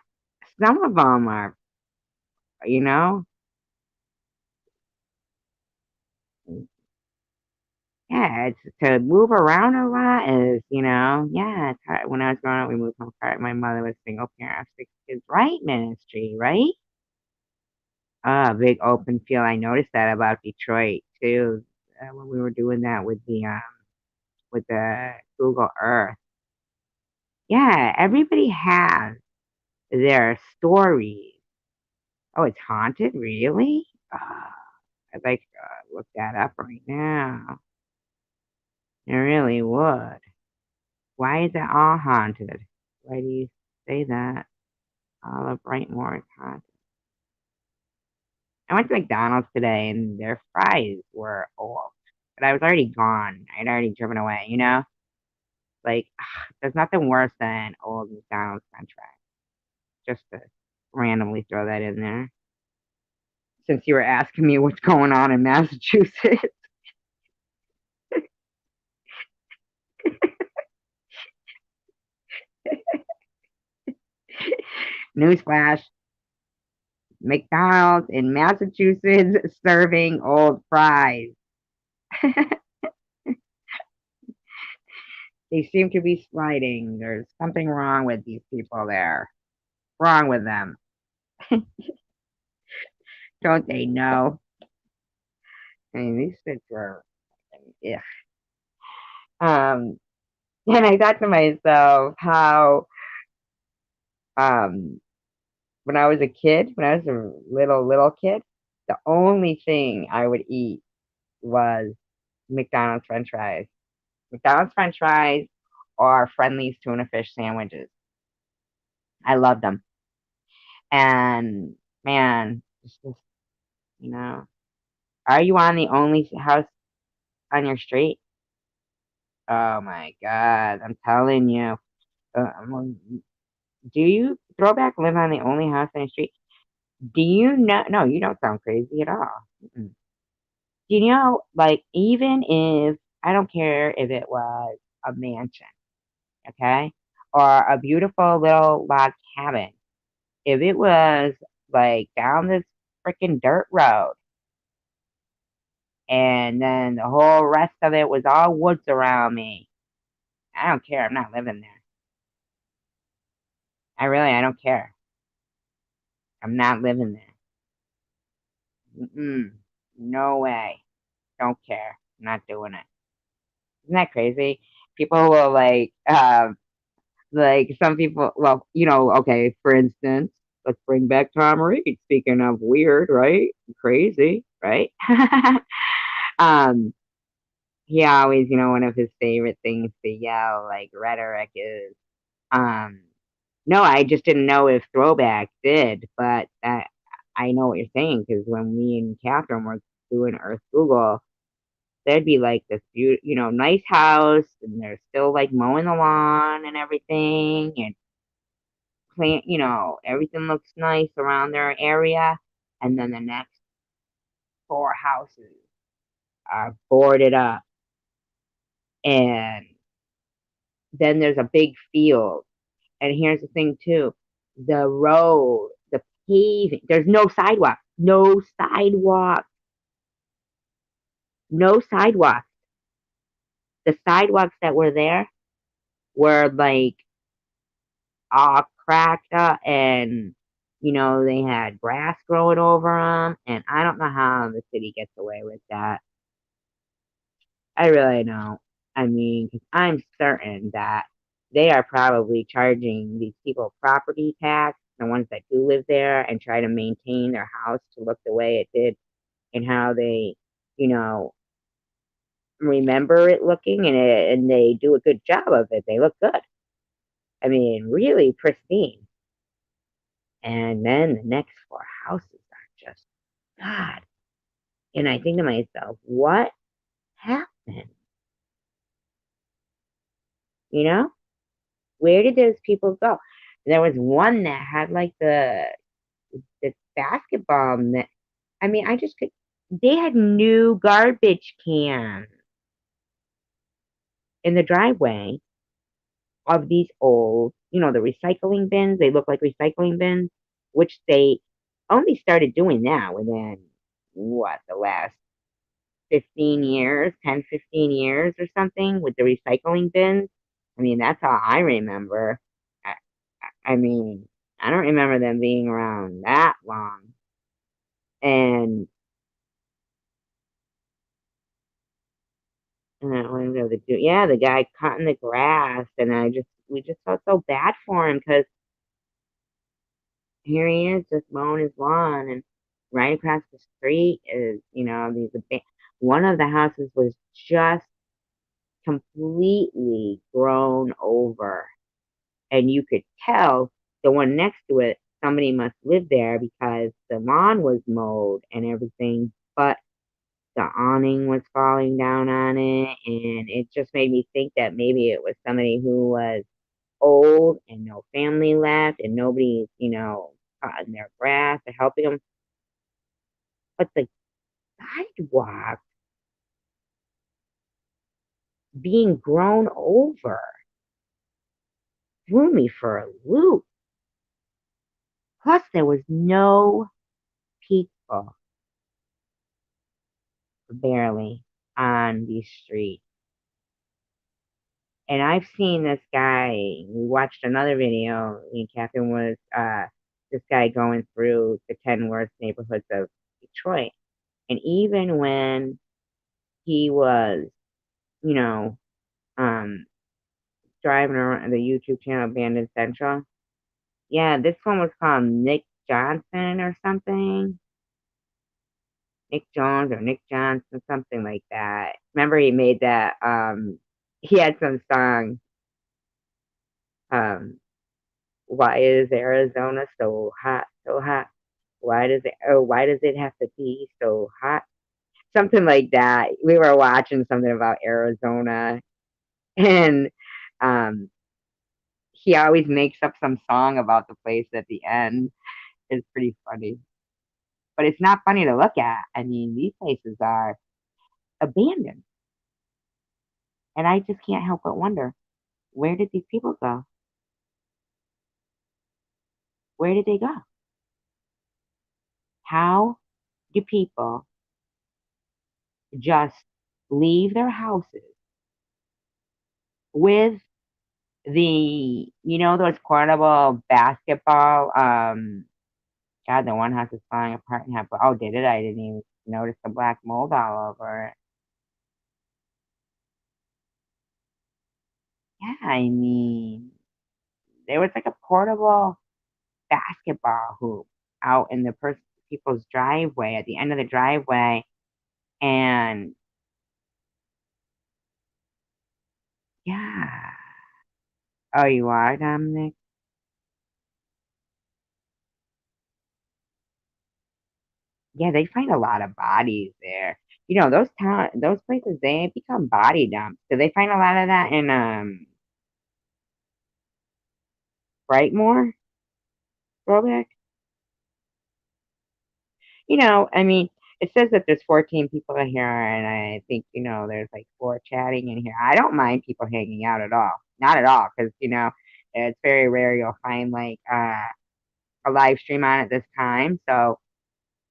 some of them are, you know, yeah, it's to move around a lot is, yeah, it's hard. When I was growing up, we moved home apart. My mother was single parent of 6 kids, right? Ministry, right? Big open field. I noticed that about Detroit too, when we were doing that with the Google Earth. Yeah, everybody has their stories. Oh, it's haunted, really? I'd like to look that up right now. I really would. Why is it all haunted? Why do you say that? All of Brightmoor is haunted. I went to McDonald's today and their fries were old, but I was already gone. I'd already driven away, Like, there's nothing worse than old McDonald's french fries. Just to randomly throw that in there. Since you were asking me what's going on in Massachusetts. Newsflash, McDonald's in Massachusetts serving old fries. They seem to be sliding. There's something wrong with these people there. Wrong with them. Don't they know? I mean, these kids were, yeah. Um, and I thought to myself how, um, when I was a kid, when I was a little kid, the only thing I would eat was McDonald's French fries. McDonald's French fries or Friendly's tuna fish sandwiches. I loved them. And man, it's just, you know, are you on the only house on your street? Oh my God, I'm telling you. Um, do you? Throwback live on the only house in the street. Do you know? No, you don't sound crazy at all. Mm-mm. Do you know, like, even if, I don't care if it was a mansion, okay, or a beautiful little log cabin, if it was like down this freaking dirt road and then the whole rest of it was all woods around me, I don't care. I'm not living there. I don't care. I'm not living there. Mm-mm. No way. Don't care. I'm not doing it. Isn't that crazy? People will like some people, well, okay, for instance, let's bring back Tom Reed. Speaking of weird, right? Crazy, right? um, he always, one of his favorite things to yell, like rhetoric is, um, no, I just didn't know if throwback did, but that I know what you're saying because when me and Catherine were doing Earth Google, there'd be like this beautiful, nice house, and they're still like mowing the lawn and everything, and plant, everything looks nice around their area, and then the next four houses are boarded up, and then there's a big field. And here's the thing too, the road, the paving, there's no sidewalk, no sidewalk, no sidewalk. The sidewalks that were there were like all cracked up, and they had grass growing over them, and I don't know how the city gets away with that. I really don't. I mean, 'cause I'm certain that they are probably charging these people property tax, the ones that do live there, and try to maintain their house to look the way it did and how they, you know, remember it looking, and they do a good job of it. They look good. I mean, really pristine. And then the next four houses are just God. And I think to myself, what happened? You know? Where did those people go? There was one that had like the basketball net. I mean, I just could. They had new garbage cans in the driveway of these old, the recycling bins. They look like recycling bins, which they only started doing now within what, the last 15 years, 10, 15 years or something with the recycling bins. I mean, that's how I remember. I, I mean, I don't remember them being around that long. And what was I do? Yeah, the guy cutting the grass, and we just felt so bad for him because here he is just mowing his lawn, and right across the street is, one of the houses was just completely grown over, and you could tell the one next to it, somebody must live there because the lawn was mowed and everything, but the awning was falling down on it, and it just made me think that maybe it was somebody who was old and no family left, and nobody's, cutting their grass or helping them. But the sidewalk being grown over threw me for a loop. Plus, there was no people barely on the street. And I've seen this guy. We watched another video. Me and Catherine was this guy going through the 10 worst neighborhoods of Detroit. And even when he was, you know, um, driving around the YouTube channel Abandoned Central, yeah, this one was called Nick Johnson or something. Nick Jones or Nick Johnson, something like that. Remember he made that he had some song, um, why is Arizona so hot, so hot? Why does it have to be so hot? Something like that. We were watching something about Arizona, and um He always makes up some song about the place at the end. It's pretty funny. But it's not funny to look at. I mean, these places are abandoned. And I just can't help but wonder, where did these people go? Where did they go? How do people just leave their houses with those portable basketball, God, the one house is falling apart and half. Oh, did it? I didn't even notice the black mold all over it. Yeah, I mean, there was like a portable basketball hoop out in the people's driveway at the end of the driveway, and yeah. Oh, you are, Dominic? Yeah, they find a lot of bodies there. Those places they become body dumps. Do they find a lot of that in Brightmoor, Robeck? I mean, it says that there's 14 people in here, and I think there's like four chatting in here. I don't mind people hanging out at all, not at all, because it's very rare you'll find like a live stream on at this time. So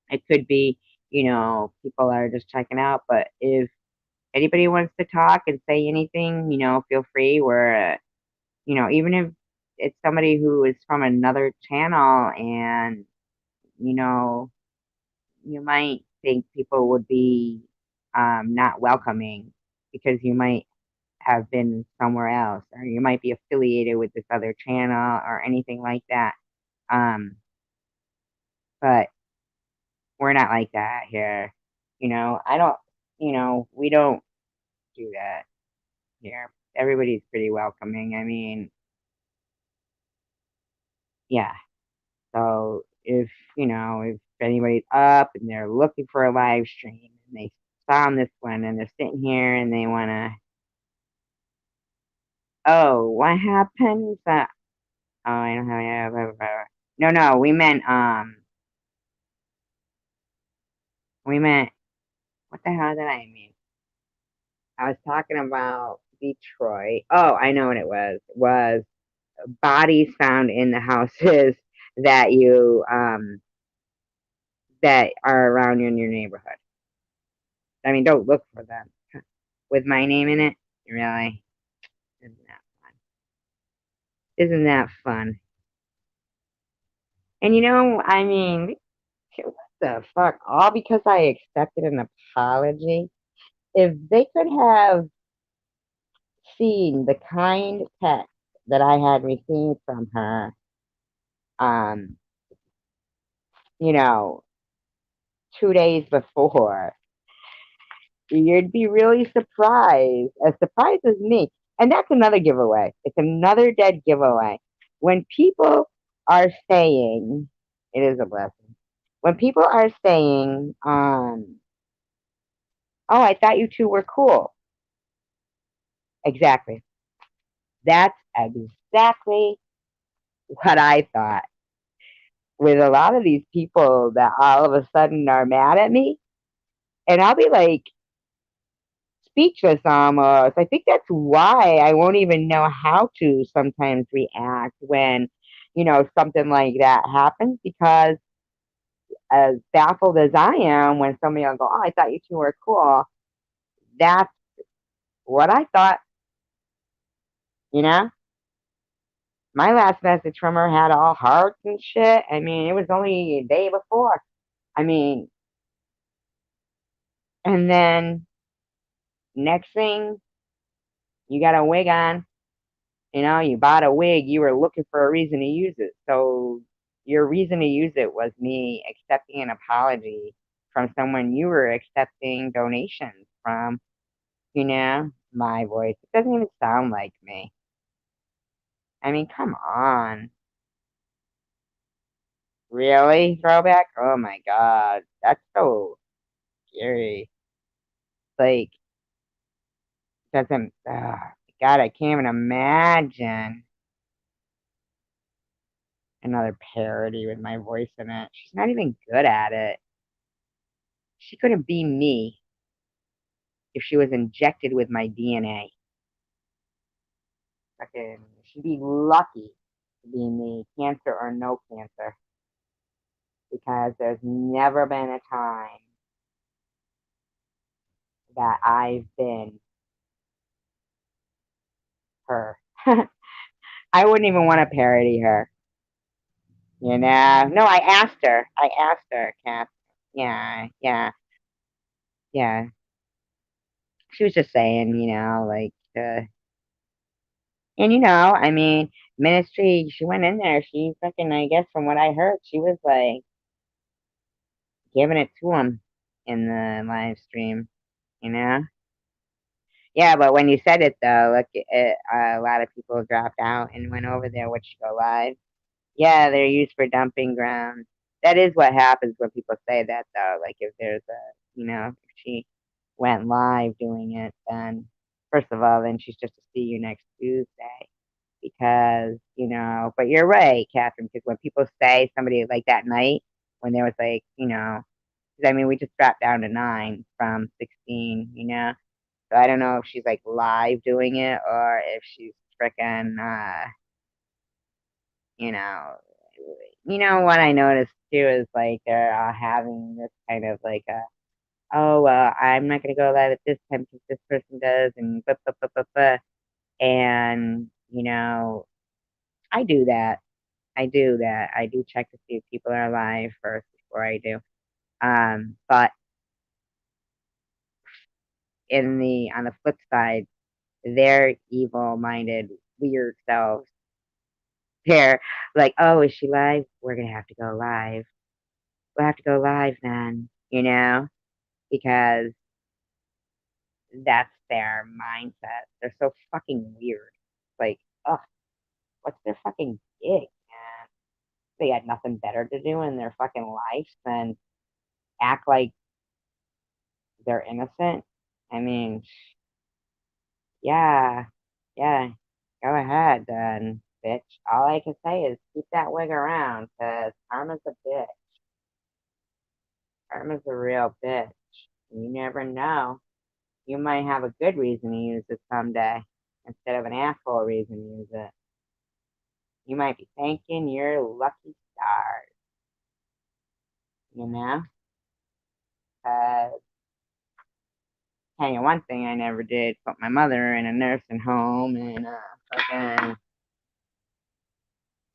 it could be people are just checking out. But if anybody wants to talk and say anything, feel free. We're even if it's somebody who is from another channel and you know you might think people would be not welcoming because you might have been somewhere else or you might be affiliated with this other channel or anything like that. Um, but we're not like that here. I don't, we don't do that here. Everybody's pretty welcoming. I mean, yeah. So if anybody's up and they're looking for a live stream and they found this one and they're sitting here and they want to, oh, what happens? Oh, I don't have, no, no, we meant, what the hell did I mean? I was talking about Detroit. Oh, I know what it was. It was bodies found in the houses that that are around you in your neighborhood. I mean, don't look for them with my name in it. Really, isn't that fun? Isn't that fun? And I mean, what the fuck? All because I accepted an apology. If they could have seen the kind text that I had received from her, um, you know, 2 days before, you'd be really surprised, as surprised as me. And that's another giveaway. It's another dead giveaway. When people are saying, it is a blessing. When people are saying, oh, I thought you two were cool. Exactly. That's exactly what I thought. With a lot of these people that all of a sudden are mad at me, and I'll be like, speechless almost. I think that's why I won't even know how to sometimes react when, something like that happens because as baffled as I am when somebody will go, oh, I thought you two were cool. That's what I thought, you know? My last message from her had all hearts and shit. I mean, it was only a day before. I mean, and then next thing, you got a wig on. You bought a wig, you were looking for a reason to use it. So your reason to use it was me accepting an apology from someone you were accepting donations from, my voice. It doesn't even sound like me. I mean, come on. Really? Throwback? Oh my God. That's so scary. Like, doesn't, God, I can't even imagine. Another parody with my voice in it. She's not even good at it. She couldn't be me if she was injected with my DNA. Fucking, she'd be lucky to be me, cancer or no cancer, because there's never been a time that I've been her. I wouldn't even want to parody her. You know? No, I asked her. Kath. Yeah, yeah, yeah. She was just saying, and I mean, ministry, she went in there. She fucking, I guess from what I heard, she was like giving it to him in the live stream, you know? Yeah, but when you said it though, look, a lot of people dropped out and went over there. Would she go live? Yeah, they're used for dumping grounds. That is what happens when people say that, though. Like if there's if she went live doing it, then first of all, then she's just to see you next Tuesday. Because, but you're right, Catherine, because when people say somebody like that night, when there was like, 'cause I mean, we just dropped down to 9 from 16, So I don't know if she's like live doing it or if she's freaking, you know, what I noticed too is like they're having this kind of like oh well, I'm not gonna go live at this time because this person does, and blah, blah, blah, blah, blah. And I do that. I do that. I do check to see if people are alive first before I do. But on the flip side, they're evil-minded, weird selves. They're like, oh, is she live? We're gonna have to go live. We'll have to go live then, because that's their mindset. They're so fucking weird. Like, ugh, what's their fucking gig, man? They had nothing better to do in their fucking life than act like they're innocent. I mean, yeah, yeah, go ahead then, bitch. All I can say is keep that wig around, cause karma's a bitch. Karma's a real bitch. You never know. You might have a good reason to use it someday instead of an asshole reason to use it. You might be thanking your lucky stars, you know? Cause tell you one thing I never did, put my mother in a nursing home and fucking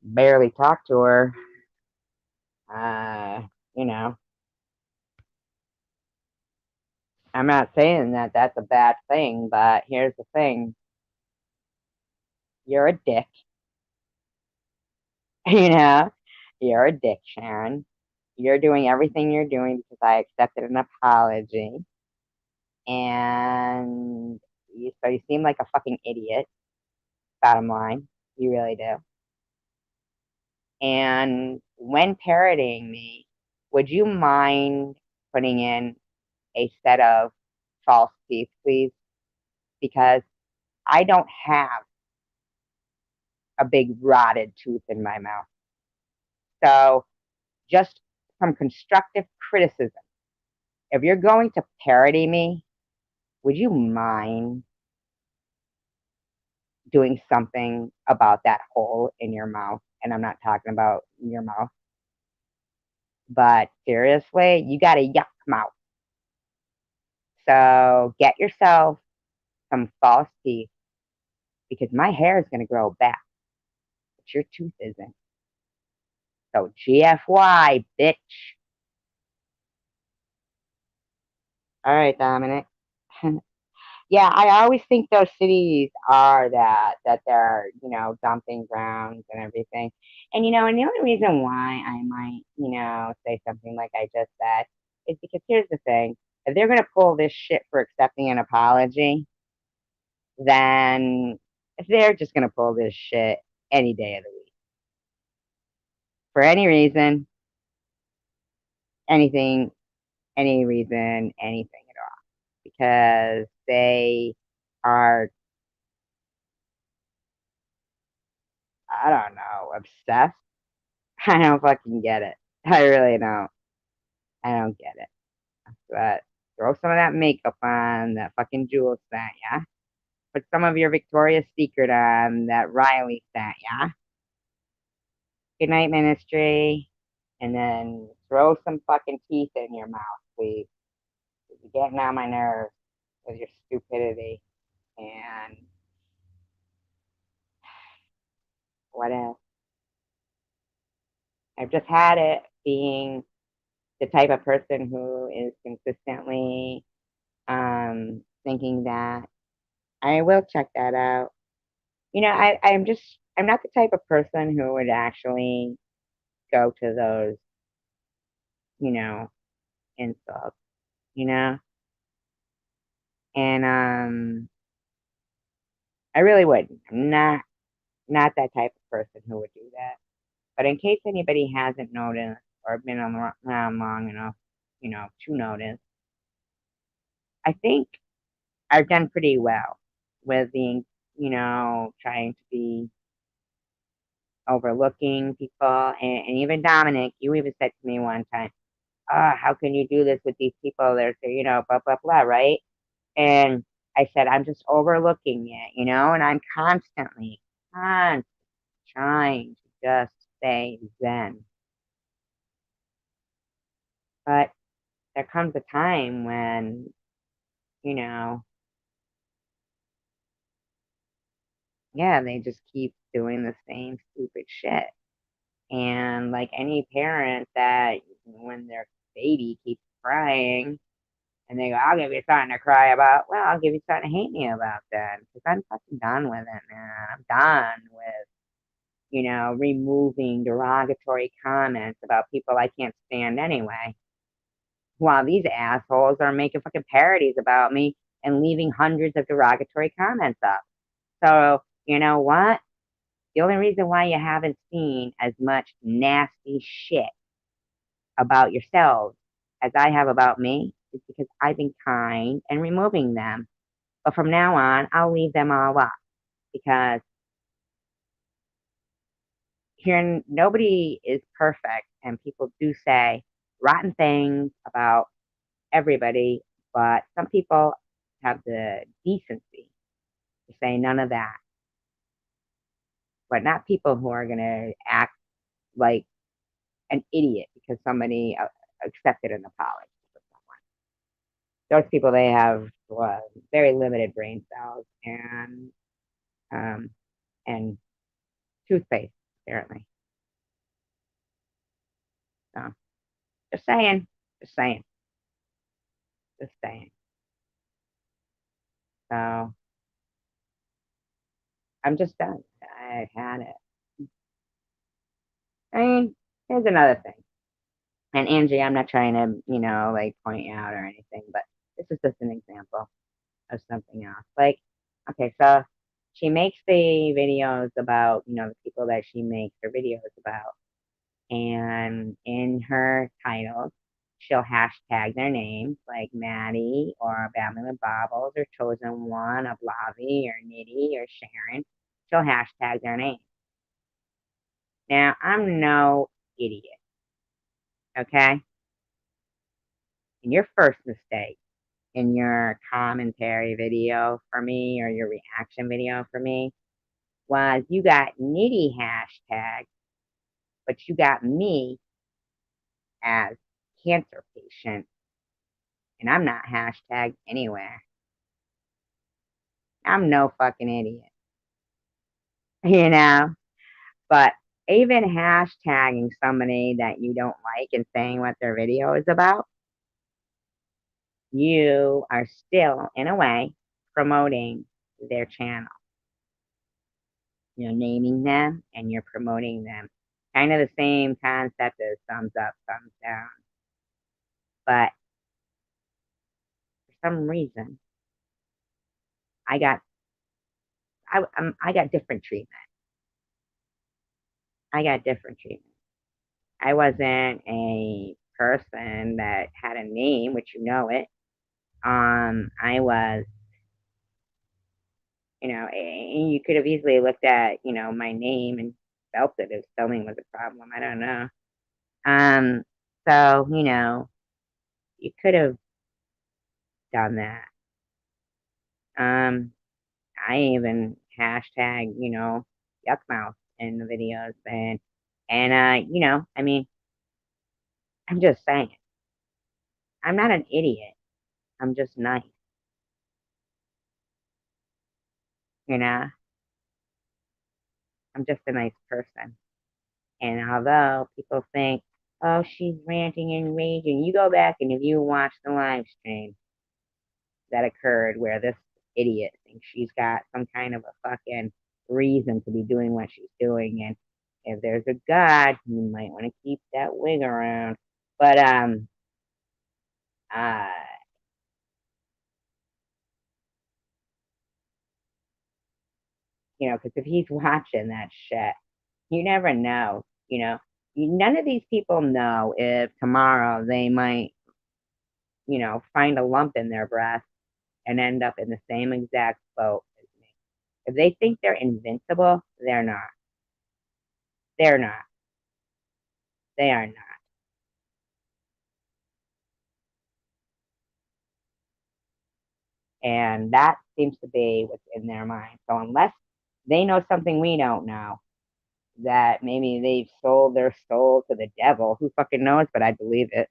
barely talk to her. Uh, you know, I'm not saying that that's a bad thing, but here's the thing. You're a dick, you know? You're a dick, Sharon. You're doing everything you're doing because I accepted an apology. And you seem like a fucking idiot, bottom line. You really do. And when parodying me, would you mind putting in a set of false teeth, please? Because I don't have a big rotted tooth in my mouth. So, just some constructive criticism. If you're going to parody me, would you mind doing something about that hole in your mouth? And I'm not talking about your mouth, but seriously, you got a yuck mouth. So, get yourself some false teeth because my hair is going to grow back, but your tooth isn't. So GFY, bitch. All right, Dominic. Yeah, I always think those cities are that they're, dumping grounds and everything. And the only reason why I might, say something like I just said is because here's the thing. If they're gonna pull this shit for accepting an apology, then they're just gonna pull this shit any day of the week. For any reason, anything, any reason, anything at all. Because they are, I don't know, obsessed I don't fucking get it. I really don't. I don't get it. But throw some of that makeup on, that fucking jewel set, yeah? Put some of your Victoria's Secret on, that Riley set, yeah? Good night, ministry. And then throw some fucking teeth in your mouth, please. You're getting on my nerves with your stupidity. And what else? I've just had it being the type of person who is consistently thinking that I will check that out. I'm not the type of person who would actually go to those, you know, insults, you know? And I really wouldn't. I'm not that type of person who would do that. But in case anybody hasn't noticed or been around long enough, to notice, I think I've done pretty well with being, trying to be overlooking people. And even Dominic, you even said to me one time, how can you do this with these people? They're, blah, blah, blah, right? And I said, I'm just overlooking it, and I'm constantly trying to just stay zen. But there comes a time when, you know, yeah, they just keep doing the same stupid shit. And like any parent that when their baby keeps crying and they go, I'll give you something to cry about. Well, I'll give you something to hate me about then. Because I'm fucking done with it, man. I'm done with, removing derogatory comments about people I can't stand anyway. While these assholes are making fucking parodies about me and leaving hundreds of derogatory comments up. So, you know what? The only reason why you haven't seen as much nasty shit about yourselves as I have about me is because I've been kind and removing them. But from now on, I'll leave them all up because here nobody is perfect and people do say rotten things about everybody, but some people have the decency to say none of that. But not people who are going to act like an idiot because somebody accepted an apology for someone. Those people, they have very limited brain cells um, and toothpaste, apparently. So just saying, just saying, just saying. So I'm just done. I had it. I mean, here's another thing. And Angie, I'm not trying to, like point you out or anything, but this is just an example of something else. Like, okay, so she makes the videos about, the people that she makes her videos about. And in her titles, she'll hashtag their names like Maddie or Babylon Bobbles or Chosen One of Lavi or Nitty or Sharon. She'll hashtag their name. Now, I'm no idiot, okay? And your first mistake in your commentary video for me or your reaction video for me was you got Nitty hashtag, but you got me as cancer patient, and I'm not hashtagged anywhere. I'm no fucking idiot, you know? But even hashtagging somebody that you don't like and saying what their video is about, you are still, in a way, promoting their channel. You're naming them and you're promoting them. Kind of the same concept as thumbs up, thumbs down. But for some reason, I got I got different treatment. I got different treatment. I wasn't a person that had a name, which you know it. I was, and you could have easily looked at, my name and felt that his filming was a problem. I don't know. Um, so, you could have done that. Um, I even hashtag, yuck mouth in the videos and I mean, I'm just saying, I'm not an idiot. I'm just nice, you know? I'm just a nice person. And although people think, oh, she's ranting and raging, you go back and if you watch the live stream that occurred where this idiot thinks she's got some kind of a fucking reason to be doing what she's doing. And if there's a God, you might want to keep that wig around. But, uh, because if he's watching that shit, you never know, None of these people know if tomorrow they might, find a lump in their breast and end up in the same exact boat as me. If they think they're invincible, they're not. They're not. They are not. And that seems to be what's in their mind. So unless they know something we don't know, that maybe they've sold their soul to the devil, who fucking knows, but I believe it.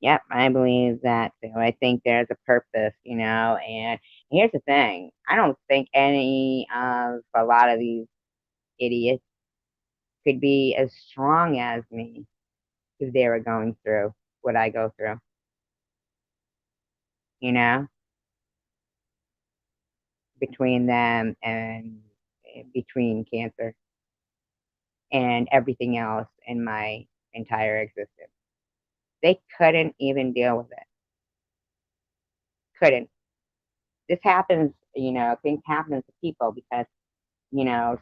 Yep, I believe that too. I think there's a purpose, and here's the thing. I don't think any of a lot of these idiots could be as strong as me if they were going through what I go through, you know, between them and between cancer and everything else in my entire existence. They couldn't even deal with it. Couldn't. This happens, things happen to people because,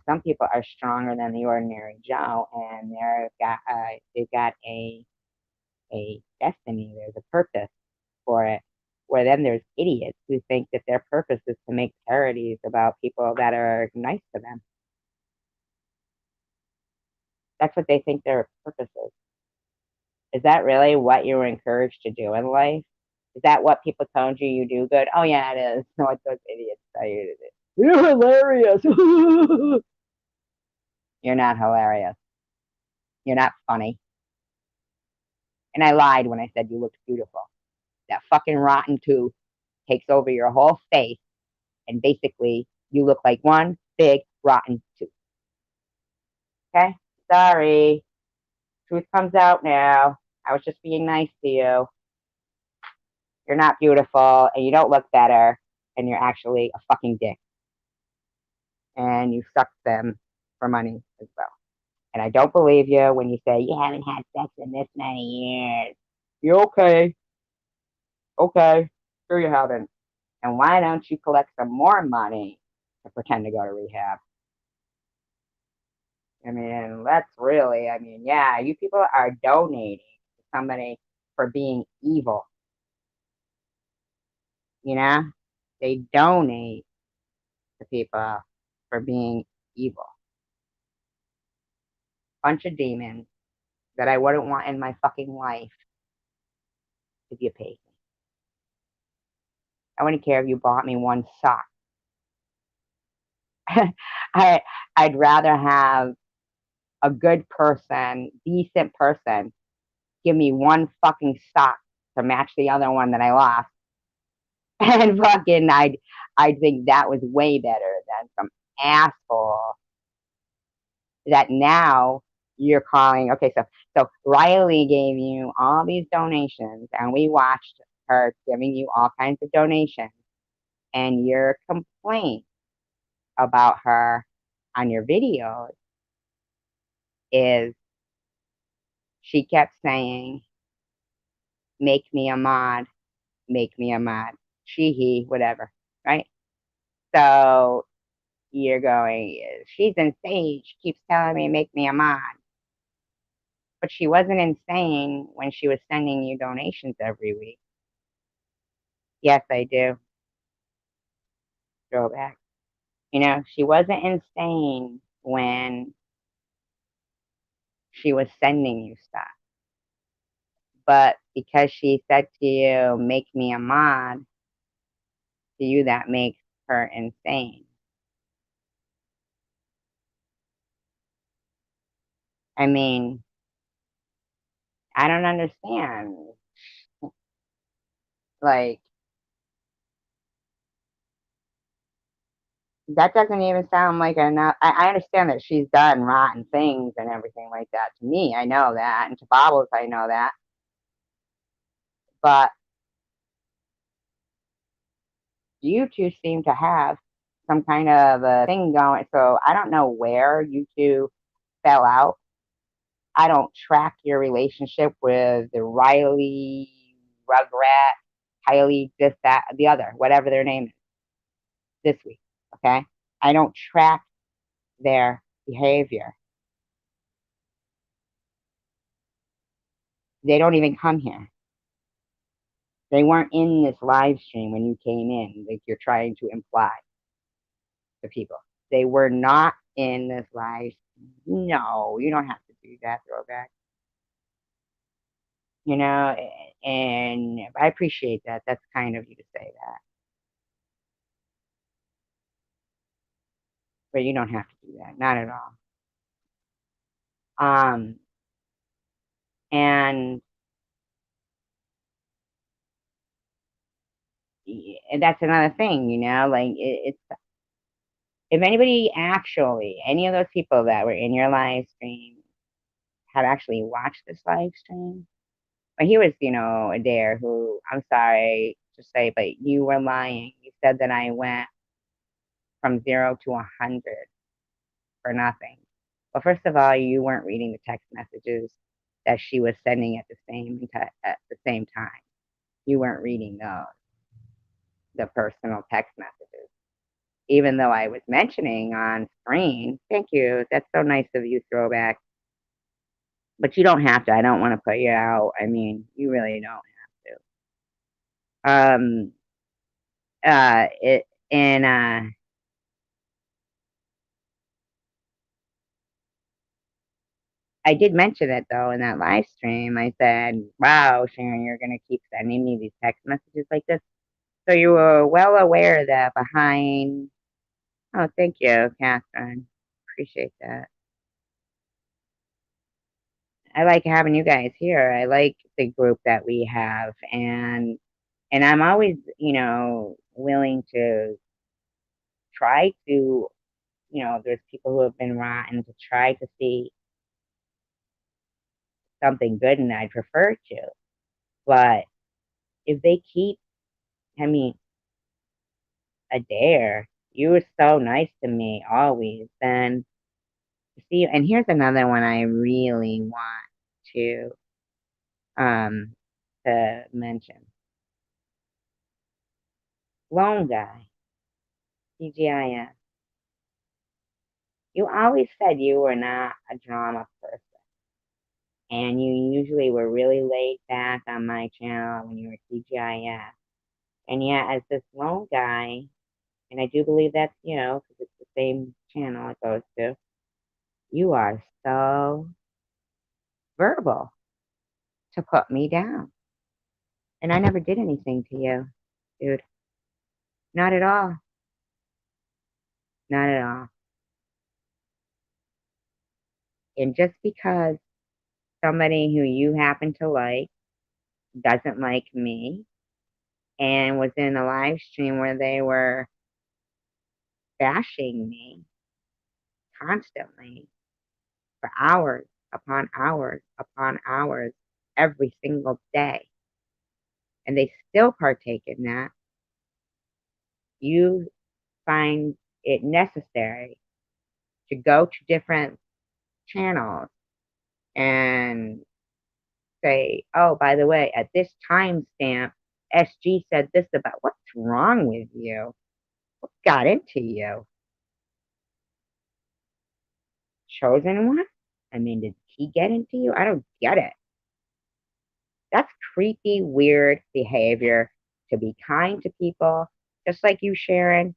some people are stronger than the ordinary Joe and they've got a destiny, there's a purpose for it. Where then there's idiots who think that their purpose is to make parodies about people that are nice to them. That's what they think their purpose is. Is that really what you were encouraged to do in life? Is that what people told you you do good? Oh yeah, it is. No, what those idiots tell you to do. You're hilarious. You're not hilarious. You're not funny. And I lied when I said you looked beautiful. That fucking rotten tooth takes over your whole face, and basically you look like one big rotten tooth. Okay? Sorry. Truth comes out now. I was just being nice to you. You're not beautiful and you don't look better and you're actually a fucking dick. And you suck them for money as well. And I don't believe you when you say you haven't had sex in this many years. You're okay. Okay. Sure you haven't. And why don't you collect some more money to pretend to go to rehab? I mean, yeah, you people are donating to somebody for being evil. You know, they donate to people for being evil. Bunch of demons that I wouldn't want in my fucking life if you paid me. I wouldn't care if you bought me one sock. I I'd rather have a good person, decent person, give me one fucking sock to match the other one that I lost. And fucking I'd think that was way better than some asshole that now you're calling. Okay, so Riley gave you all these donations and we watched her giving you all kinds of donations, and your complaint about her on your videos is she kept saying, make me a mod, make me a mod, she, he, whatever, right? So you're going, she's insane, she keeps telling me make me a mod. But she wasn't insane when she was sending you donations every week. Yes, I do. Go back. You know, she wasn't insane when she was sending you stuff. But because she said to you, make me a mod, to you that makes her insane. I mean, I don't understand. Like, that doesn't even sound like enough. I understand that she's done rotten things and everything like that. To me, I know that. And to Bobbles, I know that. But you two seem to have some kind of a thing going. So I don't know where you two fell out. I don't track your relationship with the Riley, Rugrat, Kylie, this, that, the other, whatever their name is this week. Okay. I don't track their behavior. They don't even come here. They weren't in this live stream when you came in, like you're trying to imply to people. They were not in this live stream. No, you don't have to do that, throwback. You know, and I appreciate that. That's kind of you to say that. But you don't have to do that. Not at all. Um, and and that's another thing, you know, like it's if anybody actually, any of those people that were in your live stream have actually watched this live stream, but he was, you know, a dare who, I'm sorry to say, but you were lying. You said that I went from 0 to 100 for nothing. Well, first of all, you weren't reading the text messages that she was sending at the same time. You weren't reading those, the personal text messages. Even though I was mentioning on screen, thank you. That's so nice of you, throwback. But you don't have to. I don't want to put you out. I mean, you really don't have to. It and I did mention it though in that live stream. I said, "Wow, Sharon, you're gonna keep sending me these text messages like this." So you were well aware that behind. Oh, thank you, Catherine. Appreciate that. I like having you guys here. I like the group that we have, and I'm always, you know, willing to try to, you know, there's people who have been rotten to try to see something good, and I prefer to. But if they keep, I mean, a dare, you were so nice to me always. Then see, and here's another one I really want to um to mention. Lone guy, TGIF. You always said you were not a drama person, and you usually were really laid back on my channel when you were TGIF. And yet, as this lone guy, and I do believe that's, you know, because it's the same channel it goes to, you are so verbal to put me down. And I never did anything to you, dude. Not at all. Not at all. And just because somebody who you happen to like doesn't like me and was in a live stream where they were bashing me constantly for hours upon hours every single day, and they still partake in that, you find it necessary to go to different channels and say, oh, by the way, at this timestamp, SG said this about what's wrong with you? What got into you? Chosen one? I mean, did he get into you? I don't get it. That's creepy, weird behavior to be kind to people, just like you, Sharon.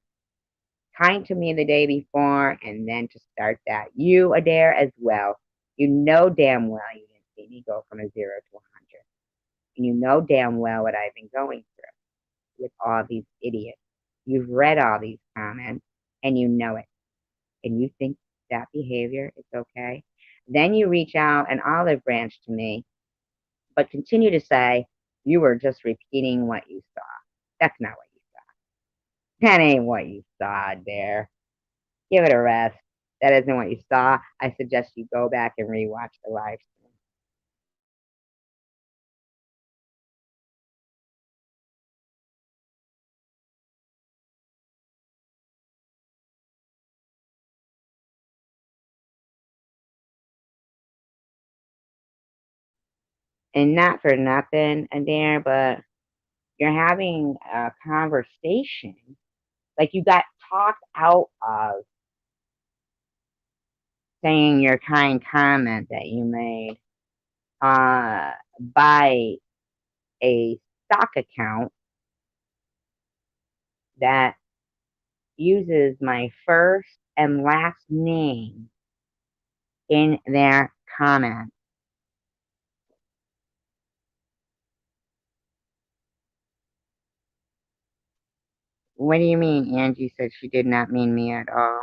kind to me the day before and then to start that. You, Adair, as well. You know damn well you didn't see me go from a 0 to 100. And you know damn well what I've been going through with all these idiots. You've read all these comments and you know it. And you think that behavior is okay. Then you reach out an olive branch to me, but continue to say you were just repeating what you saw. That's not what you saw. That ain't what you saw there. Give it a rest. That isn't what you saw. I suggest you go back and rewatch the live stream. And not for nothing, Adair, but you're having a conversation. Like you got talked out of saying your kind comment that you made by a stock account that uses my first and last name in their comment. What do you mean Angie said she did not mean me at all?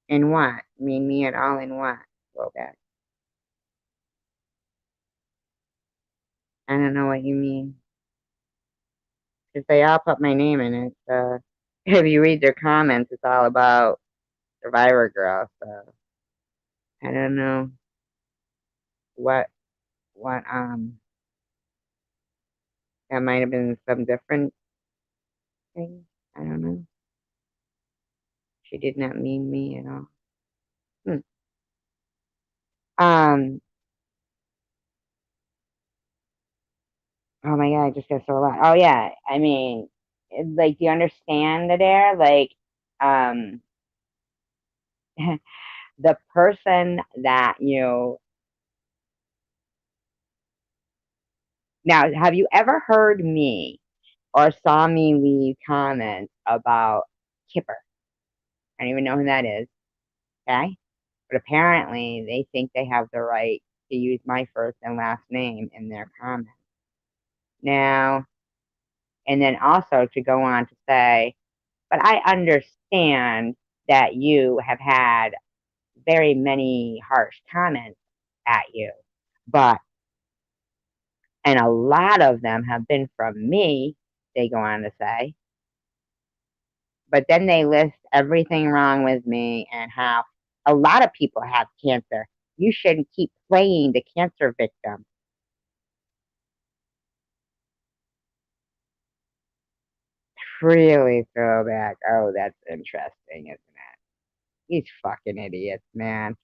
In what? Mean me at all in what? Go back. I don't know what you mean. Because they all put my name in it. So if you read their comments, it's all about Survivor Girl. So I don't know what what that might have been some different thing. I don't know. She did not mean me at all. Hmm. Um. Oh my god, I just got so loud. Oh yeah, I mean, like, do you understand that there? Like, um, the person that you now have you ever heard me or saw me leave comments about Kipper? I don't even know who that is. Okay, but apparently they think they have the right to use my first and last name in their comments. Now, and then also to go on to say, but I understand that you have had very many harsh comments at you, but, and a lot of them have been from me, they go on to say, but then they list everything wrong with me and how a lot of people have cancer. You shouldn't keep playing the cancer victim. Really throwback. Oh, that's interesting, isn't it? These fucking idiots, man.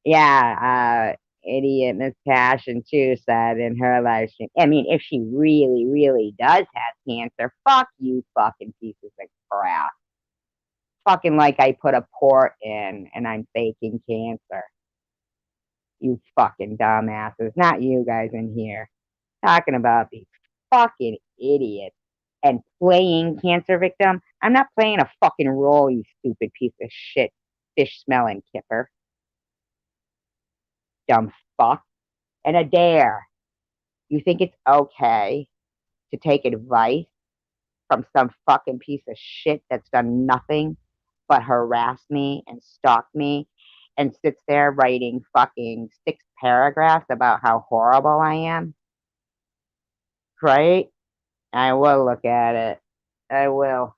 Yeah, idiot Miss Passion too said in her live stream. I mean, if she really, really does have cancer, fuck you, fucking pieces of crap. Fucking like I put a port in and I'm faking cancer. You fucking dumbasses. Not you guys in here. Talking about these fucking idiots and playing cancer victim. I'm not playing a fucking role, you stupid piece of shit, fish smelling kipper. Dumb fuck. And a dare. You think it's okay to take advice from some fucking piece of shit that's done nothing but harass me and stalk me and sits there writing fucking 6 paragraphs about how horrible I am? Right? I will look at it. I will.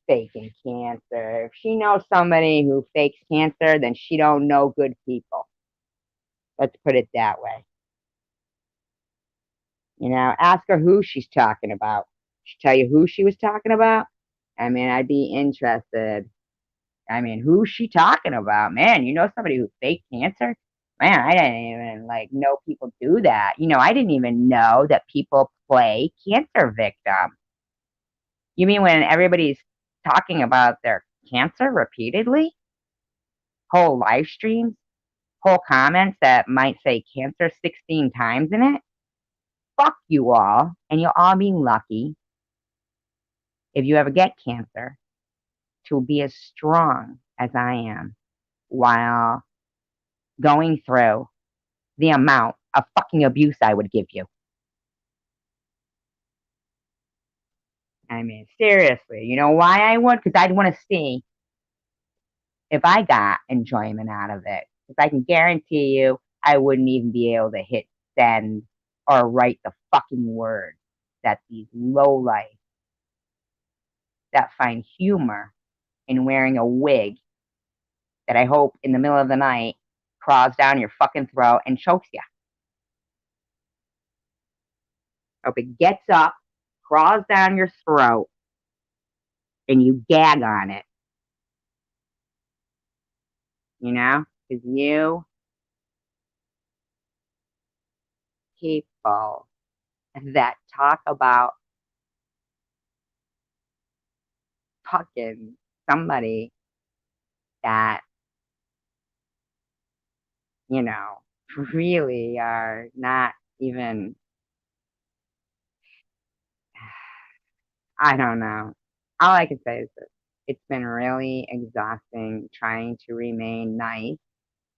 Faking cancer. If she knows somebody who fakes cancer, then she don't know good people. Let's put it that way. You know, ask her who she's talking about. She'll tell you who she was talking about. I mean, I'd be interested. I mean, who's she talking about? Man, you know somebody who faked cancer? Man, I didn't even like know people do that. You know, I didn't even know that people play cancer victim. You mean when everybody's talking about their cancer repeatedly? Whole live streams, whole comments that might say cancer 16 times in it? Fuck you all, and you'll all be lucky. if you ever get cancer, to be as strong as I am while going through the amount of fucking abuse I would give you. I mean, seriously, you know why I would? Because I'd want to see if I got enjoyment out of it. Because I can guarantee you, I wouldn't even be able to hit send or write the fucking words that these lowlifes that find humor in wearing a wig that I hope in the middle of the night crawls down your fucking throat and chokes you. Hope it gets up, crawls down your throat, and you gag on it. You know? Because you people that talk about fucking somebody that, you know, really are not even, I don't know. All I can say is this. It's been really exhausting trying to remain nice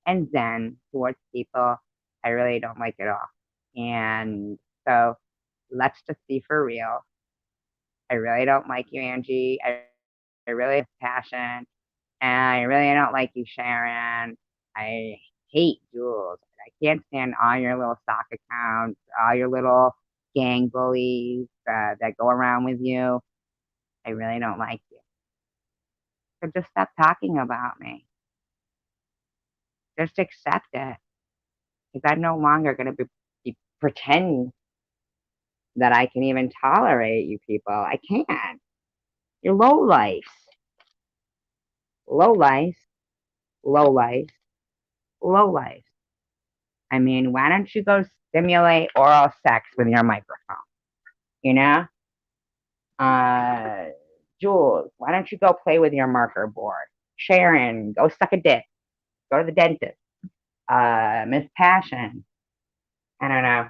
and zen towards people I really don't like at all. And so let's just be for real. I really don't like you, Angie. I really have passion. And I really don't like you, Sharon. I hate Jules. I can't stand all your little stock accounts, all your little gang bullies that go around with you. I really don't like you. So just stop talking about me. Just accept it. Because I'm no longer going to be pretend that I can even tolerate you people. I can't. You're low life. Low life. Low life. Low life. I mean, why don't you go stimulate oral sex with your microphone? You know? Uh, Jules, why don't you go play with your marker board? Sharon, go suck a dick. Go to the dentist. Miss Passion, I don't know.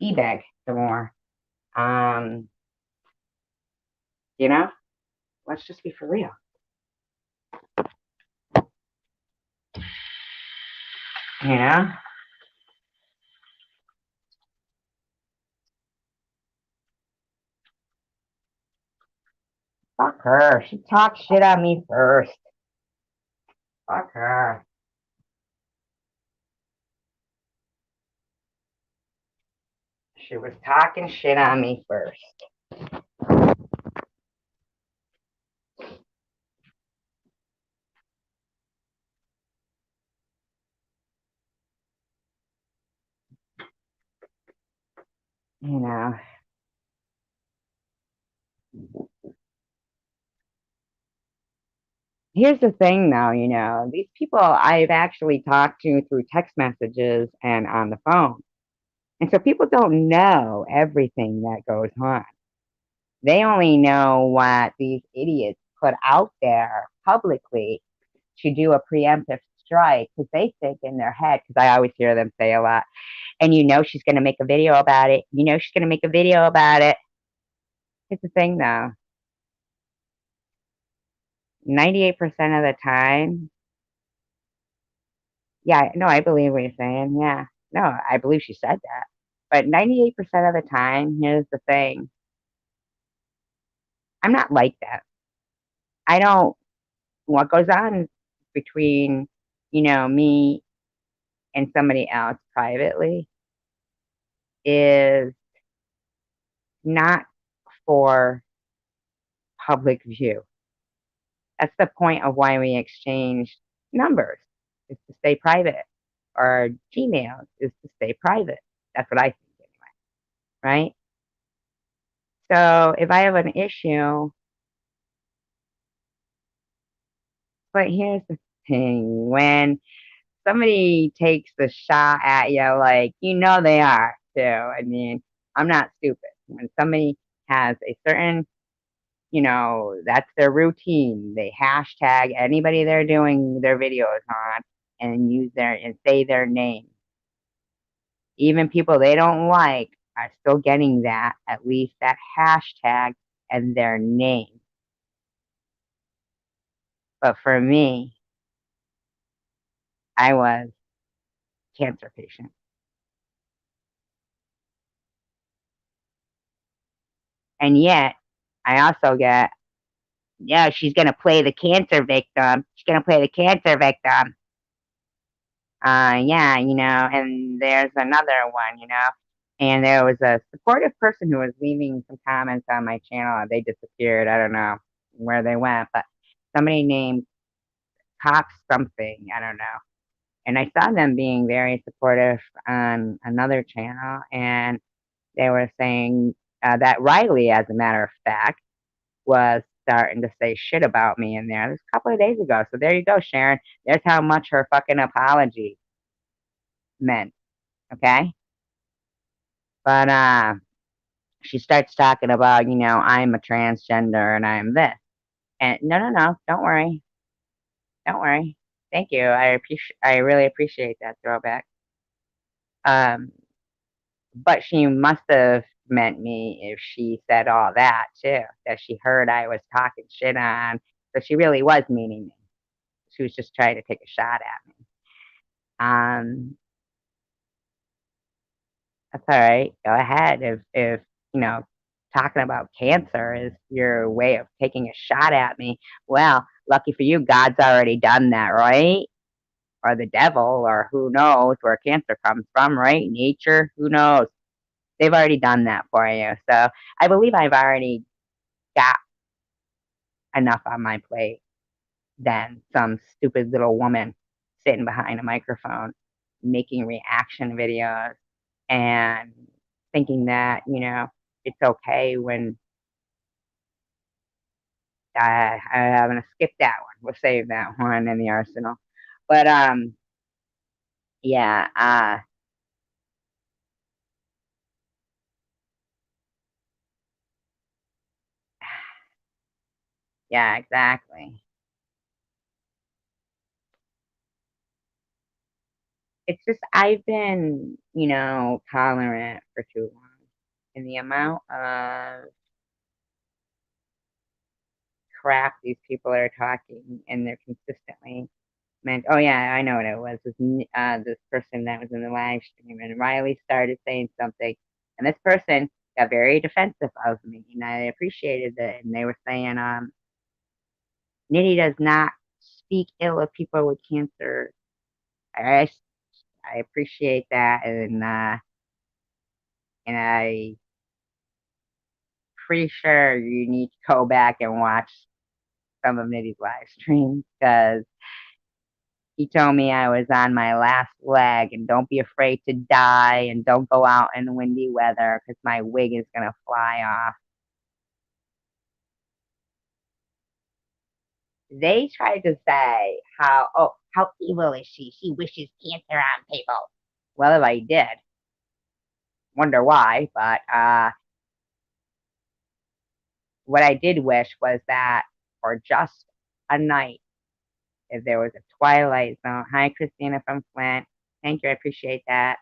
E-bag some more. Um, you know? Let's just be for real. You know? Fuck her. She talked shit on me first. Fuck her. She was talking shit on me first. You know? Here's the thing, though, you know, these people I've actually talked to through text messages and on the phone. And so people don't know everything that goes on. They only know what these idiots put out there publicly to do a preemptive strike because they think in their head, because I always hear them say a lot, and you know she's going to make a video about it. You know she's going to make a video about it. It's the thing, though. 98% of the time, yeah, no, I believe what you're saying. Yeah, no, I believe she said that. But 98% of the time, here's the thing. I'm not like that. I don't, what goes on between, you know, me and somebody else privately is not for public view. That's the point of why we exchange numbers, is to stay private. Or Gmail is to stay private. That's what I think anyway, right? So if I have an issue, but here's the thing, when somebody takes the shot at you, like, you know they are too. I mean, I'm not stupid. When somebody has a certain, you know, that's their routine. They hashtag anybody they're doing their videos on and use their and say their name. Even people they don't like are still getting that, at least that hashtag, and their name. But for me, I was cancer patient. And yet, I also get, yeah, she's going to play the cancer victim. She's going to play the cancer victim. Yeah, and there's another one, and there was a supportive person who was leaving some comments on my channel. They disappeared. I don't know where they went, but somebody named Cop something. I don't know. And I saw them being very supportive on another channel, and they were saying that Riley, as a matter of fact, was starting to say shit about me in there. This a couple of days ago. So there you go, Sharon. There's how much her fucking apology meant. Okay. But she starts talking about, I'm a transgender and I'm this. And no, no, no, don't worry. Don't worry. Thank you. I really appreciate that throwback. Um, but she must have meant me if she said all that too, that she heard I was talking shit on. So she really was meaning me. She was just trying to take a shot at me. Um, that's all right. Go ahead. If talking about cancer is your way of taking a shot at me, well, lucky for you, God's already done that, right? Or the devil, or who knows where cancer comes from, right? Nature, who knows? They've already done that for you. So I believe I've already got enough on my plate than some stupid little woman sitting behind a microphone making reaction videos and thinking that, it's okay when I'm gonna skip that one. We'll save that one in the arsenal. But yeah, yeah, exactly. It's just I've been, tolerant for too long. And the amount of crap these people are talking and they're consistently meant, oh yeah, I know what it was. This person that was in the live stream, and Riley started saying something, and this person got very defensive of me, and I appreciated it. And they were saying, Nitty does not speak ill of people with cancer. I, I appreciate that, and I pretty sure you need to go back and watch some of Nitty's live streams because he told me I was on my last leg and don't be afraid to die and don't go out in windy weather because my wig is going to fly off. They tried to say how evil is she? She wishes cancer on people. Well, if I did, wonder why, but what I did wish was that for just a night, if there was a Twilight Zone. Hi, Christina from Flint. Thank you. I appreciate that.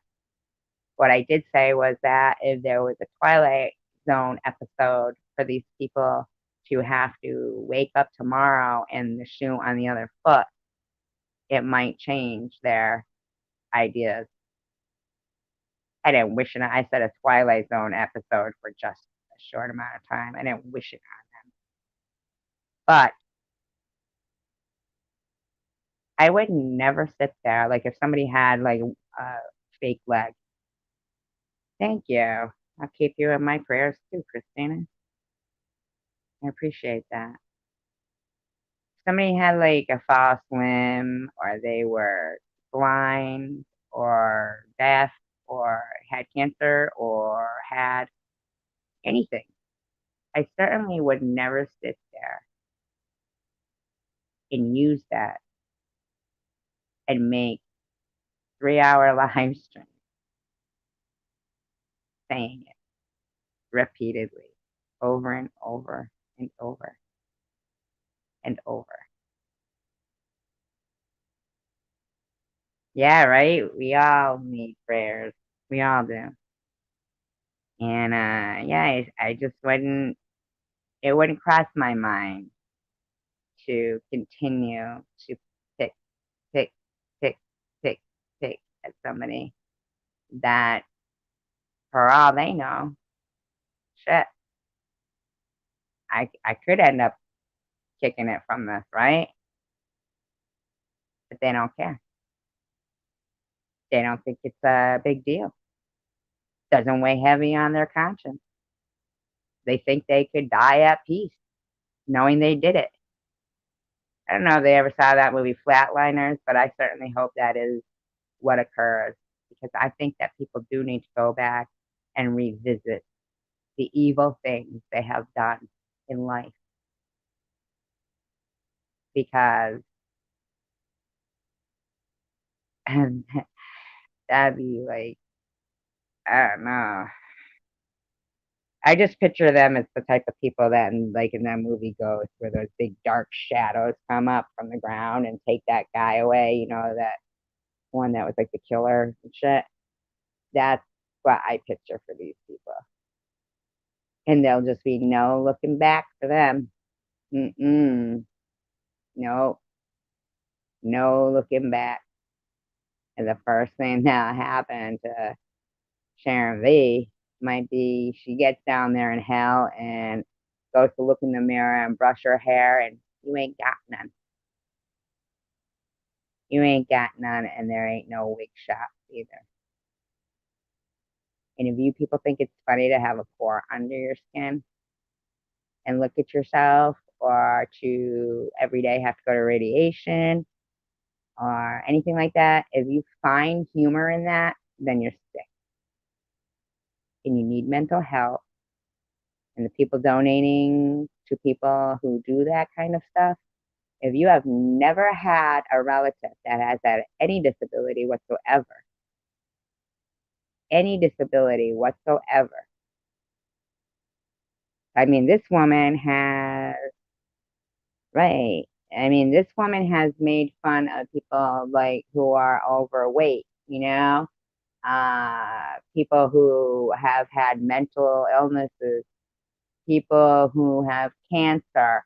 What I did say was that if there was a Twilight Zone episode for these people to have to wake up tomorrow and the shoe on the other foot, it might change their ideas. I didn't wish it. I said a Twilight Zone episode for just a short amount of time. I didn't wish it on them. But I would never sit there. Like if somebody had like a fake leg. Thank you. I'll keep you in my prayers too, Christina. I appreciate that. Somebody had like a false limb or they were blind or deaf or had cancer or had anything. I certainly would never sit there and use that and make 3-hour live stream saying it repeatedly over and over and over and over. Yeah, right? We all need prayers. We all do. And yeah, I just wouldn't. it wouldn't cross my mind to continue to pick, pick, pick, pick, pick at somebody that, for all they know, shit, I could end up kicking it from this, right? But they don't care. They don't think it's a big deal. Doesn't weigh heavy on their conscience. They think they could die at peace, knowing they did it. I don't know if they ever saw that movie Flatliners, but I certainly hope that is what occurs, because I think that people do need to go back and revisit the evil things they have done in life, because and that'd be like, I don't know. I just picture them as the type of people that, in that movie Ghost, where those big dark shadows come up from the ground and take that guy away. That one that was like the killer and shit. That's what I picture for these people, and there'll just be no looking back for them. Mm-mm. No, no looking back. And the first thing that'll happen to Sharon V might be she gets down there in hell and goes to look in the mirror and brush her hair, and you ain't got none. You ain't got none, and there ain't no wig shop either. And if you people think it's funny to have a pore under your skin and look at yourself, or to every day have to go to radiation or anything like that, if you find humor in that, then you're sick and you need mental health. And the people donating to people who do that kind of stuff, if you have never had a relative that has had any disability whatsoever, I mean, this woman has, right. I mean, this woman has made fun of people like who are overweight, people who have had mental illnesses, people who have cancer.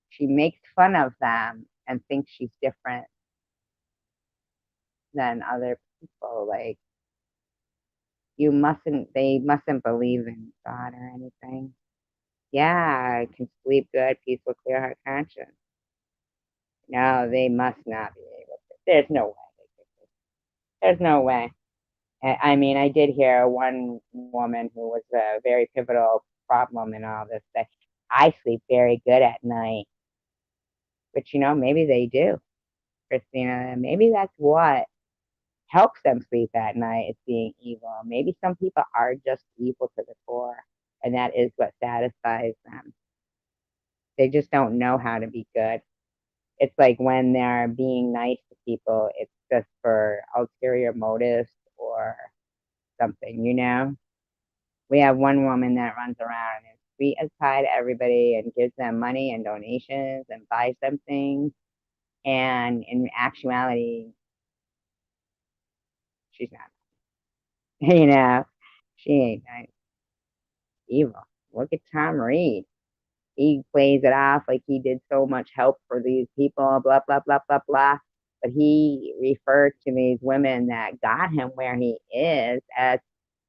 She makes fun of them and thinks she's different than other people. Like, they mustn't believe in God or anything. Yeah, I can sleep good, peaceful, clear heart conscience. No, they must not be able to. There's no way. There's no way. I mean, I did hear one woman who was a very pivotal problem in all this say, I sleep very good at night. But maybe they do, Christina. Maybe that's what helps them sleep at night, is being evil. Maybe some people are just evil to the core, and that is what satisfies them. They just don't know how to be good. It's like when they're being nice to people, it's just for ulterior motives or something. We have one woman that runs around and is sweet as pie to everybody and gives them money and donations and buys them things. And in actuality, she's not. She ain't nice. Evil. Look at Tom Reed. He plays it off like he did so much help for these people, blah, blah, blah, blah, blah. But he referred to these women that got him where he is as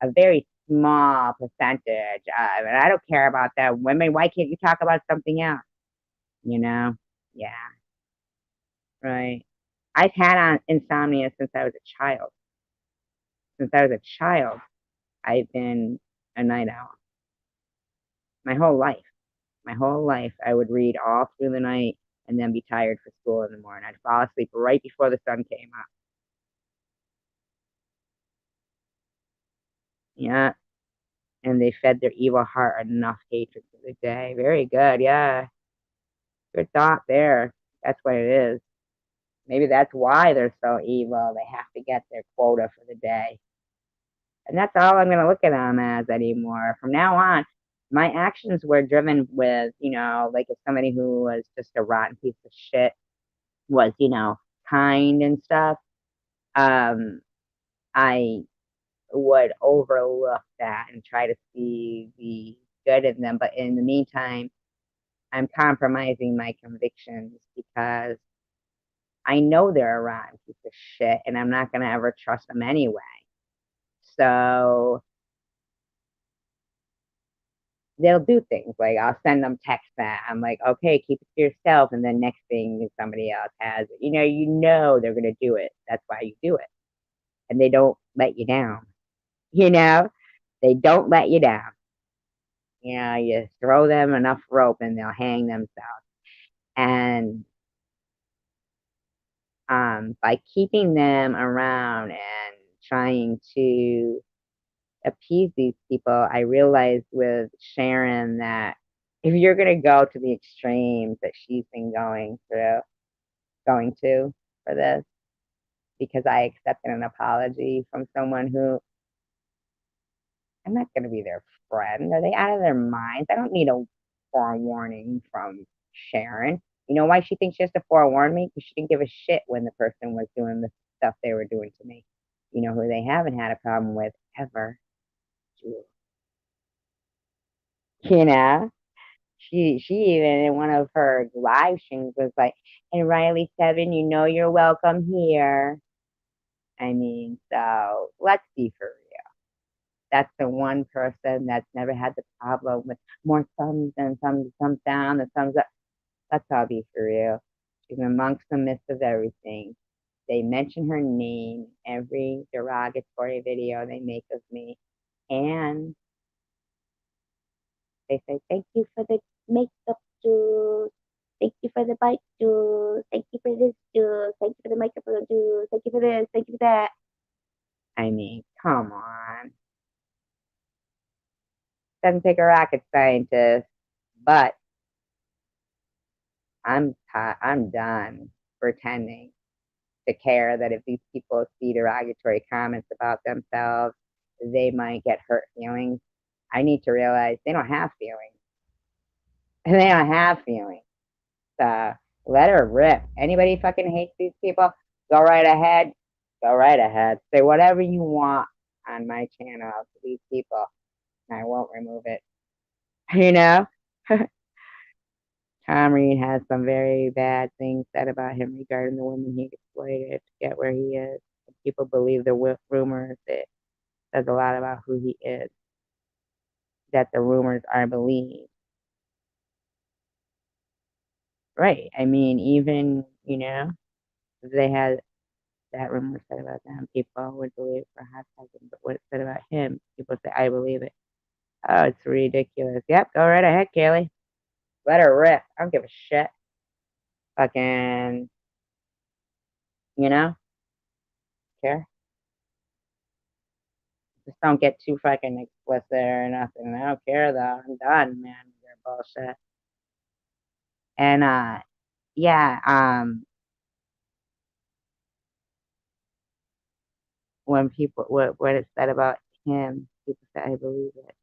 a very small percentage. And I don't care about that women. Why can't you talk about something else? You know? Yeah, right. I've had insomnia since I was a child. Since I was a child, I've been a night owl. My whole life. My whole life, I would read all through the night and then be tired for school in the morning. I'd fall asleep right before the sun came up. Yeah. And they fed their evil heart enough hatred for the day. Very good. Yeah. Good thought there. That's what it is. Maybe that's why they're so evil. They have to get their quota for the day. And that's all I'm going to look at them as anymore. From now on, my actions were driven with, like if somebody who was just a rotten piece of shit was, kind and stuff, um, I would overlook that and try to see the good in them. But in the meantime, I'm compromising my convictions because I know they're a rotten piece of shit and I'm not going to ever trust them anyway. So they'll do things like I'll send them texts that I'm like, okay, keep it to yourself. And then next thing somebody else has it. You know they're going to do it. That's why you do it. And they don't let you down. You know, they don't let you down. You throw them enough rope and they'll hang themselves. And by keeping them around and trying to appease these people, I realized with Sharon that if you're going to go to the extremes that she's been going to for this, because I accepted an apology from someone who I'm not going to be their friend. Are they out of their minds? I don't need a forewarning from Sharon. You know why she thinks she has to forewarn me? Because she didn't give a shit when the person was doing the stuff they were doing to me. You know who they haven't had a problem with ever? Jules. You know? She even in one of her live streams was like, and Riley Seven, you know you're welcome here. I mean, so let's be for real. That's the one person that's never had the problem with more thumbs and thumbs down and thumbs up. Let's all be for real. She's amongst the midst of everything. They mention her name every derogatory video they make of me. And they say, thank you for the makeup, Jules. Thank you for the bike, Jules. Thank you for this, Jules. Thank you for the makeup, Jules. Thank you for this. Thank you for that. I mean, come on. Doesn't take a rocket scientist, but I'm done pretending to care that if these people see derogatory comments about themselves, they might get hurt feelings. I need to realize they don't have feelings. They don't have feelings. So let her rip. Anybody fucking hates these people? Go right ahead. Go right ahead. Say whatever you want on my channel to these people. I won't remove it. You know? Tom Reed has some very bad things said about him regarding the women he exploited to get where he is. People believe the rumors. It says a lot about who he is, that the rumors are believed. Right. I mean, even, if they had that rumor said about them, people would believe it for a hot second. But what it said about him, people say, I believe it. Oh, it's ridiculous. Yep, go right ahead, Kaylee. Let her rip. I don't give a shit. Fucking, you know, care. Just don't get too fucking explicit or nothing. I don't care though. I'm done, man. With their bullshit. And yeah, when people what it said about him, people say I believe it.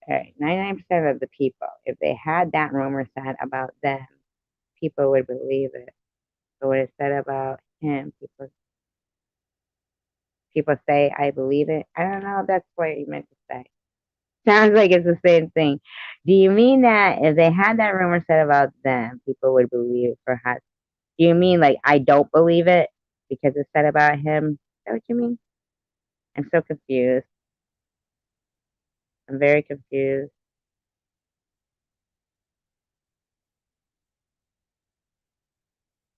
All right, 99% of the people, if they had that rumor said about them, people would believe it. But what it said about him, people say I believe it. I don't know if that's what you meant to say. Sounds like it's the same thing. Do you mean that if they had that rumor said about them, people would believe it for hot? Do you mean like I don't believe it because it's said about him? Is that what you mean? I'm so confused. I'm very confused.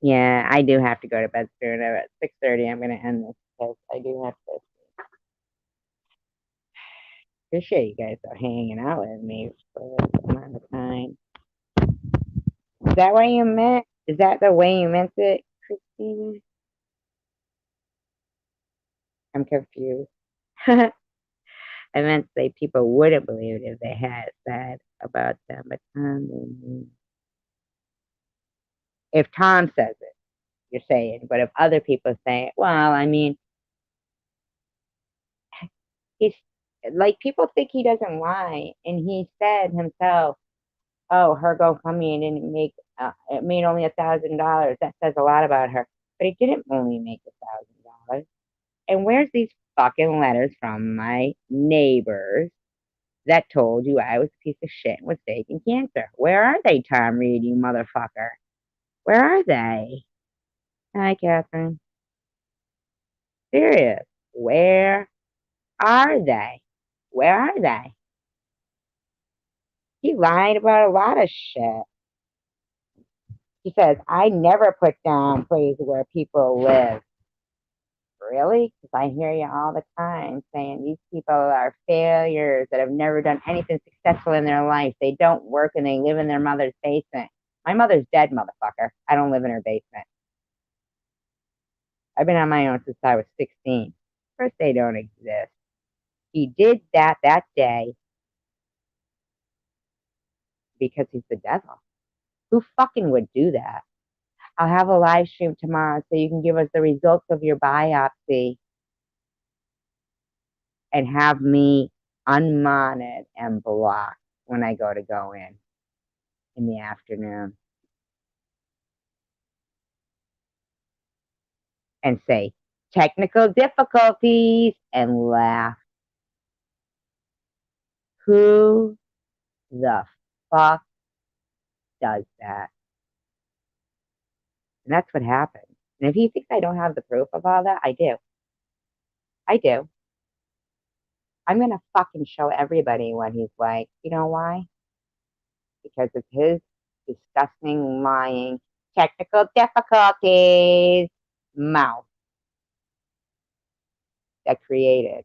Yeah, I do have to go to bed soon. At 6:30, I'm gonna end this because I do have to. Appreciate you guys are hanging out with me for this amount of time. Is that what you meant? Is that the way you meant it, Christine? I'm confused. I meant to say people wouldn't believe it if they had said about them, but if Tom says it, you're saying, but if other people say it, well, I mean, he's like people think he doesn't lie, and he said himself, "Oh, her GoFundMe didn't make it made only $1,000. That says a lot about her, but it didn't only make $1,000." And where's these fucking letters from my neighbors that told you I was a piece of shit and was faking cancer. Where are they, Tom Reed, you motherfucker? Where are they? Hi, Catherine. Serious. Where are they? Where are they? He lied about a lot of shit. He says, I never put down places where people live. Really? Because I hear you all the time saying these people are failures that have never done anything successful in their life. They don't work and they live in their mother's basement. My mother's dead, motherfucker. I don't live in her basement. I've been on my own since I was 16. First, they don't exist. He did that day because he's the devil. Who fucking would do that? I'll have a live stream tomorrow so you can give us the results of your biopsy and have me unmodded and blocked when I go in the afternoon and say technical difficulties and laugh. Who the fuck does that? And that's what happened. And if he thinks I don't have the proof of all that, I do. I do. I'm going to fucking show everybody what he's like. You know why? Because it's his disgusting, lying, technical difficulties mouth that created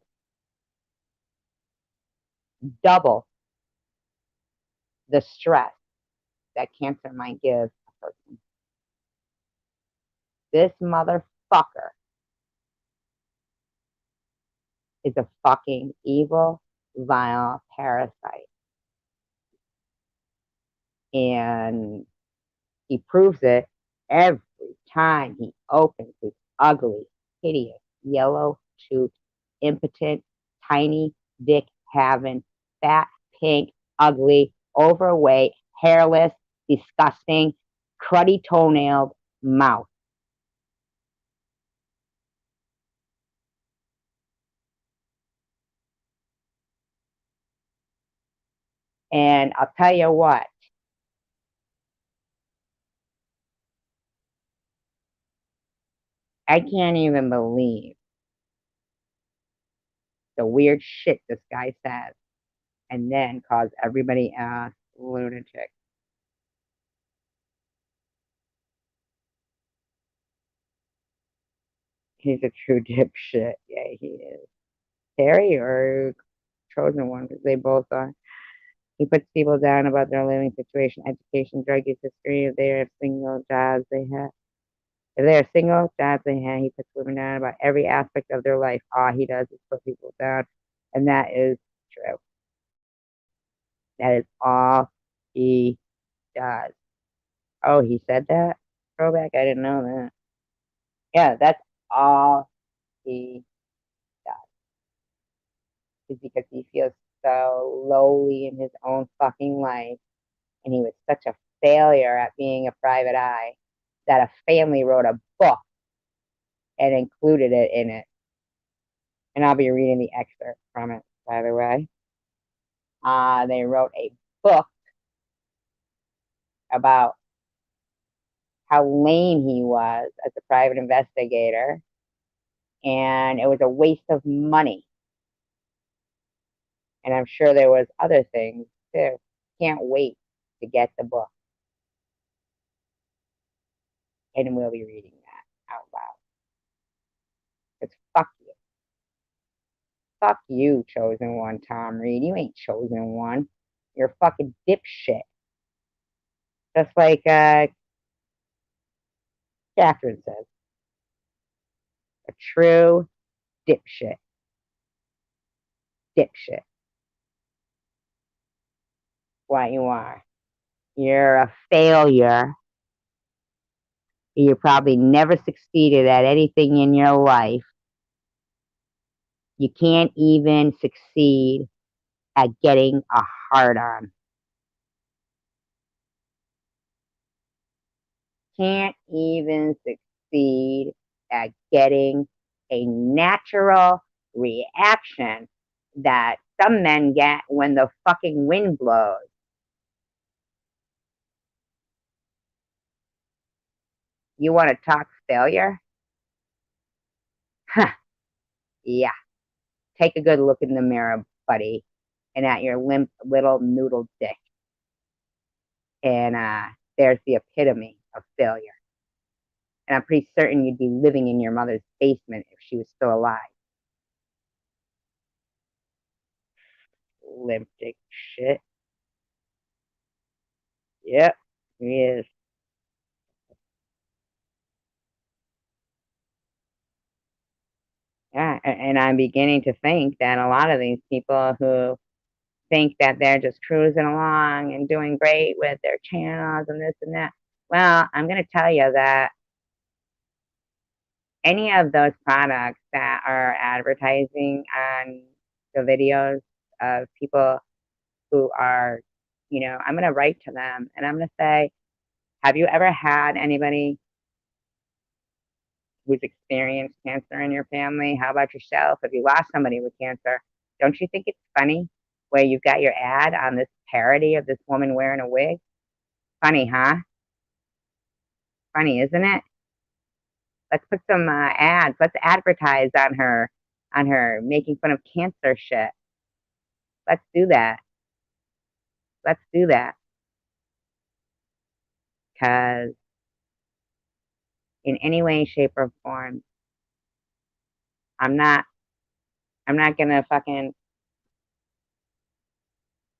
double the stress that cancer might give a person. This motherfucker is a fucking evil, vile parasite. And he proves it every time he opens his ugly, hideous, yellow-toothed, impotent, tiny dick having, fat, pink, ugly, overweight, hairless, disgusting, cruddy toenailed mouth. And I'll tell you what, I can't even believe the weird shit this guy says and then calls everybody else lunatic. He's a true dipshit. Yeah, he is. Terry or chosen one, because they both are. He puts people down about their living situation, education, drug use history, if they have single jobs they have. If they are single jobs they have, he puts women down about every aspect of their life. All he does is put people down. And that is true. That is all he does. Oh, he said that? Throwback? I didn't know that. Yeah, that's all he does. Is because he feels so lowly in his own fucking life. And he was such a failure at being a private eye that a family wrote a book and included it in it. And I'll be reading the excerpt from it, by the way. They wrote a book about how lame he was as a private investigator, and it was a waste of money. And I'm sure there was other things too. Can't wait to get the book. And we'll be reading that out loud. Because fuck you. Fuck you, chosen one, Tom Reed. You ain't chosen one. You're a fucking dipshit. Just like Catherine says. A true dipshit. Dipshit. What you are. You're a failure. You probably never succeeded at anything in your life. You can't even succeed at getting a hard on. Can't even succeed at getting a natural reaction that some men get when the fucking wind blows. You want to talk failure? Huh, yeah. Take a good look in the mirror, buddy, and at your limp little noodle dick. And there's the epitome of failure. And I'm pretty certain you'd be living in your mother's basement if she was still alive. Limp dick shit. Yep, he is. Yeah, and I'm beginning to think that a lot of these people who think that they're just cruising along and doing great with their channels and this and that. Well, I'm going to tell you that any of those products that are advertising on the videos of people who are, I'm going to write to them and I'm going to say, have you ever had anybody who's experienced cancer in your family? How about yourself? Have you lost somebody with cancer? Don't you think it's funny where you've got your ad on this parody of this woman wearing a wig? Funny, huh? Funny, isn't it? Let's put some ads. Let's advertise on her making fun of cancer shit. Let's do that. Let's do that. Because in any way, shape, or form, I'm not. I'm not gonna fucking.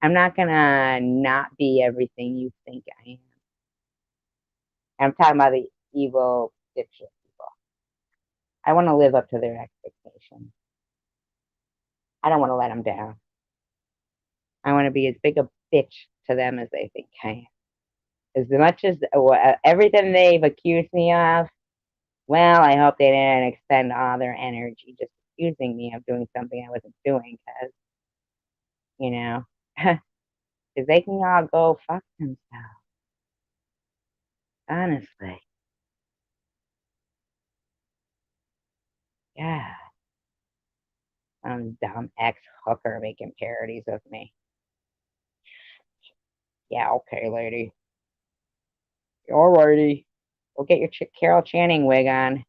I'm not gonna not be everything you think I am. I'm talking about the evil dipshit people. I want to live up to their expectations. I don't want to let them down. I want to be as big a bitch to them as they think I am. As much as everything they've accused me of, well, I hope they didn't expend all their energy just accusing me of doing something I wasn't doing because, you know, because they can all go fuck themselves, honestly. Yeah, some dumb ex-hooker making parodies of me. Yeah, okay, lady. Alrighty. Go get your Carol Channing wig on. Why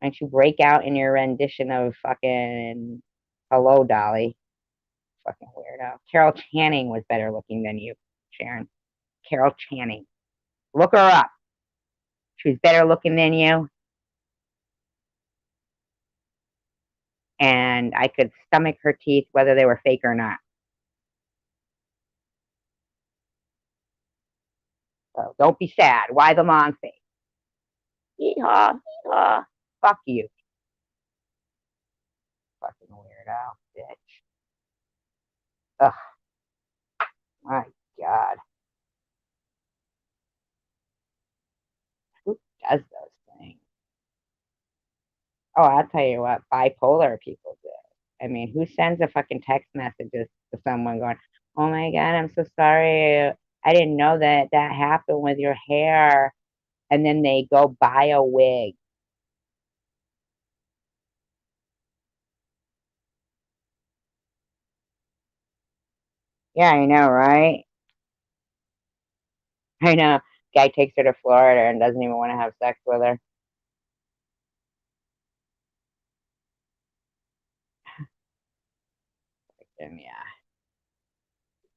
don't you break out in your rendition of fucking Hello, Dolly? Fucking weirdo. Carol Channing was better looking than you, Sharon. Carol Channing. Look her up. She was better looking than you. And I could stomach her teeth whether they were fake or not. So don't be sad. Why the long face? Yeehaw, yeehaw. Fuck you. Fucking weirdo, bitch. Ugh, my God. Who does those things? Oh, I'll tell you what, bipolar people do. I mean, who sends a fucking text messages to someone going, oh my God, I'm so sorry. I didn't know that that happened with your hair. And then they go buy a wig. Yeah, I know, right? I know. Guy takes her to Florida and doesn't even want to have sex with her. And yeah.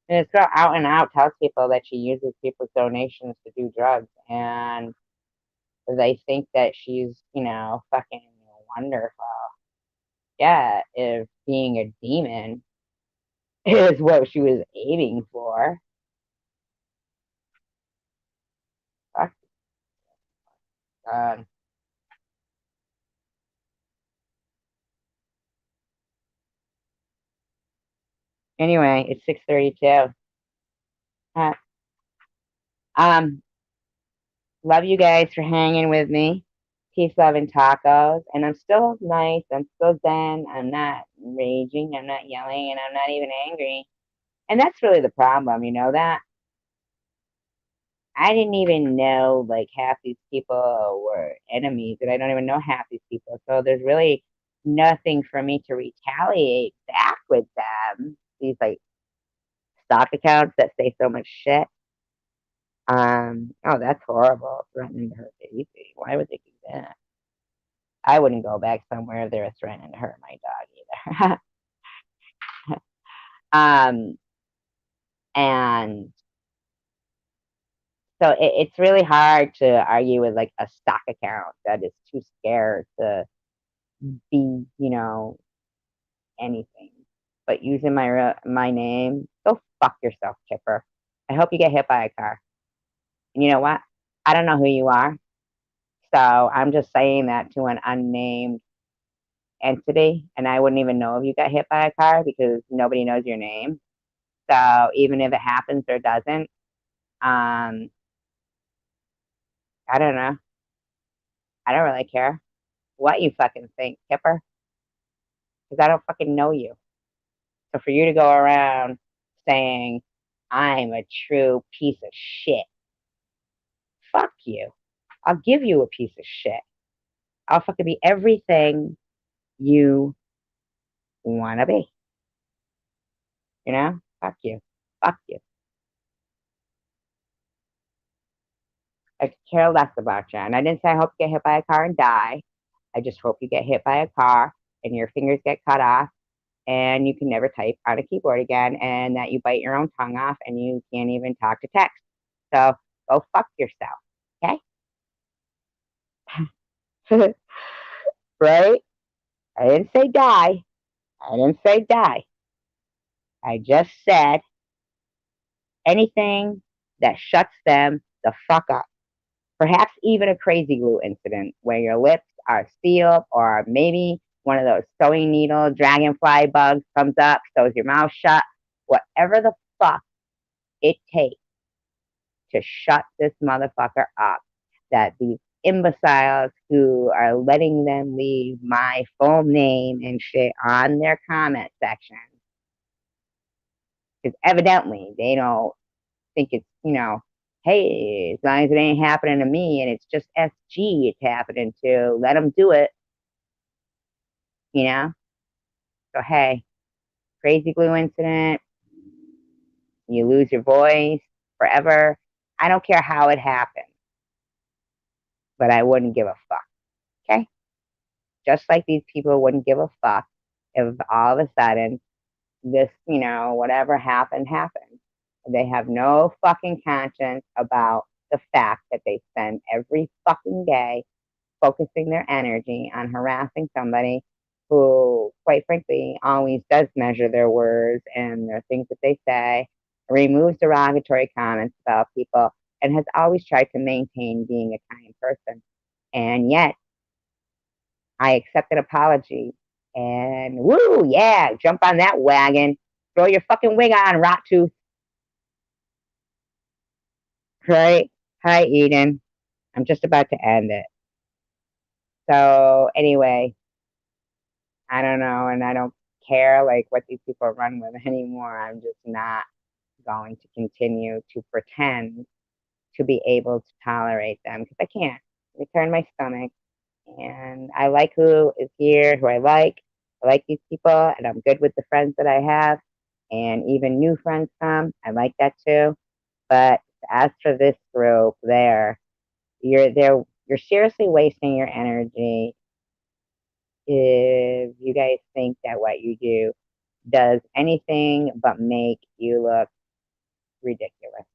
And this girl out and out tells people that she uses people's donations to do drugs. And they think that she's, fucking wonderful. Yeah, if being a demon is what she was aiming for. Fuck God. Anyway, it's 6:32. Uh, um, love you guys for hanging with me. Peace, love, and tacos. And I'm still nice. I'm still zen. I'm not raging. I'm not yelling, and I'm not even angry. And that's really the problem. You know that? I didn't even know like half these people were enemies, and I don't even know half these people. So there's really nothing for me to retaliate back with them these like stock accounts that say so much shit. Oh, that's horrible. Threatening to hurt baby. Why would they do that? I wouldn't go back somewhere if they were threatening to hurt my dog either. um, and so it's really hard to argue with like a stock account that is too scared to be, anything. But using my name, go fuck yourself, Kipper. I hope you get hit by a car. And you know what? I don't know who you are, so I'm just saying that to an unnamed entity, and I wouldn't even know if you got hit by a car because nobody knows your name. So even if it happens or doesn't, um, I don't know. I don't really care what you fucking think, Kipper, because I don't fucking know you. So for you to go around saying I'm a true piece of shit, fuck you. I'll give you a piece of shit. I'll fucking be everything you want to be. Fuck you. Fuck you. I could care less about you. And I didn't say I hope you get hit by a car and die. I just hope you get hit by a car and your fingers get cut off and you can never type on a keyboard again and that you bite your own tongue off and you can't even talk to text. So go fuck yourself. Okay? Right? I didn't say die. I didn't say die. I just said anything that shuts them the fuck up. Perhaps even a crazy glue incident where your lips are sealed, or maybe one of those sewing needle dragonfly bugs comes up, sews your mouth shut. Whatever the fuck it takes to shut this motherfucker up, that these imbeciles who are letting them leave my full name and shit on their comment section, because evidently they don't think it's, hey, as long as it ain't happening to me and it's just SG it's happening to, let them do it, you know? So, hey, crazy glue incident, you lose your voice forever. I don't care how it happened, but I wouldn't give a fuck, okay? Just like these people wouldn't give a fuck if all of a sudden this, whatever happened, happened. They have no fucking conscience about the fact that they spend every fucking day focusing their energy on harassing somebody who, quite frankly, always does measure their words and their things that they say, removes derogatory comments about people, and has always tried to maintain being a kind person. And yet, I accept an apology and woo, yeah, jump on that wagon, throw your fucking wig on, rot tooth, right? Hi, Eden. I'm just about to end it. So, anyway, I don't know, and I don't care like what these people run with anymore. I'm just not going to continue to pretend to be able to tolerate them because I can't. They turn my stomach, and I like who is here, who I like. I like these people, and I'm good with the friends that I have, and even new friends come. I like that too. But as for this group, you're seriously wasting your energy if you guys think that what you do does anything but make you look ridiculous.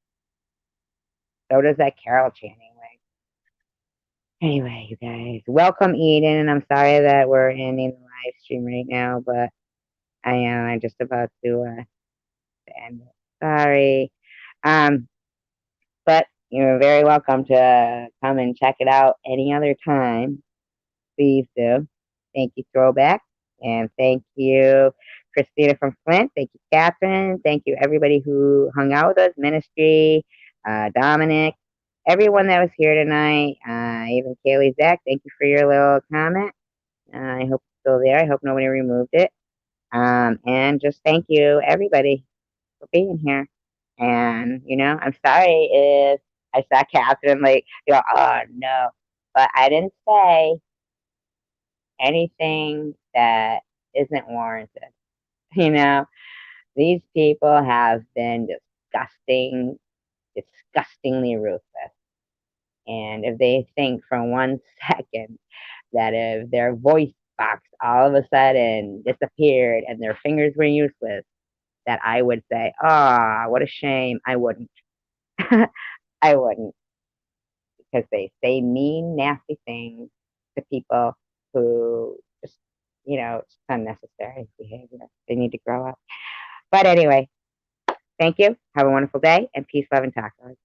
So does that Carol Channing wig. Anyway, you guys, welcome Eden, and I'm sorry that we're ending the live stream right now, but I'm just about to end it. Sorry. Um, but you're very welcome to come and check it out any other time. Please do. Thank you, Throwback. And thank you, Christina from Flint. Thank you, Catherine. Thank you, everybody who hung out with us, Ministry, Dominic, everyone that was here tonight, even Kaylee, Zach. Thank you for your little comment. I hope it's still there. I hope nobody removed it. And just thank you, everybody, for being here. And, I'm sorry if I saw Catherine like, oh no. But I didn't say anything that isn't warranted. You know, These people have been disgustingly ruthless. And if they think for 1 second that if their voice box all of a sudden disappeared and their fingers were useless, that I would say, ah, oh, what a shame. I wouldn't. I wouldn't, because they say mean, nasty things to people who just, it's unnecessary behavior. They need to grow up. But anyway, thank you. Have a wonderful day, and peace, love, and tacos.